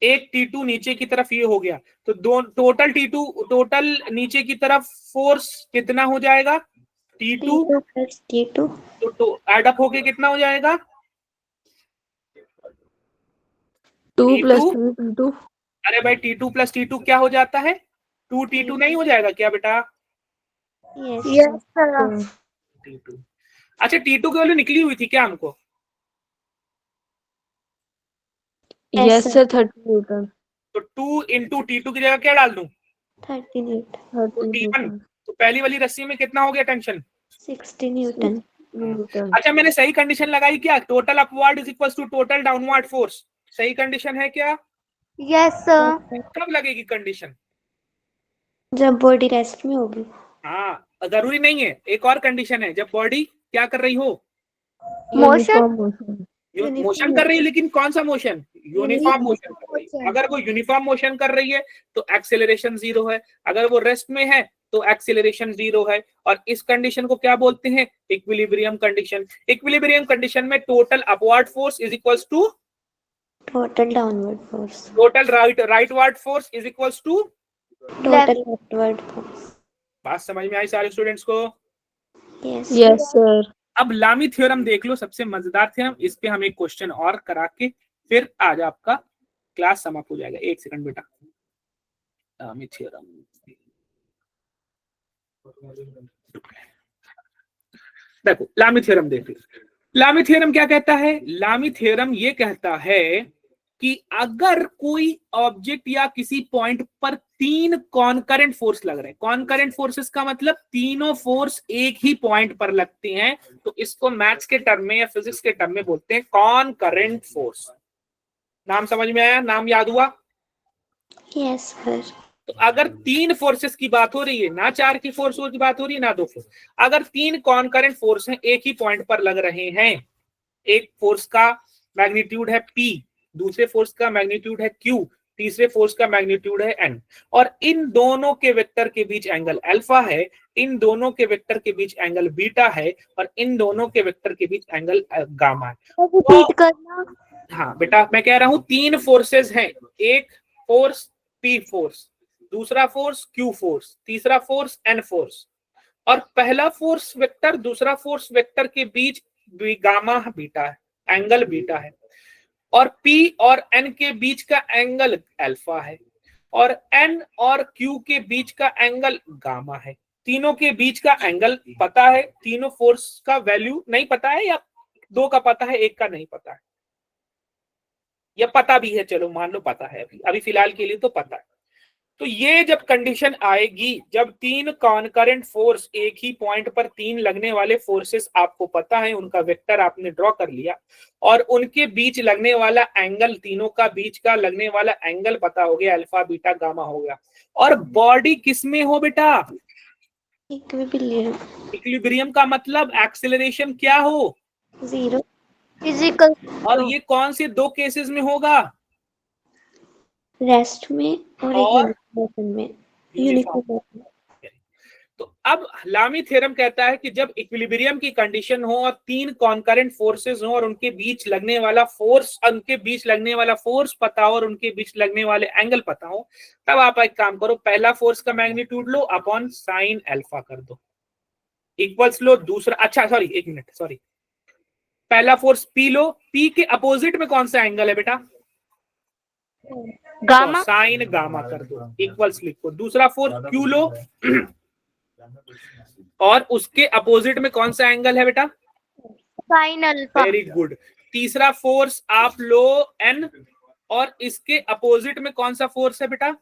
एक T2 नीचे की तरफ ये हो गया, तो दो टोटल T2 टोटल नीचे की तरफ फोर्स कितना हो जाएगा? T2 plus T2। तो एडअप होके कितना हो जाएगा? 2 + T2। 3 T2। अरे भाई T2 + T2 क्या हो जाता है? 2T2 नहीं हो जाएगा क्या बेटा? Yes, sir. T2। अच्छा, T2 की वैल्यू निकली हुई थी क्या हमको? Yes sir 30 Newton. तो 2 × T2 की जगह क्या डाल दूं? 30 न्यूटन। 30 T1। न्यूटन। तो पहली वाली रस्सी में कितना हो गया टेंशन? 60 न्यूटन। न्यूटन। अच्छा, मैंने सही कंडीशन लगाई क्या? Total upward is equal to total downward force. सही कंडीशन है क्या? Yes, sir. कब लगेगी कंडीशन? जब बॉडी रेस्ट में होगी। हाँ, जरूरी नहीं है, एक और कंडीशन है, जब बॉडी क्या कर रही हो? Motion. Uniform motion. मोशन कर रही है, लेकिन कौन सा मोशन? यूनिफॉर्म मोशन कर रही है। अगर वो यूनिफॉर्म मोशन कर रही है तो एक्सेलरेशन 0 है, अगर वो रेस्ट में है तो एक्सेलरेशन 0 है। और इस कंडीशन को क्या बोलते हैं? Equilibrium condition. इक्विलिब्रियम कंडीशन में total upward force is equals to total downward force. Total rightward force is equals to total leftward force. बात समझ में आई सारे स्टूडेंट्स को? यस। Yes sir. अब लामी थ्योरम देख लो, सबसे मजेदार थ्योरम। इस पे हम एक क्वेश्चन और करा के फिर आज आपका क्लास समाप्त हो जाएगा। एक सेकंड बेटा, लामी थ्योरम देखो, लामी थ्योरम देख लो। लामी थ्योरम क्या कहता है? लामी थ्योरम ये कहता है कि अगर कोई ऑब्जेक्ट या किसी पॉइंट पर 3 कॉनकरेंट फोर्स लग रहे हैं, कॉनकरेंट फोर्सेस का मतलब तीनों फोर्स एक ही पॉइंट पर लगते हैं, तो इसको मैथ्स के टर्म में या फिजिक्स के टर्म में बोलते हैं कॉनकरेंट फोर्स। नाम समझ में आया? नाम याद हुआ? Yes sir. तो अगर 3 फोर्सेस की बात हो रही है, ना 4 की फोर्स की बात हो रही है, ना 2 फोर्स, अगर 3 कॉनकरेंट फोर्स हैं, एक ही पॉइंट पर लग रहे हैं, एक फोर्स का मैग्नीट्यूड है P, दूसरे फोर्स का मैग्नीट्यूड है Q, तीसरे फोर्स का मैग्नीट्यूड है N, और इन दोनों के वेक्टर के बीच एंगल अल्फा है, इन दोनों के वेक्टर के बीच एंगल बीटा है, और इन दोनों के वेक्टर के बीच एंगल गामा है। Repeat करना. हाँ बेटा, मैं कह रहा हूं 3 फोर्सेस हैं, एक फोर्स P फोर्स, दूसरा फोर्स Q फोर्स, तीसरा फोर्स N फोर्स, और पहला फोर्स वेक्टर दूसरा फोर्स वेक्टर के बीच गामा बीटा है, एंगल बीटा है, और P और N के बीच का एंगल अल्फा है, और N और Q के बीच का एंगल गामा है। तीनों के बीच का एंगल पता है, तीनों फोर्स का वैल्यू नहीं पता है, या दो का पता है एक का नहीं पता है, या पता भी है, चलो मान लो पता है, अभी फिलहाल के लिए तो पता है। तो ये जब कंडीशन आएगी, जब तीन कॉन्करेंट फोर्स एक ही पॉइंट पर, तीन लगने वाले फोर्सेस आपको पता है, उनका वेक्टर आपने ड्रॉ कर लिया, और उनके बीच लगने वाला एंगल, तीनों का बीच का लगने वाला एंगल पता हो गया, अल्फा बीटा गामा हो गया, और बॉडी किस में हो बेटा? इक्विलिब्रियम। इक्विलिब्रियम का मतलब एक्सेलरेशन क्या हो? 0। फिजिकल। और ये कौन से दो केसेस में होगा? रेस्ट में और और मोशन में, यूनिफॉर्म। यूनिफॉर्म। तो अब लामी थ्योरम कहता है कि जब इक्विलिब्रियम की कंडीशन हो और तीन कॉन्करेंट फोर्सेस हो और उनके बीच लगने वाला फोर्स, उनके बीच लगने वाला फोर्स पता हो और उनके बीच लगने वाले एंगल पता हो, तब आप एक काम करो, पहला फोर्स का मैग्नीट्यूड लो अपॉन साइन अल्फा कर दो, इक्वल्स लो दूसरा, अच्छा सॉरी एक मिनट, सॉरी, पहला फोर्स P लो, P के अपोजिट में कौन सा एंगल है बेटा? गामा। तो साइन गामा कर दो, इक्वल्स लिखो, दूसरा फोर्स Q लो और उसके अपोजिट में कौन सा एंगल है बेटा? Sine alpha. Very good. तीसरा फोर्स आप लो N, और इसके अपोजिट में कौन सा फोर्स है बेटा?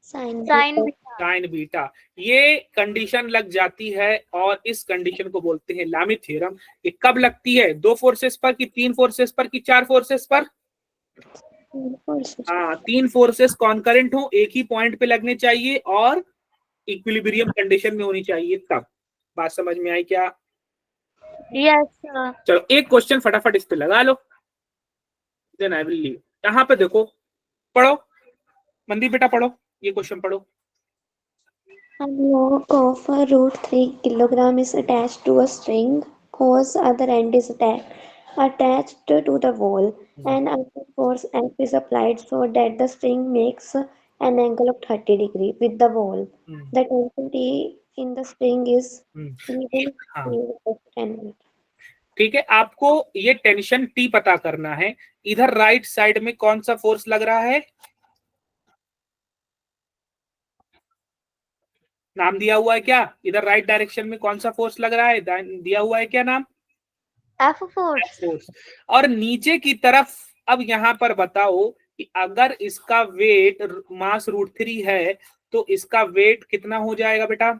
Sine sine beta. ये कंडीशन लग जाती है और इस कंडीशन को बोलते हैं लामी थ्योरम। ये कब लगती है? दो फोर्सेस पर कि तीन फोर्सेस पर कि चार फोर्सेस पर? हाँ, तीन फोर्सेस कॉन्करेंट हो, एक ही पॉइंट पे लगने चाहिए और इक्विलिब्रियम कंडीशन में होनी चाहिए, तब। बात समझ में आई क्या? Yes sir. चलो एक क्वेश्चन फटाफट इस पे लगा लो, देन आई विल लीव। यहाँ पे देखो, पढ़ो मंदी बेटा, पढ़ो ये क्वेश्चन पढ़ो। A block of √3 kilogram is attached to a string whose other end is attached to the wall, and another force F is applied so that the string makes an angle of 30 degrees with the wall. The tension T in the spring is given हाँ, 10 meters. ठीक है, आपको ये tension T पता करना है। इधर right side में कौन सा फोर्स लग रहा है? नाम दिया हुआ है क्या? इधर राइट डायरेक्शन में कौन सा फोर्स लग रहा है? दिया हुआ है क्या नाम? F force. और नीचे की तरफ अब यहाँ पर बताओ कि अगर इसका वेट मास √3 है तो इसका वेट कितना हो जाएगा बेटा?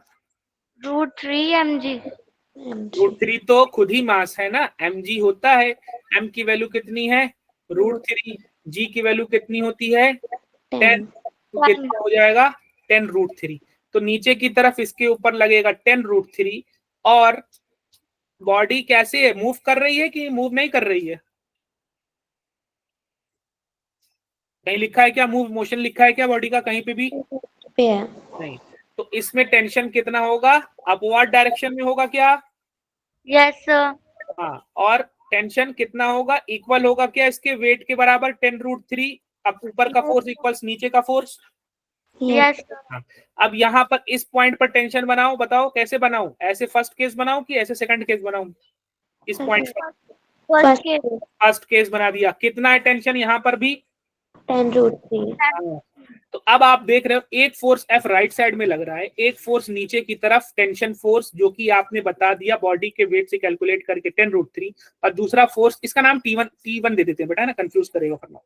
√3 mg। √3 तो खुद ही मास है ना, mg होता है। m की वैल्यू कितनी है? √3। g की वैल्यू कितनी होती है? 10। तो कितना हो जाएगा? 10√3। तो नीचे की तरफ इसके ऊपर लगेगा 10√3। और बॉडी कैसे है, मूव कर रही है कि मूव नहीं कर रही है? कहीं लिखा है क्या मूव मोशन लिखा है क्या बॉडी का कहीं पे भी? नहीं। तो इसमें टेंशन कितना होगा? अपवर्ड डायरेक्शन में होगा क्या? Yes sir. हाँ, और टेंशन कितना होगा? इक्वल होगा क्या इसके वेट के बराबर? 10√3 अब ऊपर का फोर्स इक्वल्स नीचे का फोर्स। यस। हाँ, अब यहाँ पर इस पॉइंट पर टेंशन बनाओ, बताओ कैसे बनाऊं? ऐसे फर्स्ट केस बनाऊं कि ऐसे सेकंड केस बनाऊं? इस पॉइंट पर फर्स्ट केस बना दिया। कितना है टेंशन यहाँ पर भी? 10√3। तो अब आप देख रहे हो एक फोर्स F राइट साइड में लग रहा है, एक फोर्स नीचे की तरफ टेंशन फोर्स जो कि आपने बता दिया बॉडी के वेट से कैलकुलेट करके 10√3, और दूसरा फोर्स इसका नाम T1 दे देते हैं बेटा ना, कंफ्यूज करेगा वरना,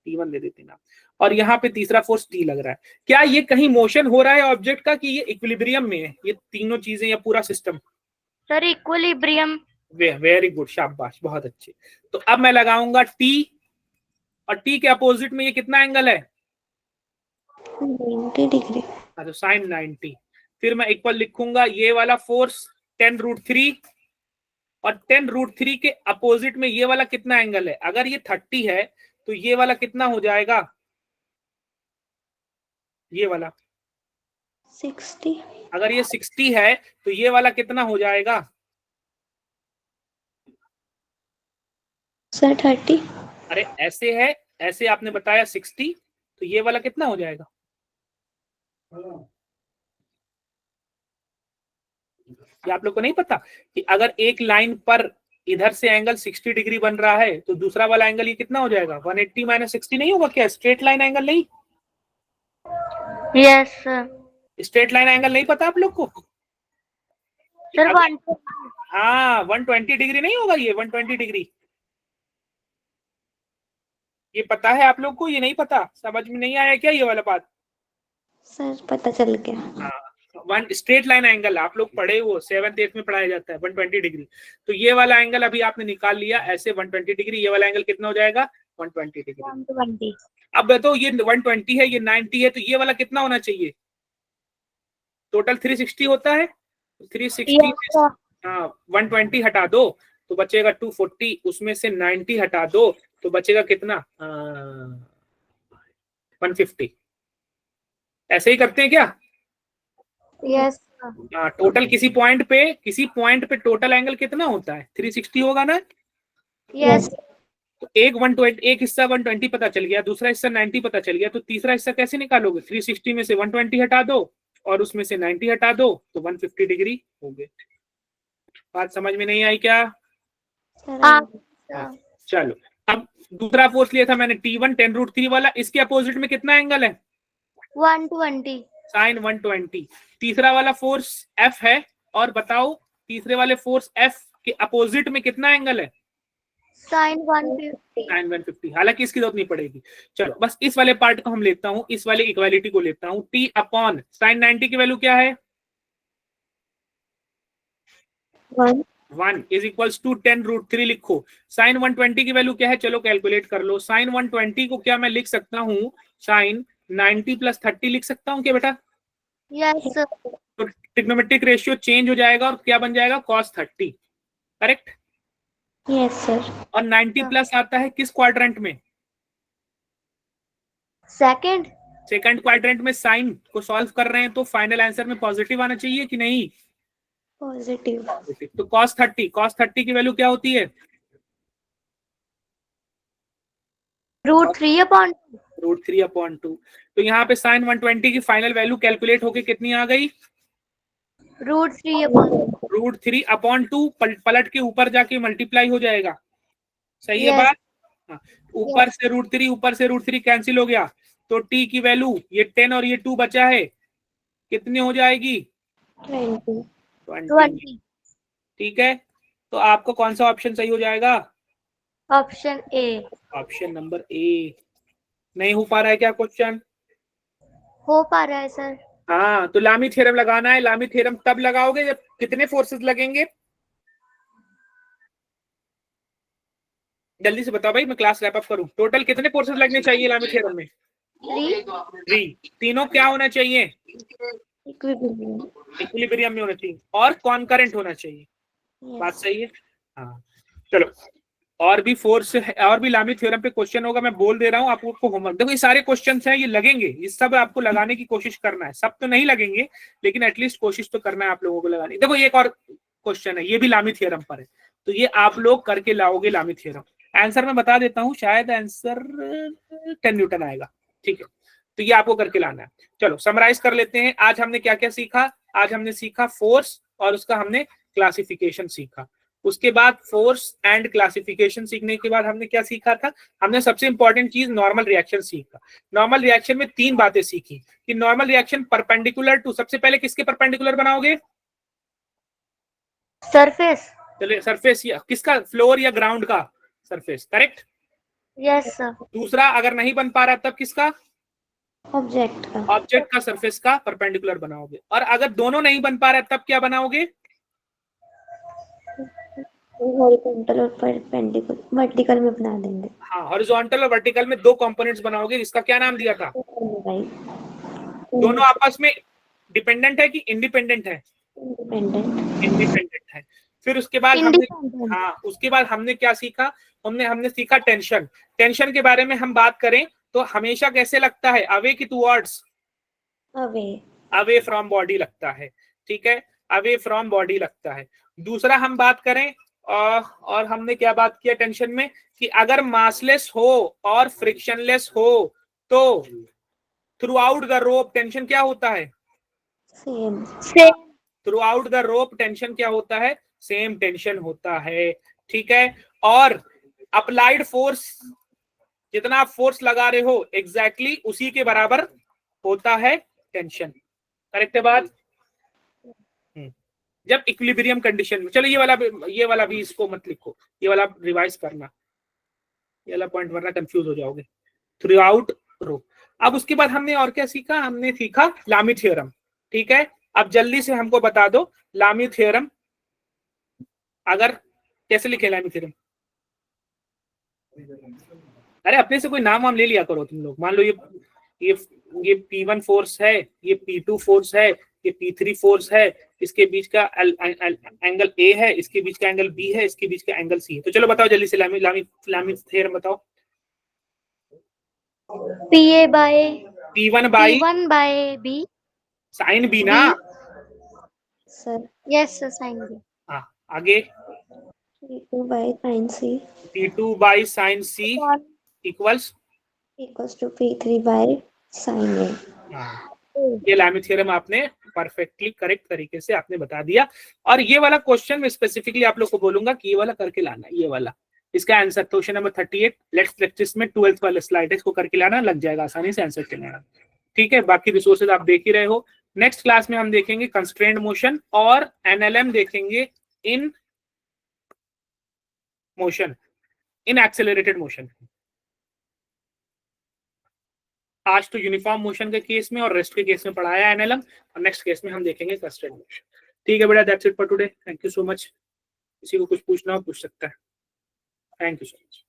T1 दे देते हैं नाम। और यहाँ पे तीसरा फोर्स T लग रहा है। क्या ये कहीं मोशन हो रहा है ऑब्जेक्ट का कि ये इक्विलिब्रियम में है? ये तीनों चीजें या पूरा system? Sir equilibrium. Very good, शाबाश, बहुत अच्छे। तो अब मैं लगाऊंगा T, और T के अपोजिट में ये कितना एंगल है? 90 डिग्री। तो साइन 90। फिर मैं इक्वल लिखूंगा ये वाला फोर्स 10√3, और 10√3 के अपोजिट में ये वाला कितना एंगल है? अगर ये 30 है तो ये वाला कितना हो जाएगा? ये वाला 60। अगर ये 60 है तो ये वाला कितना हो जाएगा? सर 30। अरे ऐसे है, ऐसे आपने बताया 60, तो ये वाला कितना हो जाएगा? ये आप लोग को नहीं पता कि अगर एक लाइन पर इधर से एंगल 60 डिग्री बन रहा है तो दूसरा वाला एंगल ये कितना हो जाएगा? 180 माइनस 60 नहीं होगा क्या? स्ट्रेट लाइन एंगल नहीं? Yes, sir. Straight line angle नहीं पता आप लोग को? Sir, अगर- 1. हाँ 120 डिग्री नहीं होगा ये? 120 डिग्री ये पता है आप लोग को? ये नहीं पता? समझ में नहीं आया क्या ये वाला बात? सर पता चल गया। हाँ, वन स्ट्रेट लाइन एंगल आप लोग पढ़े, वो 7th 8th में पढ़ाया जाता है 120 डिग्री। तो ये वाला एंगल अभी आपने निकाल लिया ऐसे 120 डिग्री, ये वाला एंगल कितना हो जाएगा? 120 डिग्री। 120. अब बताओ ये 120 है, ये 90 है, तो ये वाला कितना होना चाहिए? टोटल 360 होता है, 360 Yes, sir. हाँ 120 हटा दो तो बचेगा 240, उसमें से 90 हटा दो तो बचेगा कितना? 150। ऐसे ही करते हैं क्या? Yes, sir. टोटल किसी पॉइंट पे टोटल एंगल कितना होता है? 360 होगा ना? Yes. तो एक 120, एक हिस्सा 120 पता चल गया, दूसरा हिस्सा 90 पता चल गया, तो तीसरा हिस्सा कैसे निकालोगे? 360 में से 120 हटा दो और उसमें से 90 हटा दो तो 150 डिग्री हो गए। बात समझ में नहीं आई क्या? हाँ, sir. चलो अब दूसरा फोर्स लिया था मैंने T1 10√3 वाला, इसके अपोजिट में कितना एंगल है? 120. साइन 120। तीसरा वाला फोर्स F है, और बताओ तीसरे वाले फोर्स F के अपोजिट में कितना एंगल है? Sin 150. साइन 150। हालांकि इसकी जरूरत नहीं पड़ेगी। चलो बस इस वाले पार्ट को हम लेता हूं, इस वाले इक्वालिटी को लेता हूं। T अपॉन साइन 90 की वैल्यू क्या है? 1 इज इक्वल्स टू 10√3 लिखो। साइन 120 की वैल्यू क्या है? चलो कैलकुलेट कर लो। साइन 120 को क्या मैं लिख सकता हूँ? साइन 90 प्लस 30 लिख सकता हूँ क्या बेटा? Yes, sir. तो ट्रिग्नोमेट्रिक रेशियो चेंज हो जाएगा और क्या बन जाएगा? cos 30। करेक्ट? Yes sir. और 90 प्लस आता है किस क्वाड्रेंट में? Second. सेकंड क्वाड्रेंट में। साइन को सॉल्व कर रहे हैं तो फाइनल आंसर में पॉजिटिव आना चाहिए कि नहीं? पॉजिटिव। तो cos 30 की वैल्यू क्या होती है? √3/2. √3/2। तो यहाँ पे साइन 120 की फाइनल वैल्यू कैलकुलेट होके कितनी आ गई? √3/2. √3/2 पलट के ऊपर जाके मल्टीप्लाई हो जाएगा। सही है Yes. बात? हाँ, ऊपर से √3 कैंसिल हो गया तो t की वैल्यू ये 10 और ये 2 बचा है, कितनी हो जाएगी? 20। ठीक है, तो आपको कौन सा ऑप्शन सही हो जाएगा? Option A. Option number A. नहीं हो पा रहा है क्या क्वेश्चन? हो पा रहा है सर। हाँ, तो लामी थ्योरम लगाना है। लामी थ्योरम तब लगाओगे जब कितने फोर्सेस लगेंगे? जल्दी से बताओ भाई, मैं क्लास रैप अप करूं। टोटल कितने फोर्सेस लगने चाहिए लामी थ्योरम में? 3। तीनों क्या होना चाहिए? इक्विलिब्रियम में होना चाहिए और कॉन्करेंट होना चाहिए। बात सही है? हाँ चलो, और भी फोर्स है, और भी लामी थ्योरम पे क्वेश्चन होगा, मैं बोल दे रहा हूँ आपको होमवर्क। देखो ये सारे क्वेश्चन हैं, ये लगेंगे, ये सब आपको लगाने की कोशिश करना है। सब तो नहीं लगेंगे लेकिन एटलीस्ट कोशिश तो करना है आप लोगों को लगाने। देखो एक और क्वेश्चन है, ये भी लामी थ्योरम पर है, तो ये आप लोग करके लाओगे लामी थ्योरम। आंसर मैं बता देता हूँ, शायद आंसर 10 न्यूटन आएगा। ठीक है, तो ये आपको करके लाना है। चलो समराइज कर लेते हैं। आज हमने क्या क्या सीखा? आज हमने सीखा फोर्स और उसका हमने क्लासिफिकेशन सीखा। उसके बाद फोर्स एंड क्लासिफिकेशन सीखने के बाद हमने क्या सीखा था? हमने सबसे इंपॉर्टेंट चीज नॉर्मल रिएक्शन सीखा। नॉर्मल रिएक्शन में 3 बातें सीखी कि नॉर्मल रिएक्शन परपेंडिकुलर टू, सबसे पहले किसके परपेंडिकुलर बनाओगे? सरफेस। चलिए सरफेस, या किसका? फ्लोर या ग्राउंड का सरफेस। करेक्ट? Yes sir. दूसरा अगर नहीं बन पा रहा तब किसका? ऑब्जेक्ट का। ऑब्जेक्ट का सरफेस का परपेंडिकुलर बनाओगे। और अगर दोनों नहीं बन पा रहा तब क्या बनाओगे? हॉरिजॉन्टल और परपेंडिकुलर, वर्टिकल में बना देंगे। हाँ, हॉरिजॉन्टल और वर्टिकल में 2 कंपोनेंट्स बनाओगे, जिसका क्या नाम दिया था? दोनों आपस में डिपेंडेंट है कि इंडिपेंडेंट है? इंडिपेंडेंट है। फिर उसके बाद हमने क्या सीखा? हमने सीखा टेंशन। टेंशन के बारे में हम बात करें तो हमेशा कैसे लगता है? अवे की टुवर्ड्स? अवे फ्रॉम बॉडी लगता है। ठीक है, अवे फ्रॉम बॉडी लगता है। दूसरा हम बात करें और हमने क्या बात किया टेंशन में कि अगर मासलेस हो और फ्रिक्शनलेस हो तो through out the rope tension क्या होता है? Same. Same. Through out the rope tension क्या होता है? सेम टेंशन होता है। ठीक है, और अप्लाइड फोर्स, जितना आप फोर्स लगा रहे हो एग्जैक्टली उसी के बराबर होता है टेंशन। करेक्ट है बात? जब इक्विलिब्रियम कंडीशन में, चलो ये वाला भी इसको मत लिखो, ये वाला रिवाइज करना, ये वाला पॉइंट वरना कंफ्यूज हो जाओगे। थ्रू आउट रो। अब उसके बाद हमने और क्या सीखा? हमने सीखा लामी थ्योरम। ठीक है, अब जल्दी से हमको बता दो लामी थ्योरम, अगर कैसे लिखे लामी थ्योरम? अरे अपने से कोई नाम वाम ले लिया करो तुम लोग। मान लो ये P1 फोर्स है, ये P2 फोर्स है, ये P3 फोर्स है, इसके बीच का एंगल A है, इसके बीच का एंगल B है, इसके बीच का एंगल C है। तो चलो बताओ जल्दी से लामी थ्योरम बताओ। PA by P1 by P1 by B. Sine B ना? Sir, Yes, sir. Sin B. हाँ, आगे P2 by sin C P2 by sine C equals equals to P3 by sin A. ये लामी थ्योरम आपने perfectly correct तरीके से आपने बता दिया। और ये वाला क्वेश्चन में स्पेसिफिकली आप लोग को बोलूंगा कि ये वाला करके लाना, ये वाला इसका answer question number 38 let's practice में 12th वाला स्लाइड है, इसको करके लाना, लग जाएगा आसानी से आंसर चलेगा। ठीक है, बाकी रिसोर्सेज आप देख ही रहे हो। नेक्स्ट क्लास में हम देखेंगे कंस्ट्रेंट मोशन और एनएलएम देखेंगे in motion, in accelerated motion. आज तो यूनिफॉर्म मोशन के केस में और रेस्ट के केस में पढ़ाया एनएलएम, और नेक्स्ट केस में हम देखेंगे कंस्ट्रेंट मोशन। ठीक है बेटा, that's it for today. Thank you so much. किसी को कुछ पूछना हो पूछ सकता है। Thank you so much.